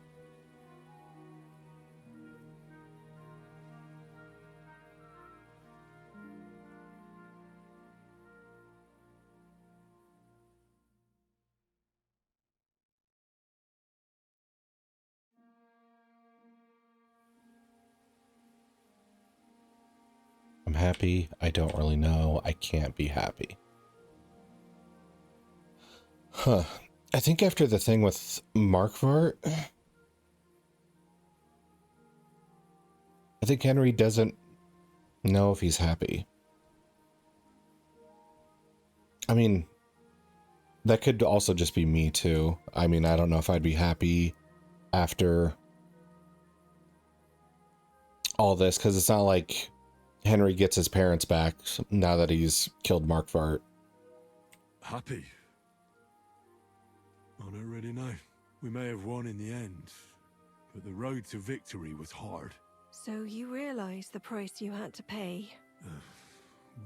I'm happy. I don't really know. I can't be happy. Huh. I think after the thing with Markvart, I think Henry doesn't know if he's happy. I mean, that could also just be me too. I mean, I don't know if I'd be happy after all this, because it's not like Henry gets his parents back now that he's killed Markvart. Happy? I don't really know. We may have won in the end, but the road to victory was hard. So you realize the price you had to pay?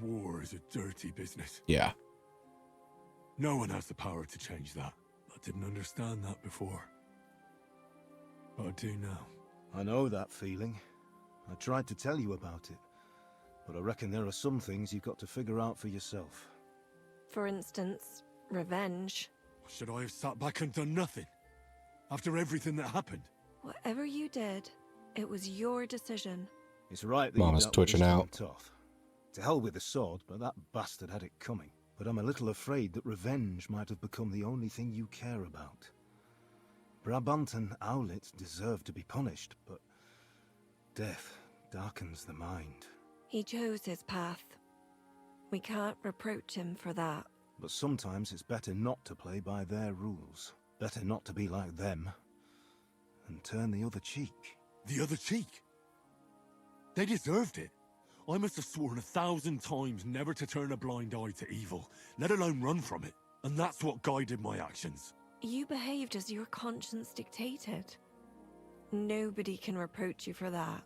War is a dirty business. Yeah. No one has the power to change that. I didn't understand that before, but I do now. I know that feeling. I tried to tell you about it, but I reckon there are some things you've got to figure out for yourself. For instance, revenge. Should I have sat back and done nothing? After everything that happened? Whatever you did, it was your decision. It's right that Mama's you dealt with twitching this out. tough. To hell with the sword, but that bastard had it coming. But I'm a little afraid that revenge might have become the only thing you care about. Brabantan Owlet deserve to be punished, but death darkens the mind. He chose his path. We can't reproach him for that. But sometimes it's better not to play by their rules. Better not to be like them. And turn the other cheek. The other cheek? They deserved it. I must have sworn 1,000 times never to turn a blind eye to evil, let alone run from it. And that's what guided my actions. You behaved as your conscience dictated. Nobody can reproach you for that.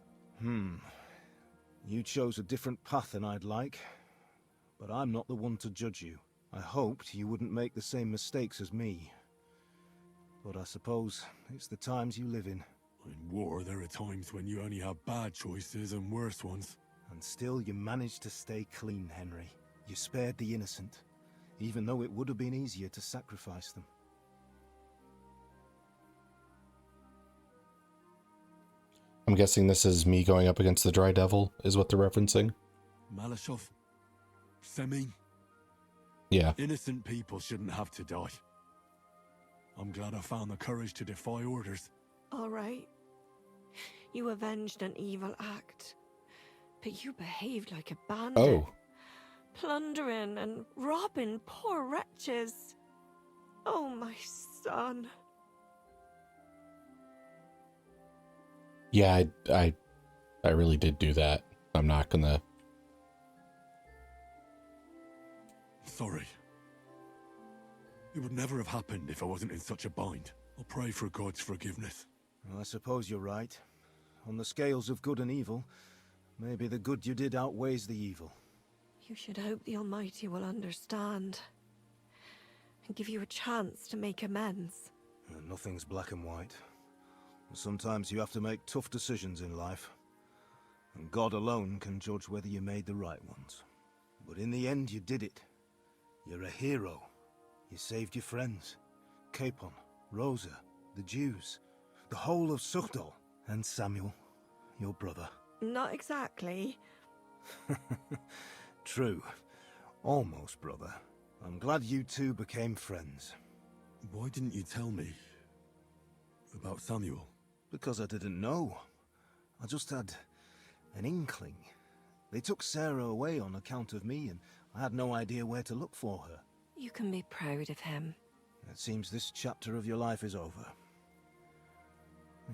You chose a different path than I'd like. But I'm not the one to judge you. I hoped you wouldn't make the same mistakes as me. But I suppose it's the times you live in. In war, there are times when you only have bad choices and worse ones. And still you managed to stay clean, Henry. You spared the innocent, even though it would have been easier to sacrifice them. I'm guessing this is me going up against the Dry Devil, is what they're referencing. Malashov? Semyon? Yeah. Innocent people shouldn't have to die. I'm glad I found the courage to defy orders. All right. You avenged an evil act. But you behaved like a bandit. Oh. Plundering and robbing poor wretches. Oh, my son. Yeah, I really did do that. I'm not gonna... Sorry. It would never have happened if I wasn't in such a bind. I'll pray for God's forgiveness. Well, I suppose you're right. On the scales of good and evil, maybe the good you did outweighs the evil. You should hope the Almighty will understand. And give you a chance to make amends. Nothing's black and white. Sometimes you have to make tough decisions in life. And God alone can judge whether you made the right ones. But in the end, you did it. You're a hero. You saved your friends. Capon, Rosa, the Jews, the whole of Sugdol, and Samuel, your brother. Not exactly. True. Almost, brother. I'm glad you two became friends. Why didn't you tell me about Samuel? Because I didn't know. I just had an inkling. They took Sarah away on account of me, and I had no idea where to look for her. You can be proud of him. It seems this chapter of your life is over.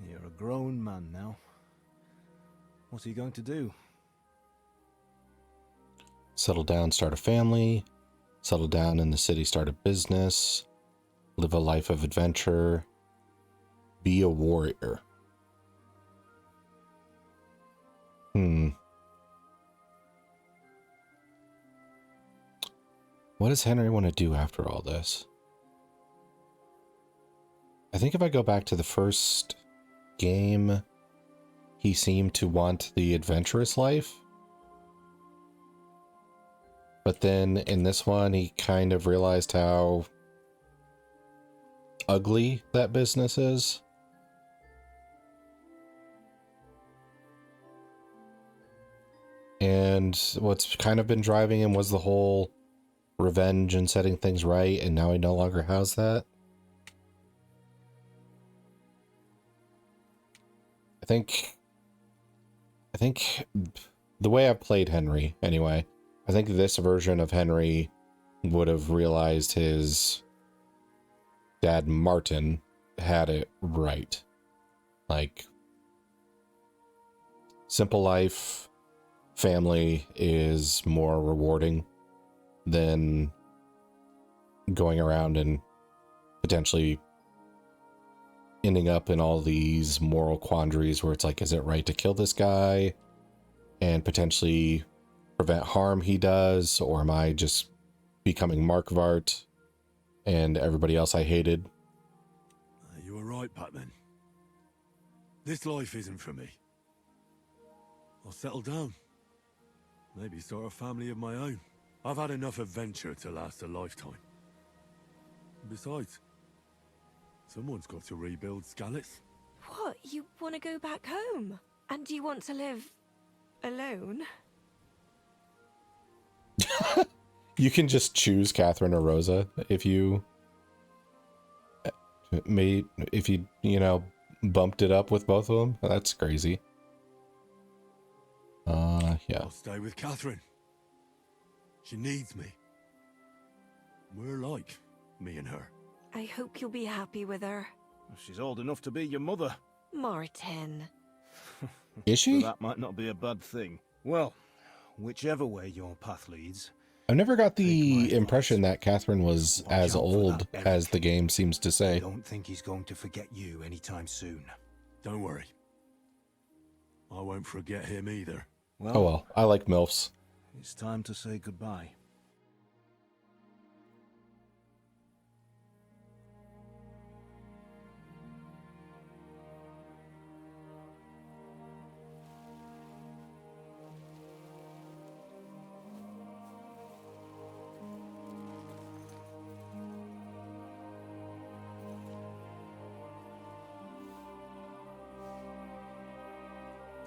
You're a grown man now. What are you going to do? Settle down, start a family, settle down in the city, start a business, live a life of adventure, be a warrior. What does Henry want to do after all this? I think if I go back to the first game, he seemed to want the adventurous life. But then in this one, he kind of realized how ugly that business is. And what's kind of been driving him was the whole revenge and setting things right, and now he no longer has that. I think the way I've played Henry, anyway, I think this version of Henry would have realized his dad Martin had it right. Like, simple life, family is more rewarding than going around and potentially ending up in all these moral quandaries where it's like, is it right to kill this guy and potentially prevent harm he does, or am I just becoming Markvart and everybody else I hated? You were right back then. This life isn't for me. I'll settle down. Maybe start a family of my own. I've had enough adventure to last a lifetime. Besides, someone's got to rebuild Skalitz. What? You want to go back home? And you want to live alone? You can just choose Catherine or Rosa if you bumped it up with both of them. That's crazy. Yeah. I'll stay with Catherine. She needs me. We're like, me and her. I hope you'll be happy with her. She's old enough to be your mother. Martin. Is she? So that might not be a bad thing. Well, whichever way your path leads. I've never got the impression that Catherine was as old as the game seems to say. I don't think he's going to forget you anytime soon. Don't worry. I won't forget him either. Oh well, I like MILFs. It's time to say goodbye.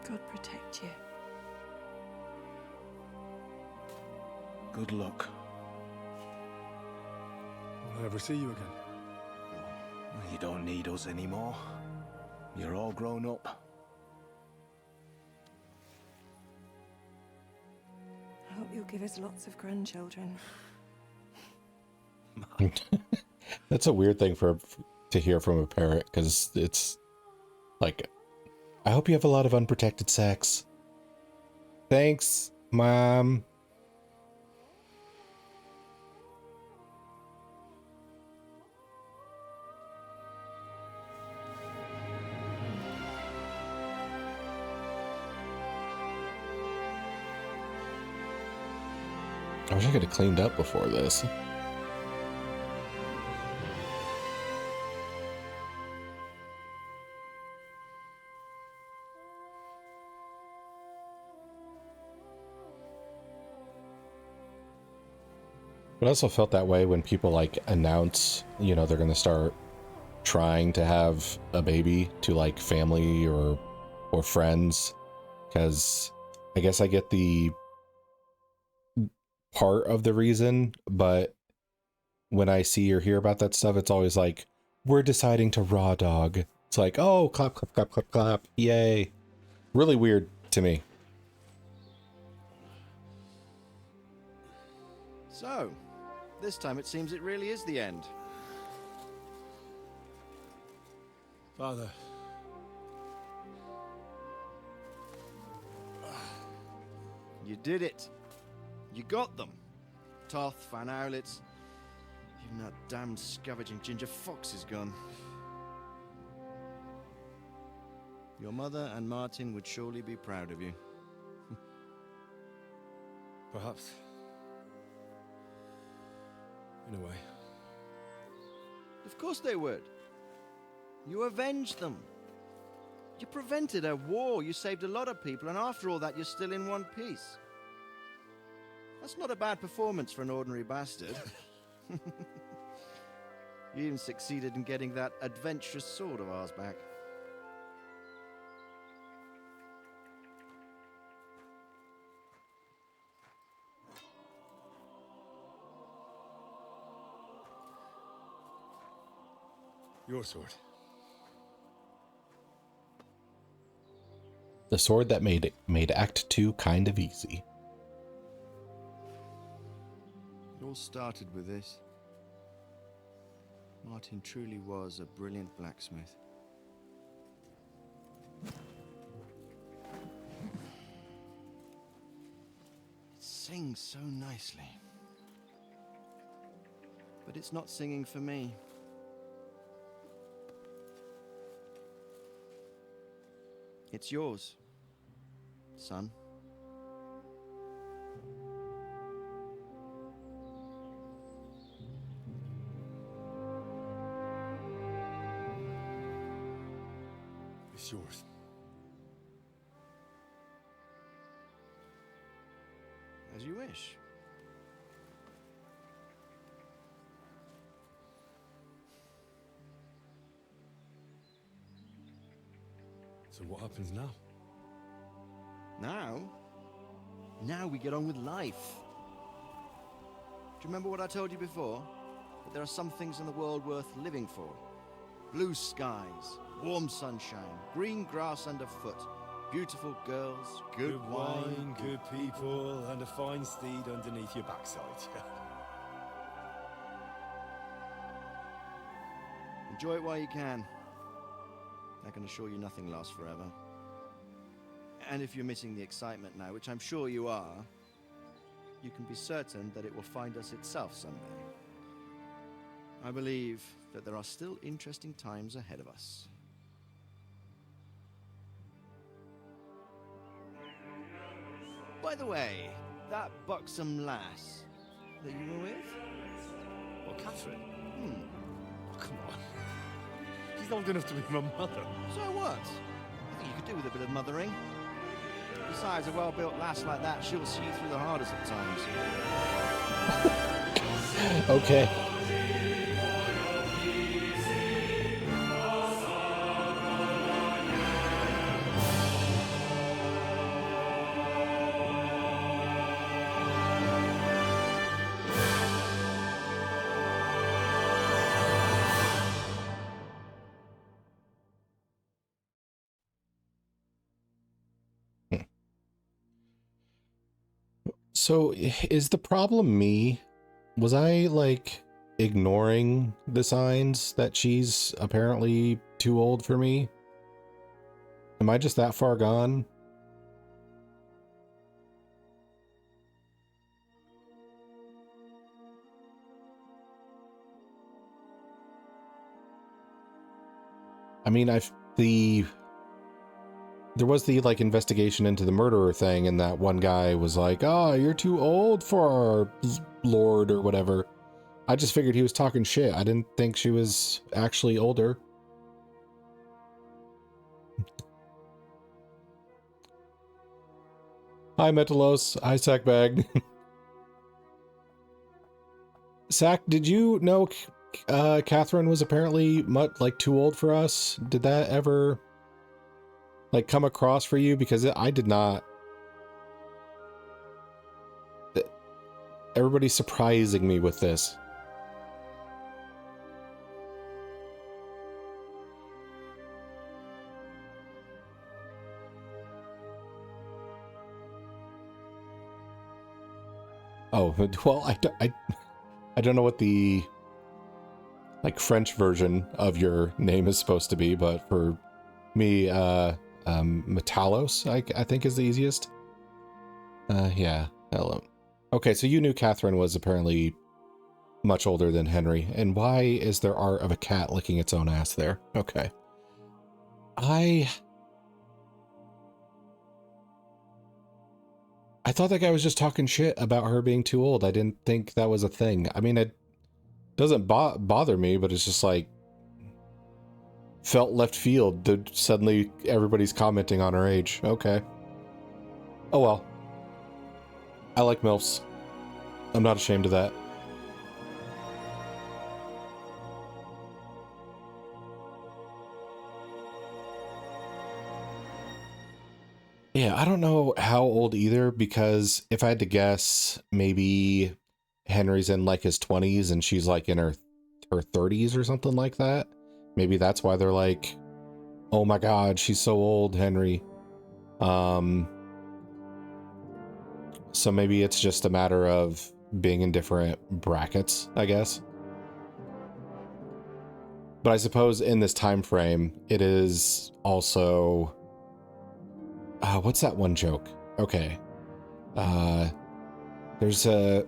God protect you. Good luck. Will I ever see you again? You don't need us anymore. You're all grown up. I hope you'll give us lots of grandchildren. That's a weird thing to hear from a parent, because it's like, I hope you have a lot of unprotected sex. Thanks, Mom. I wish I could have cleaned up before this. But I also felt that way when people like announce, they're going to start trying to have a baby to like family or friends, because I guess I get the part of the reason, but when I see or hear about that stuff, it's always like, we're deciding to raw dog. It's like, oh, clap, clap, clap, clap, clap. Yay. Really weird to me. So, this time it seems it really is the end. Father. You did it. You got them. Toth, Van Owlitz. Even that damned scavenging ginger fox is gone. Your mother and Martin would surely be proud of you. Perhaps. In a way. Of course they would. You avenged them. You prevented a war. You saved a lot of people, and after all that, you're still in one piece. That's not a bad performance for an ordinary bastard. You even succeeded in getting that adventurous sword of ours back. Your sword. The sword that made Act 2 kind of easy. It all started with this. Martin truly was a brilliant blacksmith. It sings so nicely. But it's not singing for me. It's yours, son. It's yours. As you wish. So what happens now? Now? Now we get on with life. Do you remember what I told you before? That there are some things in the world worth living for. Blue skies, warm sunshine, green grass underfoot, beautiful girls, good wine, good people, and a fine steed underneath your backside. Enjoy it while you can. I can assure you nothing lasts forever. And if you're missing the excitement now, which I'm sure you are, you can be certain that it will find us itself someday. I believe that there are still interesting times ahead of us. By the way, that buxom lass that you were with? What, Catherine? Hmm. Come on. She's old enough to be my mother. So what? I think you could do with a bit of mothering. Besides, a well-built lass like that, she'll see you through the hardest of times. Okay. So is the problem me? Was I like ignoring the signs that she's apparently too old for me? Am I just that far gone? I mean, there was the like investigation into the murderer thing, and that one guy was like, "Oh, you're too old for our lord," or whatever. I just figured he was talking shit. I didn't think she was actually older. Hi, Metalos. Hi, Sackbag. Sack, did you know Catherine was apparently like too old for us? Did that ever like come across for you? Because I did not. Everybody's surprising me with this. Oh, well, I don't know what the like French version of your name is supposed to be, but for me, Metalos, I think is the easiest. Yeah. Hello. Okay, so you knew Catherine was apparently much older than Henry. And why is there art of a cat licking its own ass there? Okay. I thought that guy was just talking shit about her being too old. I didn't think that was a thing. I mean, it doesn't bother me, but it's just like felt left field that suddenly everybody's commenting on her age. Okay. Oh well. I like MILFs. I'm not ashamed of that. Yeah, I don't know how old either, because if I had to guess, maybe Henry's in like his 20s and she's like in her 30s or something like that. Maybe that's why they're like, oh my god, she's so old, Henry. So maybe it's just a matter of being in different brackets, I guess. But I suppose in this time frame, it is also what's that one joke? Okay. There's a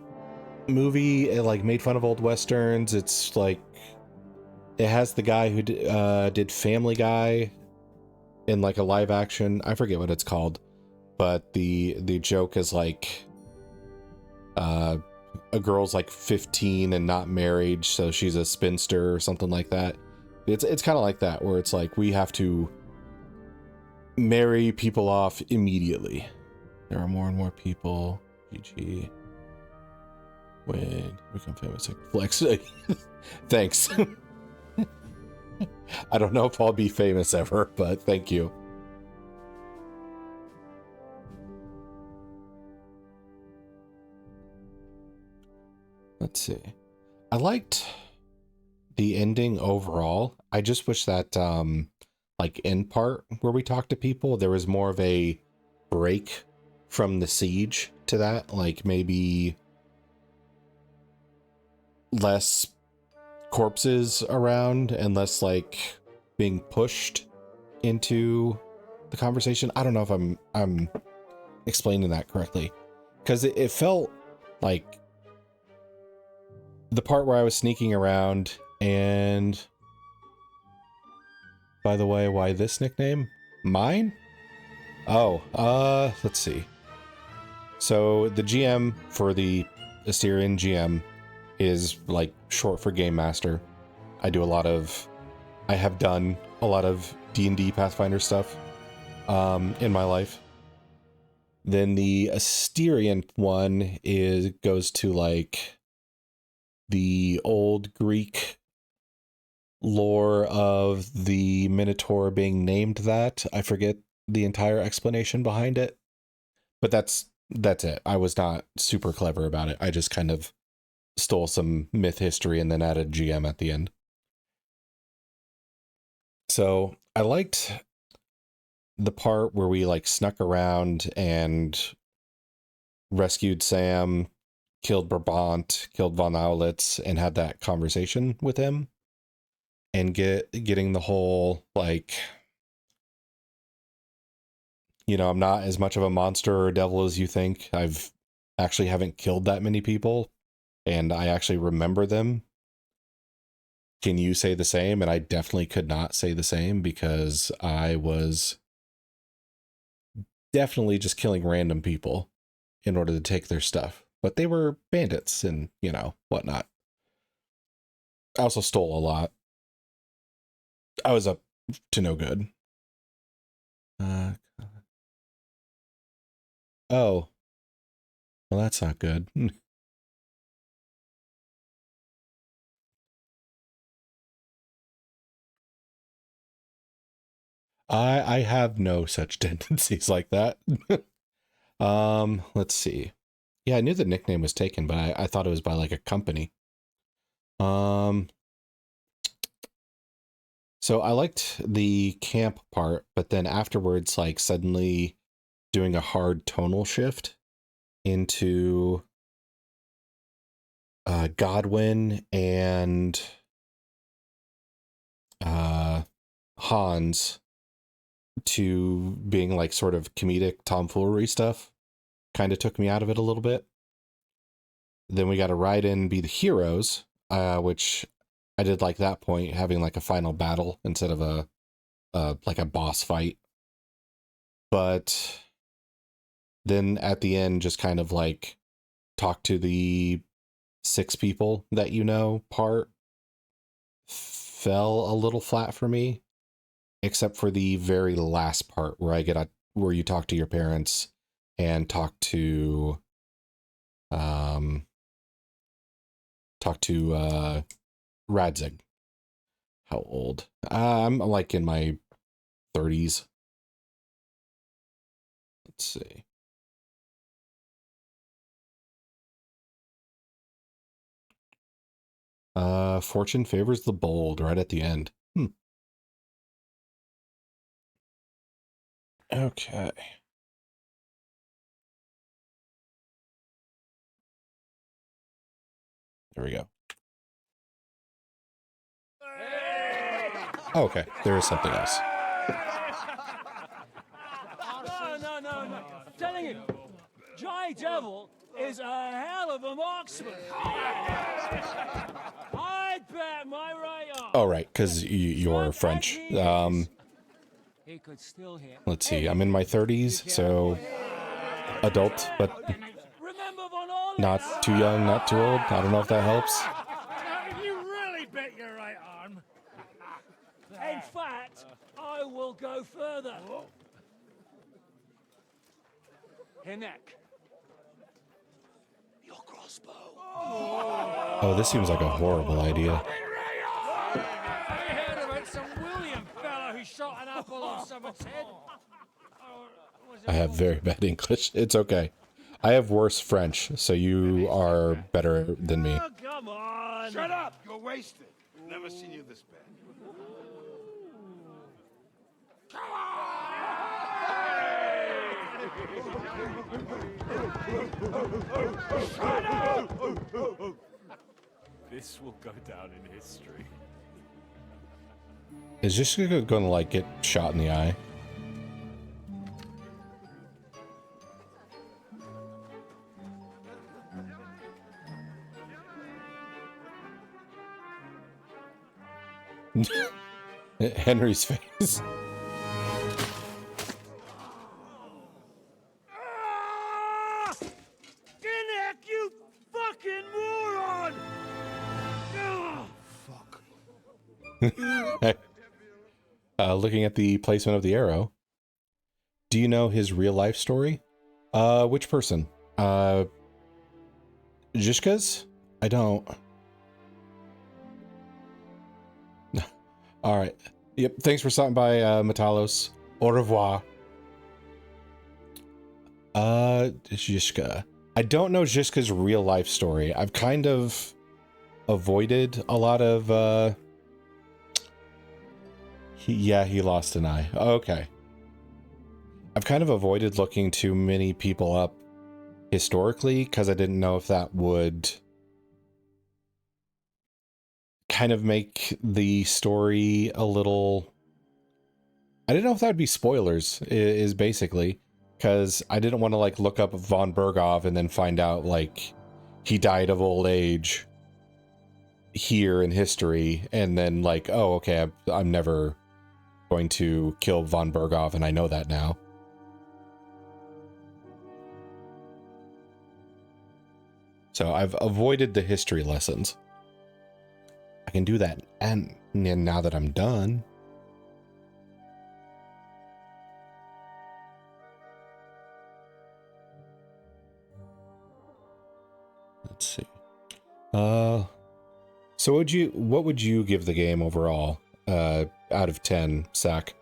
movie, it like made fun of old westerns. It's like it has the guy who did Family Guy in like a live action. I forget what it's called, but the joke is like a girl's like 15 and not married, so she's a spinster or something like that. It's kind of like that, where it's like we have to marry people off immediately. There are more and more people. GG. When become famous, like flex. Thanks. I don't know if I'll be famous ever, but thank you. Let's see. I liked the ending overall. I just wish that like end part where we talk to people, there was more of a break from the siege to that. Like maybe less corpses around and less like being pushed into the conversation. I don't know if I'm explaining that correctly, because it felt like the part where I was sneaking around. And by the way, why this nickname? Mine? Oh, let's see. So the GM for the Asterion GM is like short for Game Master. I have done a lot of D&D Pathfinder stuff in my life. Then the Asterion one goes to like the old Greek lore of the Minotaur being named that. I forget the entire explanation behind it, but that's it. I was not super clever about it. I just kind of stole some myth history and then added GM at the end. So I liked the part where we like snuck around and rescued Sam, killed Brabant, killed Von Aulitz, and had that conversation with him. And getting the whole like, you know, I'm not as much of a monster or a devil as you think. I've actually haven't killed that many people, and I actually remember them. Can you say the same? And I definitely could not say the same, because I was definitely just killing random people in order to take their stuff. But they were bandits and, you know, whatnot. I also stole a lot. I was up to no good. Oh. Well, that's not good. I have no such tendencies like that. Let's see. Yeah, I knew the nickname was taken, but I thought it was by like a company. So I liked the camp part, but then afterwards, like suddenly doing a hard tonal shift into Godwin and Hans to being like sort of comedic tomfoolery stuff. kind of took me out of it a little bit. Then we got to ride in and be the heroes, which I did like that point, having like a final battle instead of a like a boss fight. But then at the end, just kind of like talk to the 6 people that you know part fell a little flat for me, except for the very last part where where you talk to your parents and talk to Radzig. How old? I'm like in my 30s. Let's see. Fortune favors the bold right at the end. Okay. There we go. Oh, okay, there is something else. No. I'm telling you, Jai Devil is a hell of a marksman. I'd bet my right arm. Oh, right, because you're French. He could still hit. Let's see, I'm in my 30s, so adult, but not too young, not too old. I don't know if that helps. You really bet your right arm. In fact, I will go further. Her neck. Your crossbow. Oh, this seems like a horrible idea. I heard about some William fella who shot an apple off someone's head. I have very bad English. It's okay. I have worse French, so you are better than me. Come on! Shut up! You're wasted. Never seen you this bad. Shut up! This will go down in history. Is Jessica gonna like get shot in the eye? Henry's face. Ginnick, you fucking moron! Looking at the placement of the arrow. Do you know his real life story? Which person? Zhishka's? I don't. All right. Yep. Thanks for stopping by, Metalos. Au revoir. Zhishka. I don't know Zhishka's real life story. I've kind of avoided a lot of, he lost an eye. Okay. I've kind of avoided looking too many people up historically because I didn't know if that would kind of make the story a little... I didn't know if that would be spoilers, is basically, because I didn't want to like look up von Berghoff and then find out like he died of old age here in history, and then like, oh, okay, I'm never going to kill von Berghoff, and I know that now. So I've avoided the history lessons. I can do that, and now that I'm done. Let's see. So what would you give the game overall, out of 10, Sack?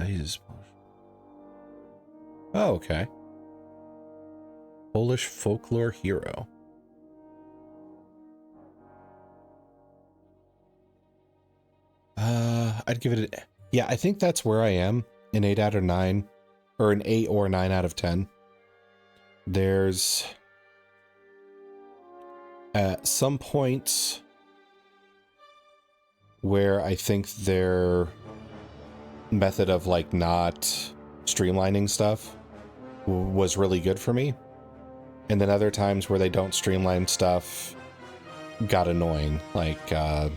He's... Oh, okay. Polish folklore hero. I'd give it yeah, I think that's where I am, an 8 out of 9, or an 8 or 9 out of 10. There's at some points where I think their method of like not streamlining stuff was really good for me. And then other times where they don't streamline stuff got annoying. Like I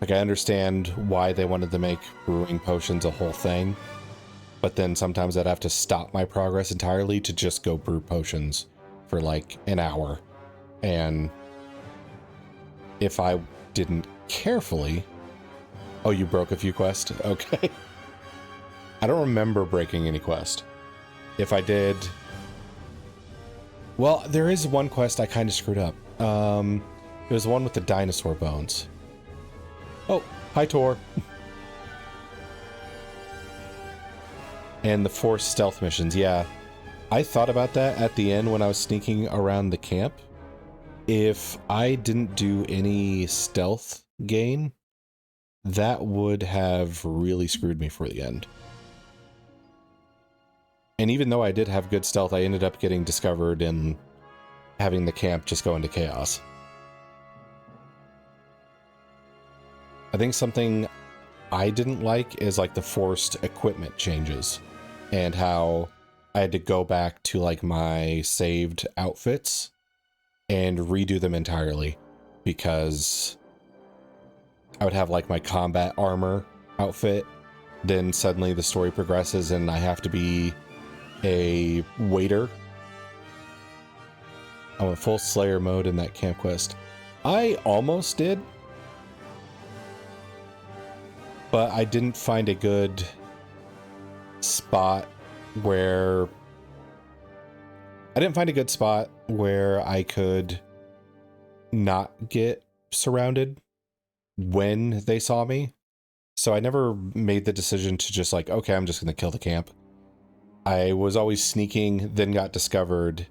understand why they wanted to make brewing potions a whole thing, but then sometimes I'd have to stop my progress entirely to just go brew potions for like an hour. And if I didn't carefully... Oh, you broke a few quests? Okay. I don't remember breaking any quest. If I did... Well, there is one quest I kind of screwed up. It was the one with the dinosaur bones. Oh, hi Tor. And the 4 stealth missions, yeah. I thought about that at the end when I was sneaking around the camp. If I didn't do any stealth gain, that would have really screwed me for the end. And even though I did have good stealth, I ended up getting discovered and having the camp just go into chaos. I think something I didn't like is like the forced equipment changes and how I had to go back to like my saved outfits and redo them entirely, because I would have like my combat armor outfit, then suddenly the story progresses and I have to be a waiter. I went full Slayer mode in that camp quest. I almost did, but I didn't find a good spot where... I could not get surrounded when they saw me. So I never made the decision to just like, okay, I'm just going to kill the camp. I was always sneaking, then got discovered,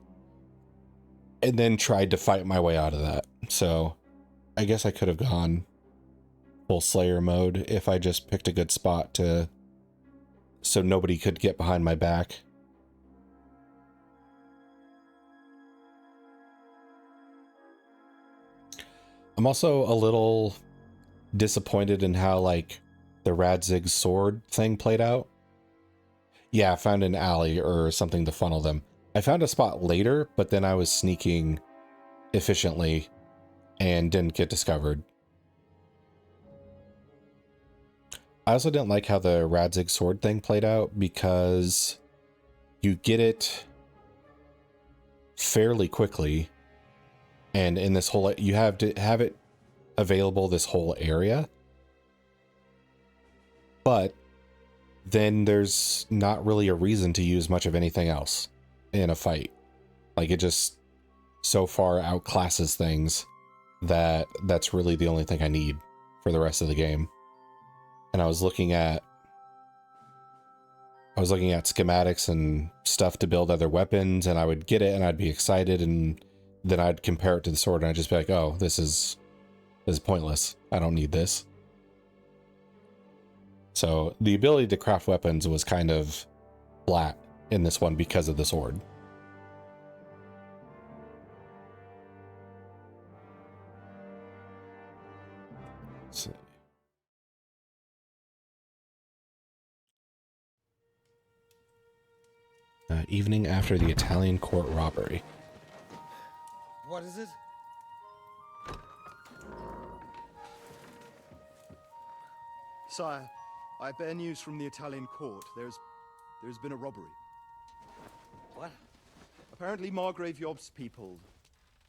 and then tried to fight my way out of that. So I guess I could have gone full Slayer mode if I just picked a good spot to, so nobody could get behind my back. I'm also a little disappointed in how like the Radzig sword thing played out. Yeah, I found an alley or something to funnel them. I found a spot later, but then I was sneaking efficiently and didn't get discovered. I also didn't like how the Radzig sword thing played out, because you get it fairly quickly, and in this whole, you have to have it available this whole area, but then there's not really a reason to use much of anything else in a fight. Like, it just so far outclasses things that that's really the only thing I need for the rest of the game. And I was looking at schematics and stuff to build other weapons, and I would get it and I'd be excited, and then I'd compare it to the sword and I'd just be like, oh, this is pointless. I don't need this. So the ability to craft weapons was kind of flat in this one because of the sword. So. Evening after the Italian court robbery. What is it? Sire, I bear news from the Italian court. There's been a robbery. What? Apparently Margrave Yob's people,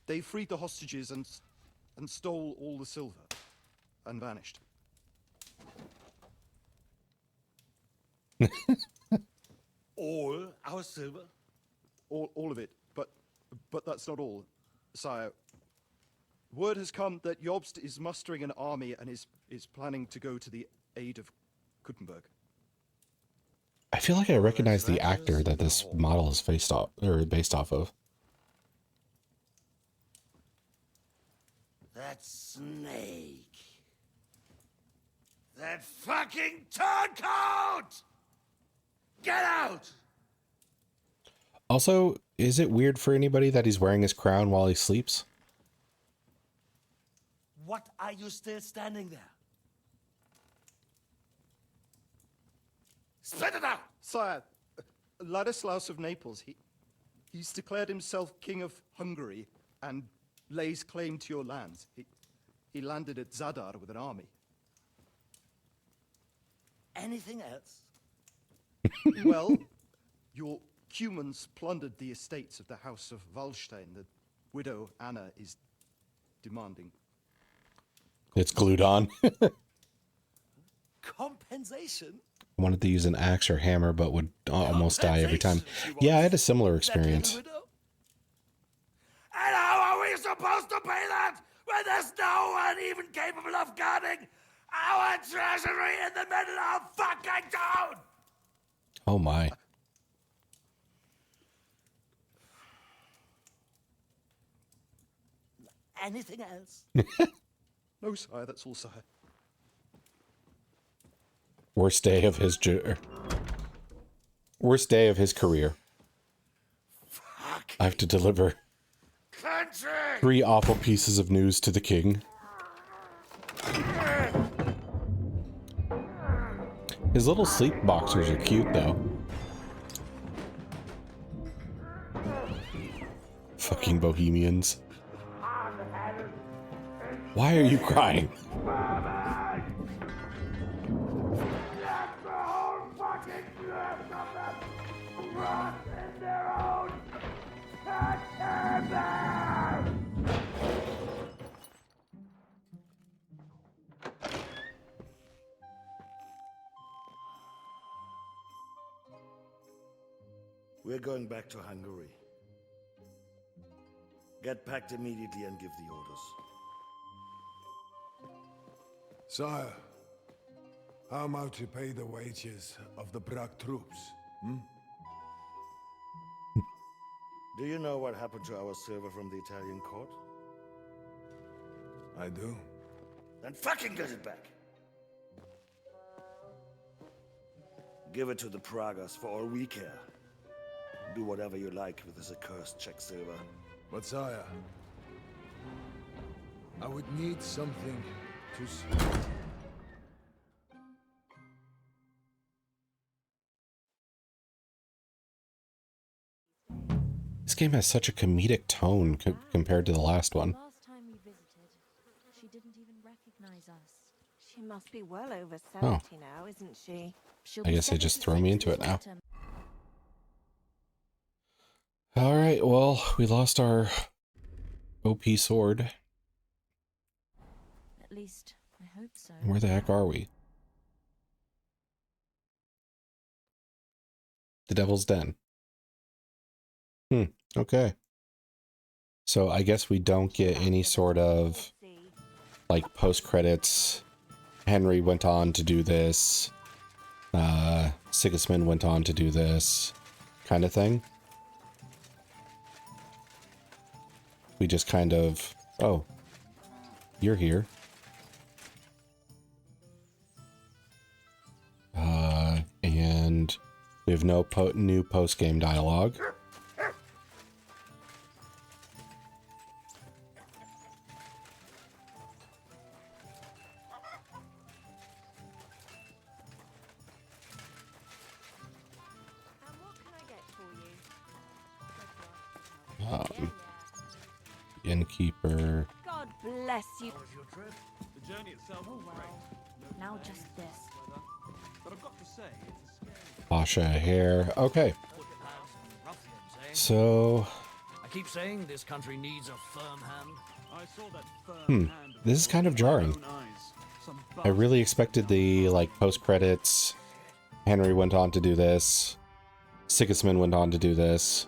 they freed the hostages and stole all the silver and vanished. All our silver? All of it, but that's not all, sire. Word has come that Jobst is mustering an army and is planning to go to the aid of Kuttenberg. I feel like I recognize the actor that this model is based off of. That snake. That fucking turncoat! Get out! Also, is it weird for anybody that he's wearing his crown while he sleeps? What are you still standing there? Spit it out! Sire, Ladislaus of Naples, he's declared himself King of Hungary and lays claim to your lands. He landed at Zadar with an army. Anything else? Well, your Cumans plundered the estates of the House of Wallstein. The widow Anna is demanding. It's glued on. Compensation? I wanted to use an axe or hammer, but would almost die every time. Yeah, I had a similar experience. And how are we supposed to pay that when there's no one even capable of guarding our treasury in the middle of fucking town? Oh my. Anything else? No, sire, that's all, sire. Worst day of his worst day of his career. I have to deliver 3 awful pieces of news to the king. His little sleep boxers are cute, though. Fucking bohemians. Why are you crying? We're going back to Hungary. Get packed immediately and give the orders. Sire, how am I to pay the wages of the Prague troops? Do you know what happened to our silver from the Italian court? I do. Then fucking get it back! Give it to the Pragas for all we care. Do whatever you like with this accursed Czech silver. But sire, I would need something to see. This game has such a comedic tone compared to the last one. Last time we visited, she didn't even recognize us. She must be well over 70 now, isn't she? I guess they just throw me into it now. Alright, well, we lost our OP sword. At least, I hope so. Where the heck are we? The Devil's Den. Okay. So I guess we don't get any sort of, like, post-credits. Henry went on to do this. Sigismund went on to do this kind of thing. We just kind of, oh, you're here. And we have no new post-game dialogue. Innkeeper. God bless you. The journey itself was great. Now just this. But I've got to say, it's Pasha hair. Okay. So. I keep saying this country needs a firm hand. I saw that firm hand. This is kind of jarring. I really expected the, like, post-credits. Henry went on to do this. Sigismund went on to do this.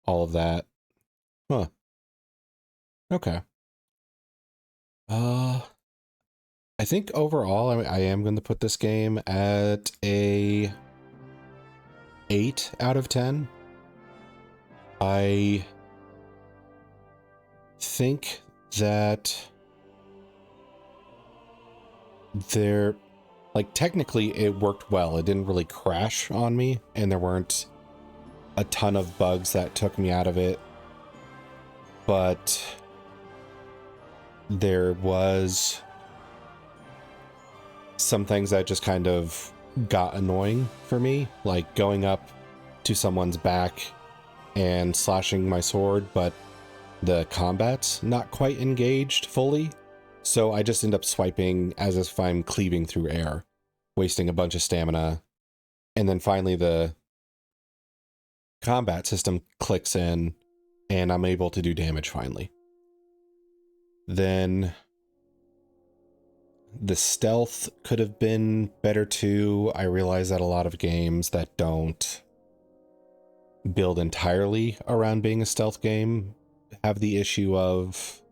All of that. Huh. Okay. I think overall I am going to put this game at a 8 out of 10. I think that like, technically it worked well. It didn't really crash on me, and there weren't a ton of bugs that took me out of it. But there was some things that just kind of got annoying for me, like going up to someone's back and slashing my sword, but the combat's not quite engaged fully. So I just end up swiping as if I'm cleaving through air, wasting a bunch of stamina. And then finally the combat system clicks in and I'm able to do damage finally. Then the stealth could have been better too. I realize that a lot of games that don't build entirely around being a stealth game have the issue of,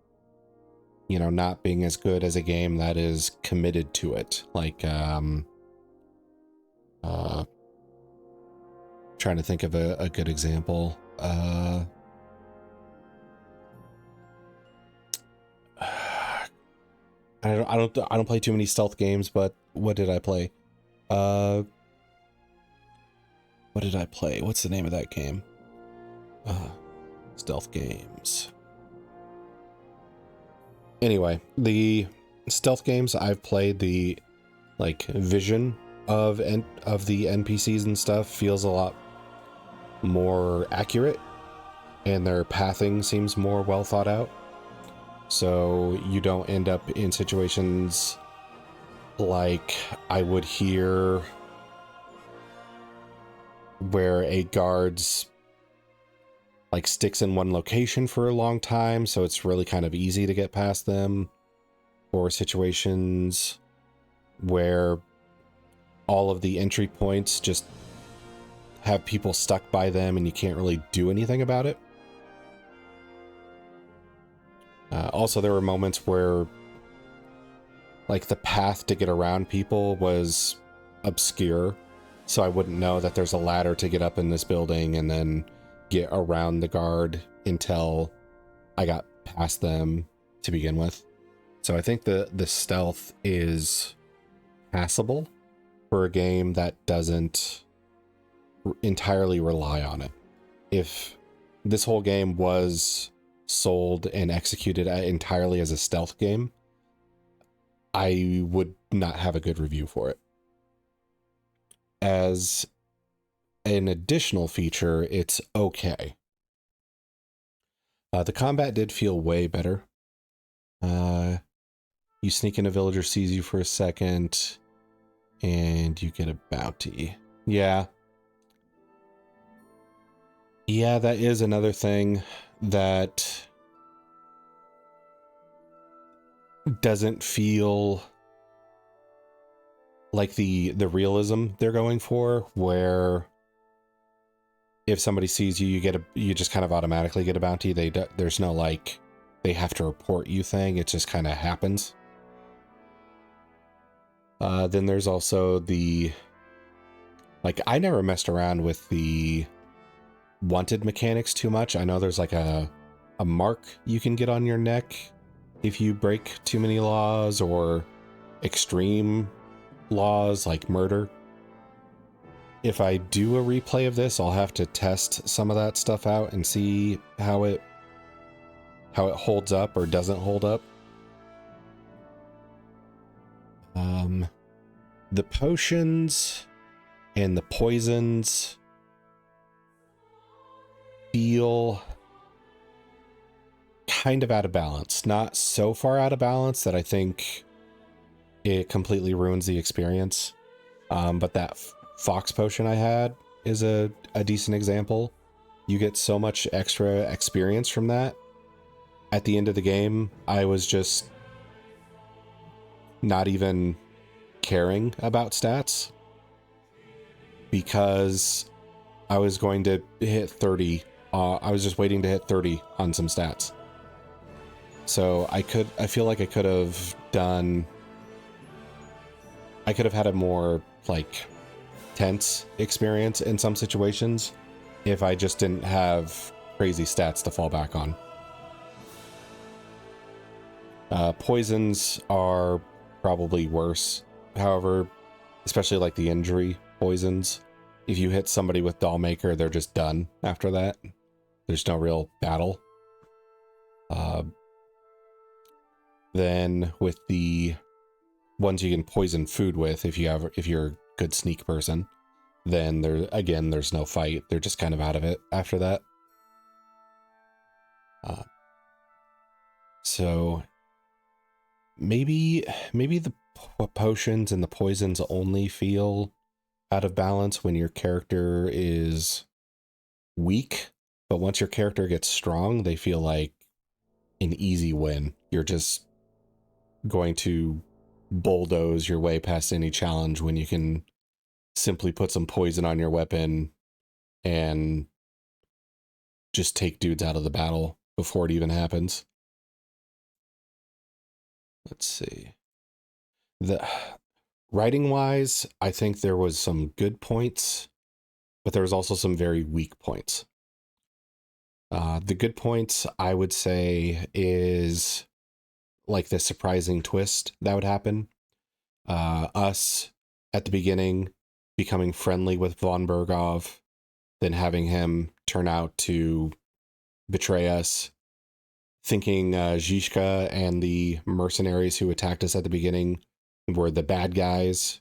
you know, not being as good as a game that is committed to it. Like, trying to think of a good example. I don't play too many stealth games, but what did I play? What did I play? What's the name of that game? Stealth games. Anyway, the stealth games I've played, the like vision of the NPCs and stuff feels a lot more accurate, and their pathing seems more well thought out. So you don't end up in situations like I would hear where a guard's like sticks in one location for a long time, so it's really kind of easy to get past them, or situations where all of the entry points just have people stuck by them and you can't really do anything about it. Also, there were moments where like the path to get around people was obscure, so I wouldn't know that there's a ladder to get up in this building and then get around the guard until I got past them to begin with. So I think the stealth is passable for a game that doesn't entirely rely on it. If this whole game was sold and executed entirely as a stealth game, I would not have a good review for it. As an additional feature, it's okay. The combat did feel way better. You sneak in, a villager sees you for a second, and you get a bounty. Yeah, that is another thing that doesn't feel like the realism they're going for, where if somebody sees you, you just kind of automatically get a bounty. There's no like they have to report you thing. It just kind of happens. Then there's also the like I never messed around with the wanted mechanics too much. I know there's like a mark you can get on your neck if you break too many laws or extreme laws like murder. If I do a replay of this, I'll have to test some of that stuff out and see how it holds up or doesn't hold up. The potions and the poisons feel kind of out of balance. Not so far out of balance that I think it completely ruins the experience. But that fox potion I had is a decent example. You get so much extra experience from that. At the end of the game, I was just not even caring about stats because I was going to hit 30. I was just waiting to hit 30 on some stats. So I feel like I could have had a more like tense experience in some situations if I just didn't have crazy stats to fall back on. Poisons are probably worse. However, especially like the injury poisons, if you hit somebody with Dollmaker, they're just done after that. There's no real battle. than with the ones you can poison food with if you're a good sneak person. Then there's no fight. They're just kind of out of it after that. So maybe the potions and the poisons only feel out of balance when your character is weak, but once your character gets strong, they feel like an easy win. You're just going to bulldoze your way past any challenge when you can simply put some poison on your weapon and just take dudes out of the battle before it even happens. Let's see. The writing wise, I think there was some good points, but there was also some very weak points. The good points, I would say, is like the surprising twist that would happen. Us at the beginning becoming friendly with von Bergov, then having him turn out to betray us, thinking Zizka and the mercenaries who attacked us at the beginning were the bad guys,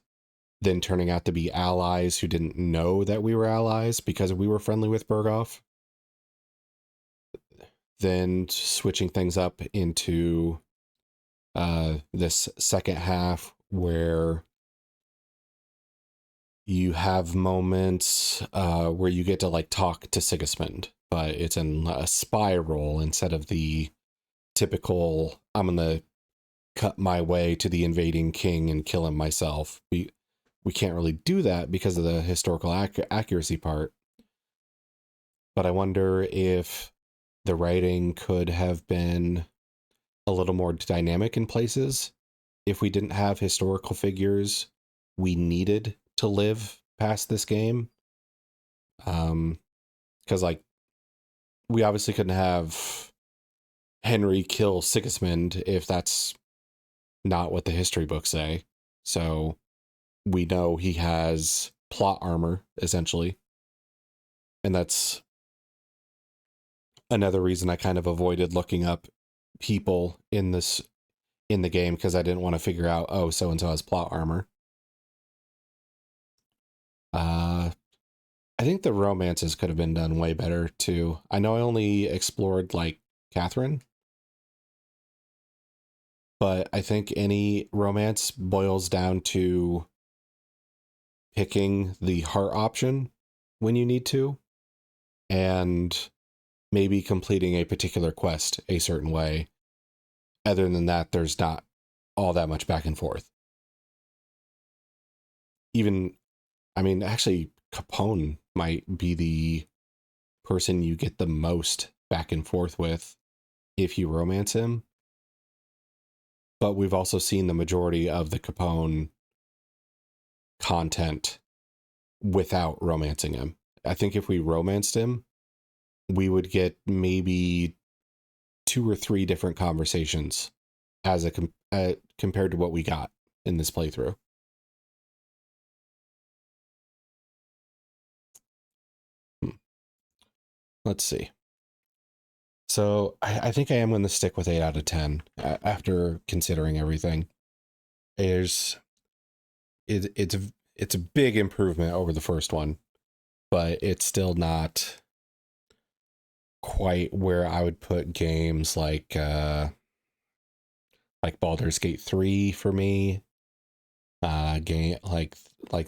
then turning out to be allies who didn't know that we were allies because we were friendly with Bergov. Then switching things up into this second half where you have moments where you get to like talk to Sigismund, but it's in a spy role instead of the typical I'm gonna cut my way to the invading king and kill him myself. We can't really do that because of the historical accuracy part. But I wonder if the writing could have been a little more dynamic in places if we didn't have historical figures we needed to live past this game. Because like we obviously couldn't have Henry kill Sigismund if that's not what the history books say. So we know he has plot armor, essentially. And that's another reason I kind of avoided looking up people in the game, because I didn't want to figure out, oh, so-and-so has plot armor. I think the romances could have been done way better, too. I know I only explored, like, Catherine, but I think any romance boils down to picking the heart option when you need to, and maybe completing a particular quest a certain way. Other than that, there's not all that much back and forth. Even, I mean, actually, Capone might be the person you get the most back and forth with if you romance him. But we've also seen the majority of the Capone content without romancing him. I think if we romanced him, we would get maybe 2 or 3 different conversations as compared to what we got in this playthrough. Let's see. So I think I am going to stick with 8 out of 10 after considering everything. It's a big improvement over the first one, but it's still not quite where I would put games like Baldur's Gate 3 for me. Game like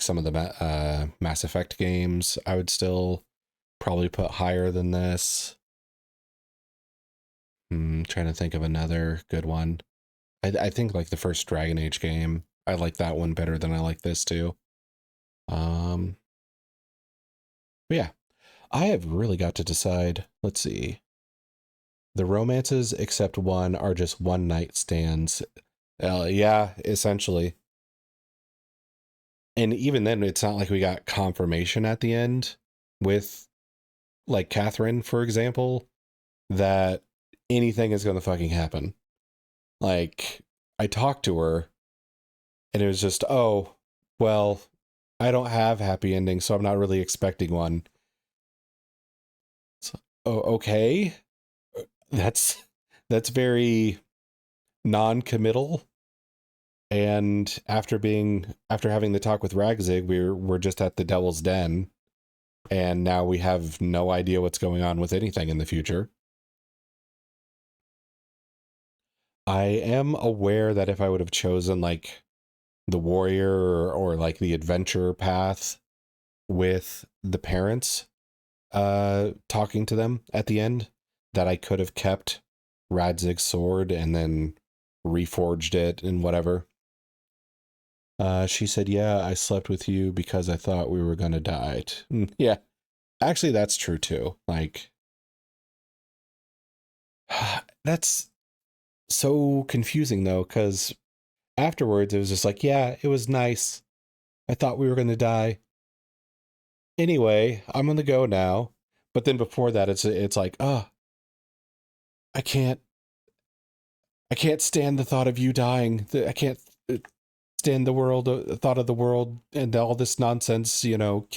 some of the Mass Effect games, I would still probably put higher than this. Trying to think of another good one. I think like the first Dragon Age game, I like that one better than I like this too. But yeah, I have really got to decide. Let's see. The romances, except one, are just one night stands. Yeah, essentially. And even then, it's not like we got confirmation at the end with, like, Catherine, for example, that anything is going to fucking happen. Like, I talked to her, and it was just, oh, well, I don't have happy endings, so I'm not really expecting one. So, oh, okay. That's very non-committal. And after having the talk with Ragzig, we're just at the Devil's Den, and now we have no idea what's going on with anything in the future. I am aware that if I would have chosen like the warrior or like the adventure path with the parents talking to them at the end, that I could have kept Radzig's sword and then reforged it and whatever. She said, yeah, I slept with you because I thought we were gonna die. Yeah, actually that's true too. Like, that's so confusing though, because afterwards it was just like, yeah, it was nice. I thought we were gonna die. Anyway, I'm on the go now. But then before that, it's like, oh, I can't stand the thought of you dying. I can't stand the thought of the world and all this nonsense, you know,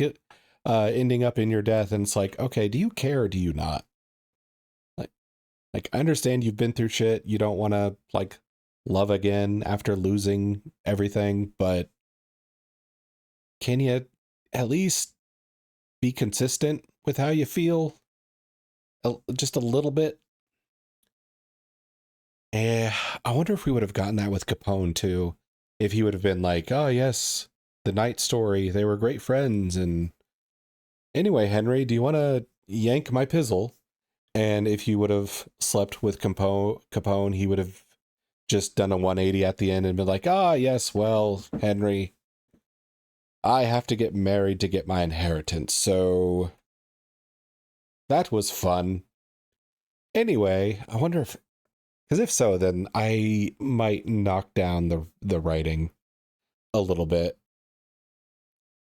ending up in your death. And it's like, okay, do you care or do you not? Like I understand you've been through shit. You don't want to like love again after losing everything, but can you at least be consistent with how you feel? Just a little bit. I wonder if we would have gotten that with Capone too. If he would have been like, oh yes, the night story, they were great friends. And anyway, Henry, do you want to yank my pizzle? And if he would have slept with Capone, he would have just done a 180 at the end and been like, ah, yes, well, Henry, I have to get married to get my inheritance. So that was fun. Anyway, I wonder if, because if so, then I might knock down the writing a little bit.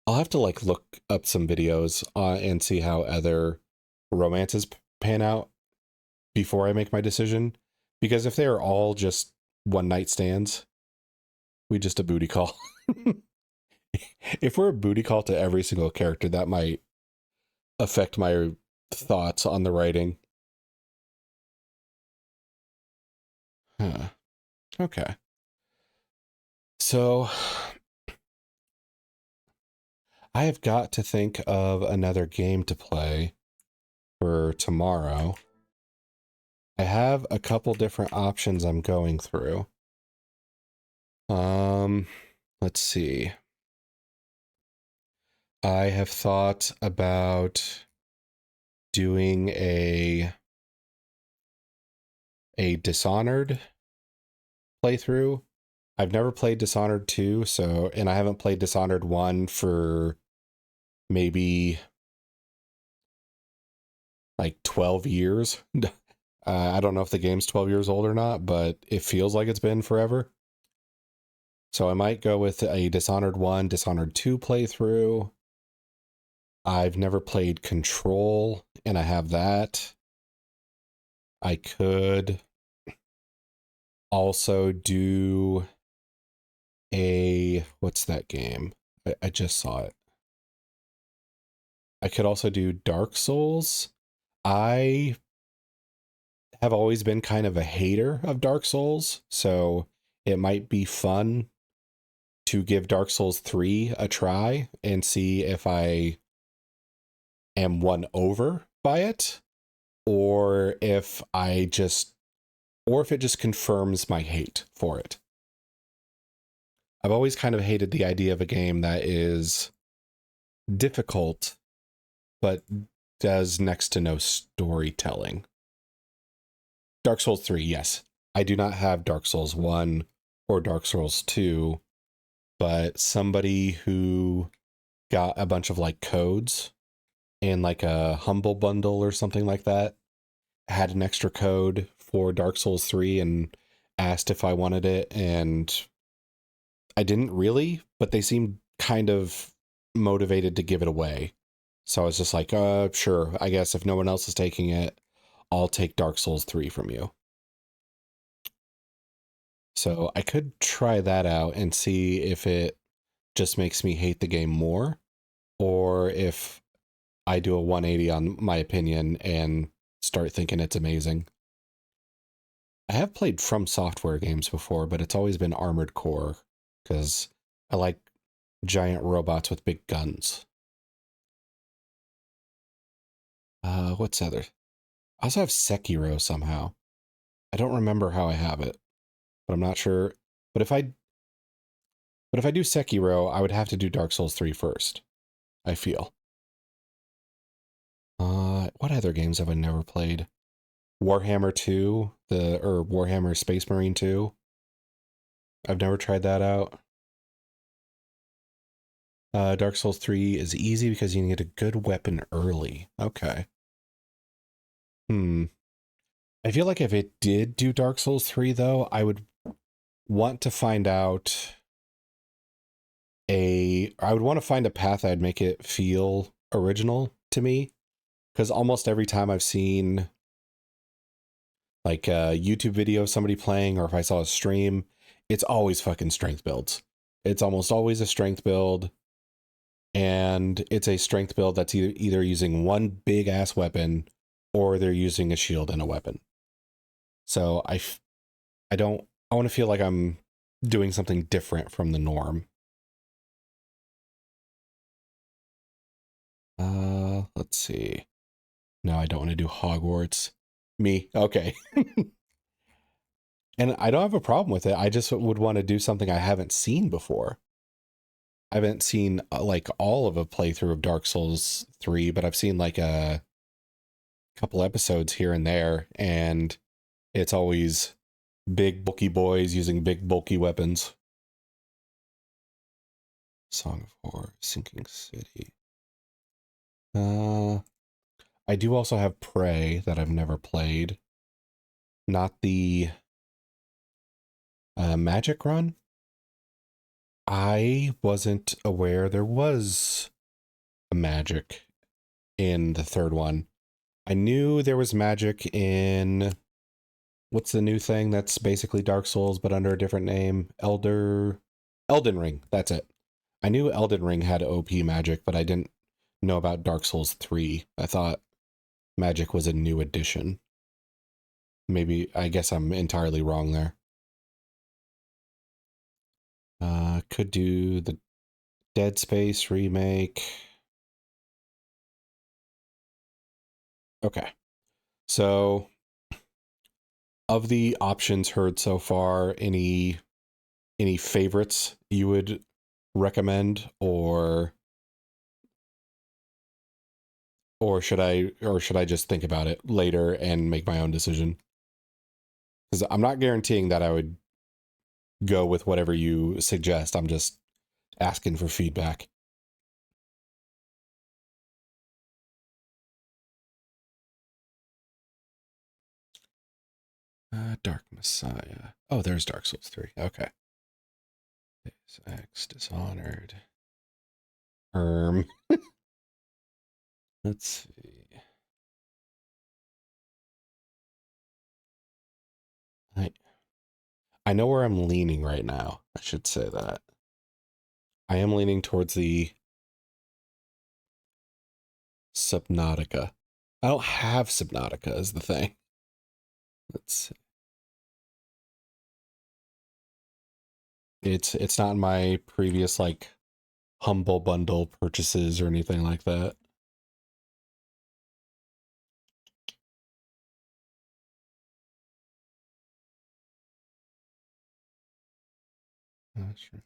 I'll have to like look up some videos and see how other romances pan out before I make my decision. Because if they are all just one night stands, we just a booty call. If we're a booty call to every single character, that might affect my thoughts on the writing. Huh. Okay. So I have got to think of another game to play for tomorrow. I have a couple different options I'm going through. Let's see. I have thought about doing a Dishonored playthrough. I've never played Dishonored 2, and I haven't played Dishonored 1 for maybe like 12 years. I don't know if the game's 12 years old or not, but it feels like it's been forever. So I might go with a Dishonored 1, Dishonored 2 playthrough. I've never played Control, and I have that. I could also do what's that game? I just saw it. I could also do Dark Souls. I have always been kind of a hater of Dark Souls, so it might be fun to give Dark Souls 3 a try and see if I am won over by it, or if it just confirms my hate for it. I've always kind of hated the idea of a game that is difficult, but does next to no storytelling. Dark Souls 3, yes. I do not have Dark Souls 1 or Dark Souls 2, but somebody who got a bunch of like codes in like a Humble Bundle or something like that had an extra code for Dark Souls 3 and asked if I wanted it, and I didn't really, but they seemed kind of motivated to give it away. So I was just like, sure, I guess if no one else is taking it, I'll take Dark Souls 3 from you. So I could try that out and see if it just makes me hate the game more, or if I do a 180 on my opinion and start thinking it's amazing. I have played From Software games before, but it's always been Armored Core because I like giant robots with big guns. What's other? I also have Sekiro somehow. I don't remember how I have it, but I'm not sure. But if I do Sekiro, I would have to do Dark Souls 3 first, I feel. What other games have I never played? Warhammer 2, or Warhammer Space Marine 2. I've never tried that out. Dark Souls 3 is easy because you can get a good weapon early. Okay. I feel like if it did do Dark Souls 3, though, I would want to find out I would want to find a path that'd make it feel original to me. Because almost every time I've seen like a YouTube video of somebody playing, or if I saw a stream, it's always fucking strength builds. It's almost always a strength build. And it's a strength build that's either using one big ass weapon or they're using a shield and a weapon. So I want to feel like I'm doing something different from the norm. Let's see. No, I don't want to do Hogwarts. Me. Okay. And I don't have a problem with it. I just would want to do something I haven't seen before. I haven't seen like all of a playthrough of Dark Souls 3, but I've seen like a couple episodes here and there, and it's always big bulky boys using big bulky weapons. Song of War, Sinking City. I do also have Prey that I've never played. Not the Magic Run. I wasn't aware there was a magic in the third one. I knew there was magic in what's the new thing that's basically Dark Souls but under a different name? Elden Ring. That's it. I knew Elden Ring had OP magic, but I didn't know about Dark Souls 3. I thought magic was a new addition. Maybe, I guess I'm entirely wrong there. Could do the Dead Space remake. Okay. So, of the options heard so far, any favorites you would recommend, or should I just think about it later and make my own decision? Because I'm not guaranteeing that I would go with whatever you suggest. I'm just asking for feedback. Dark Messiah. Oh, there's Dark Souls 3. Okay. Deus Ex, Dishonored. Let's see. I know where I'm leaning right now. I should say that. I am leaning towards the Subnautica. I don't have Subnautica is the thing. Let's see. It's not in my previous like Humble Bundle purchases or anything like that. Sure.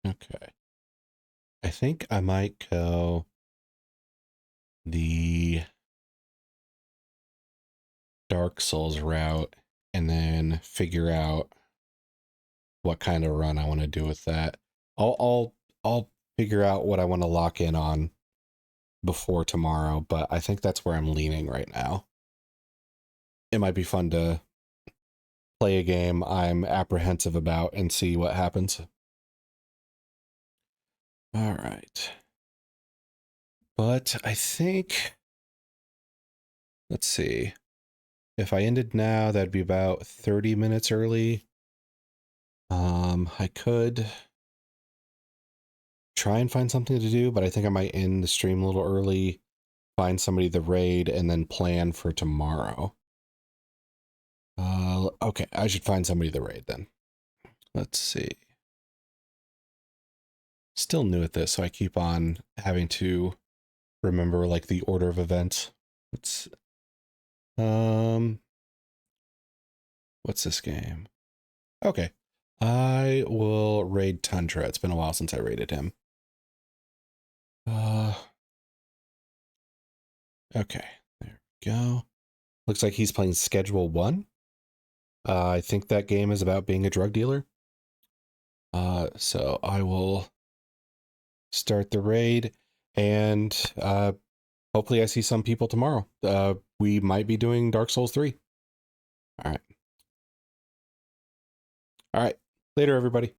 Okay. I think I might go the Dark Souls route and then figure out what kind of run I want to do with that. I'll figure out what I want to lock in on before tomorrow, but I think that's where I'm leaning right now. It might be fun to play a game I'm apprehensive about and see what happens. All right. But I think, let's see. If I ended now, that'd be about 30 minutes early. I could try and find something to do, but I think I might end the stream a little early find somebody the raid and then plan for tomorrow. Okay, I should find somebody the raid then. Let's see. Still new at this, so I keep on having to remember like the order of events. What's this game? Okay. I will raid Tundra. It's been a while since I raided him. Okay, there we go. Looks like he's playing Schedule 1. I think that game is about being a drug dealer. So I will start the raid, and hopefully I see some people tomorrow. We might be doing Dark Souls 3. All right. All right. Later, everybody.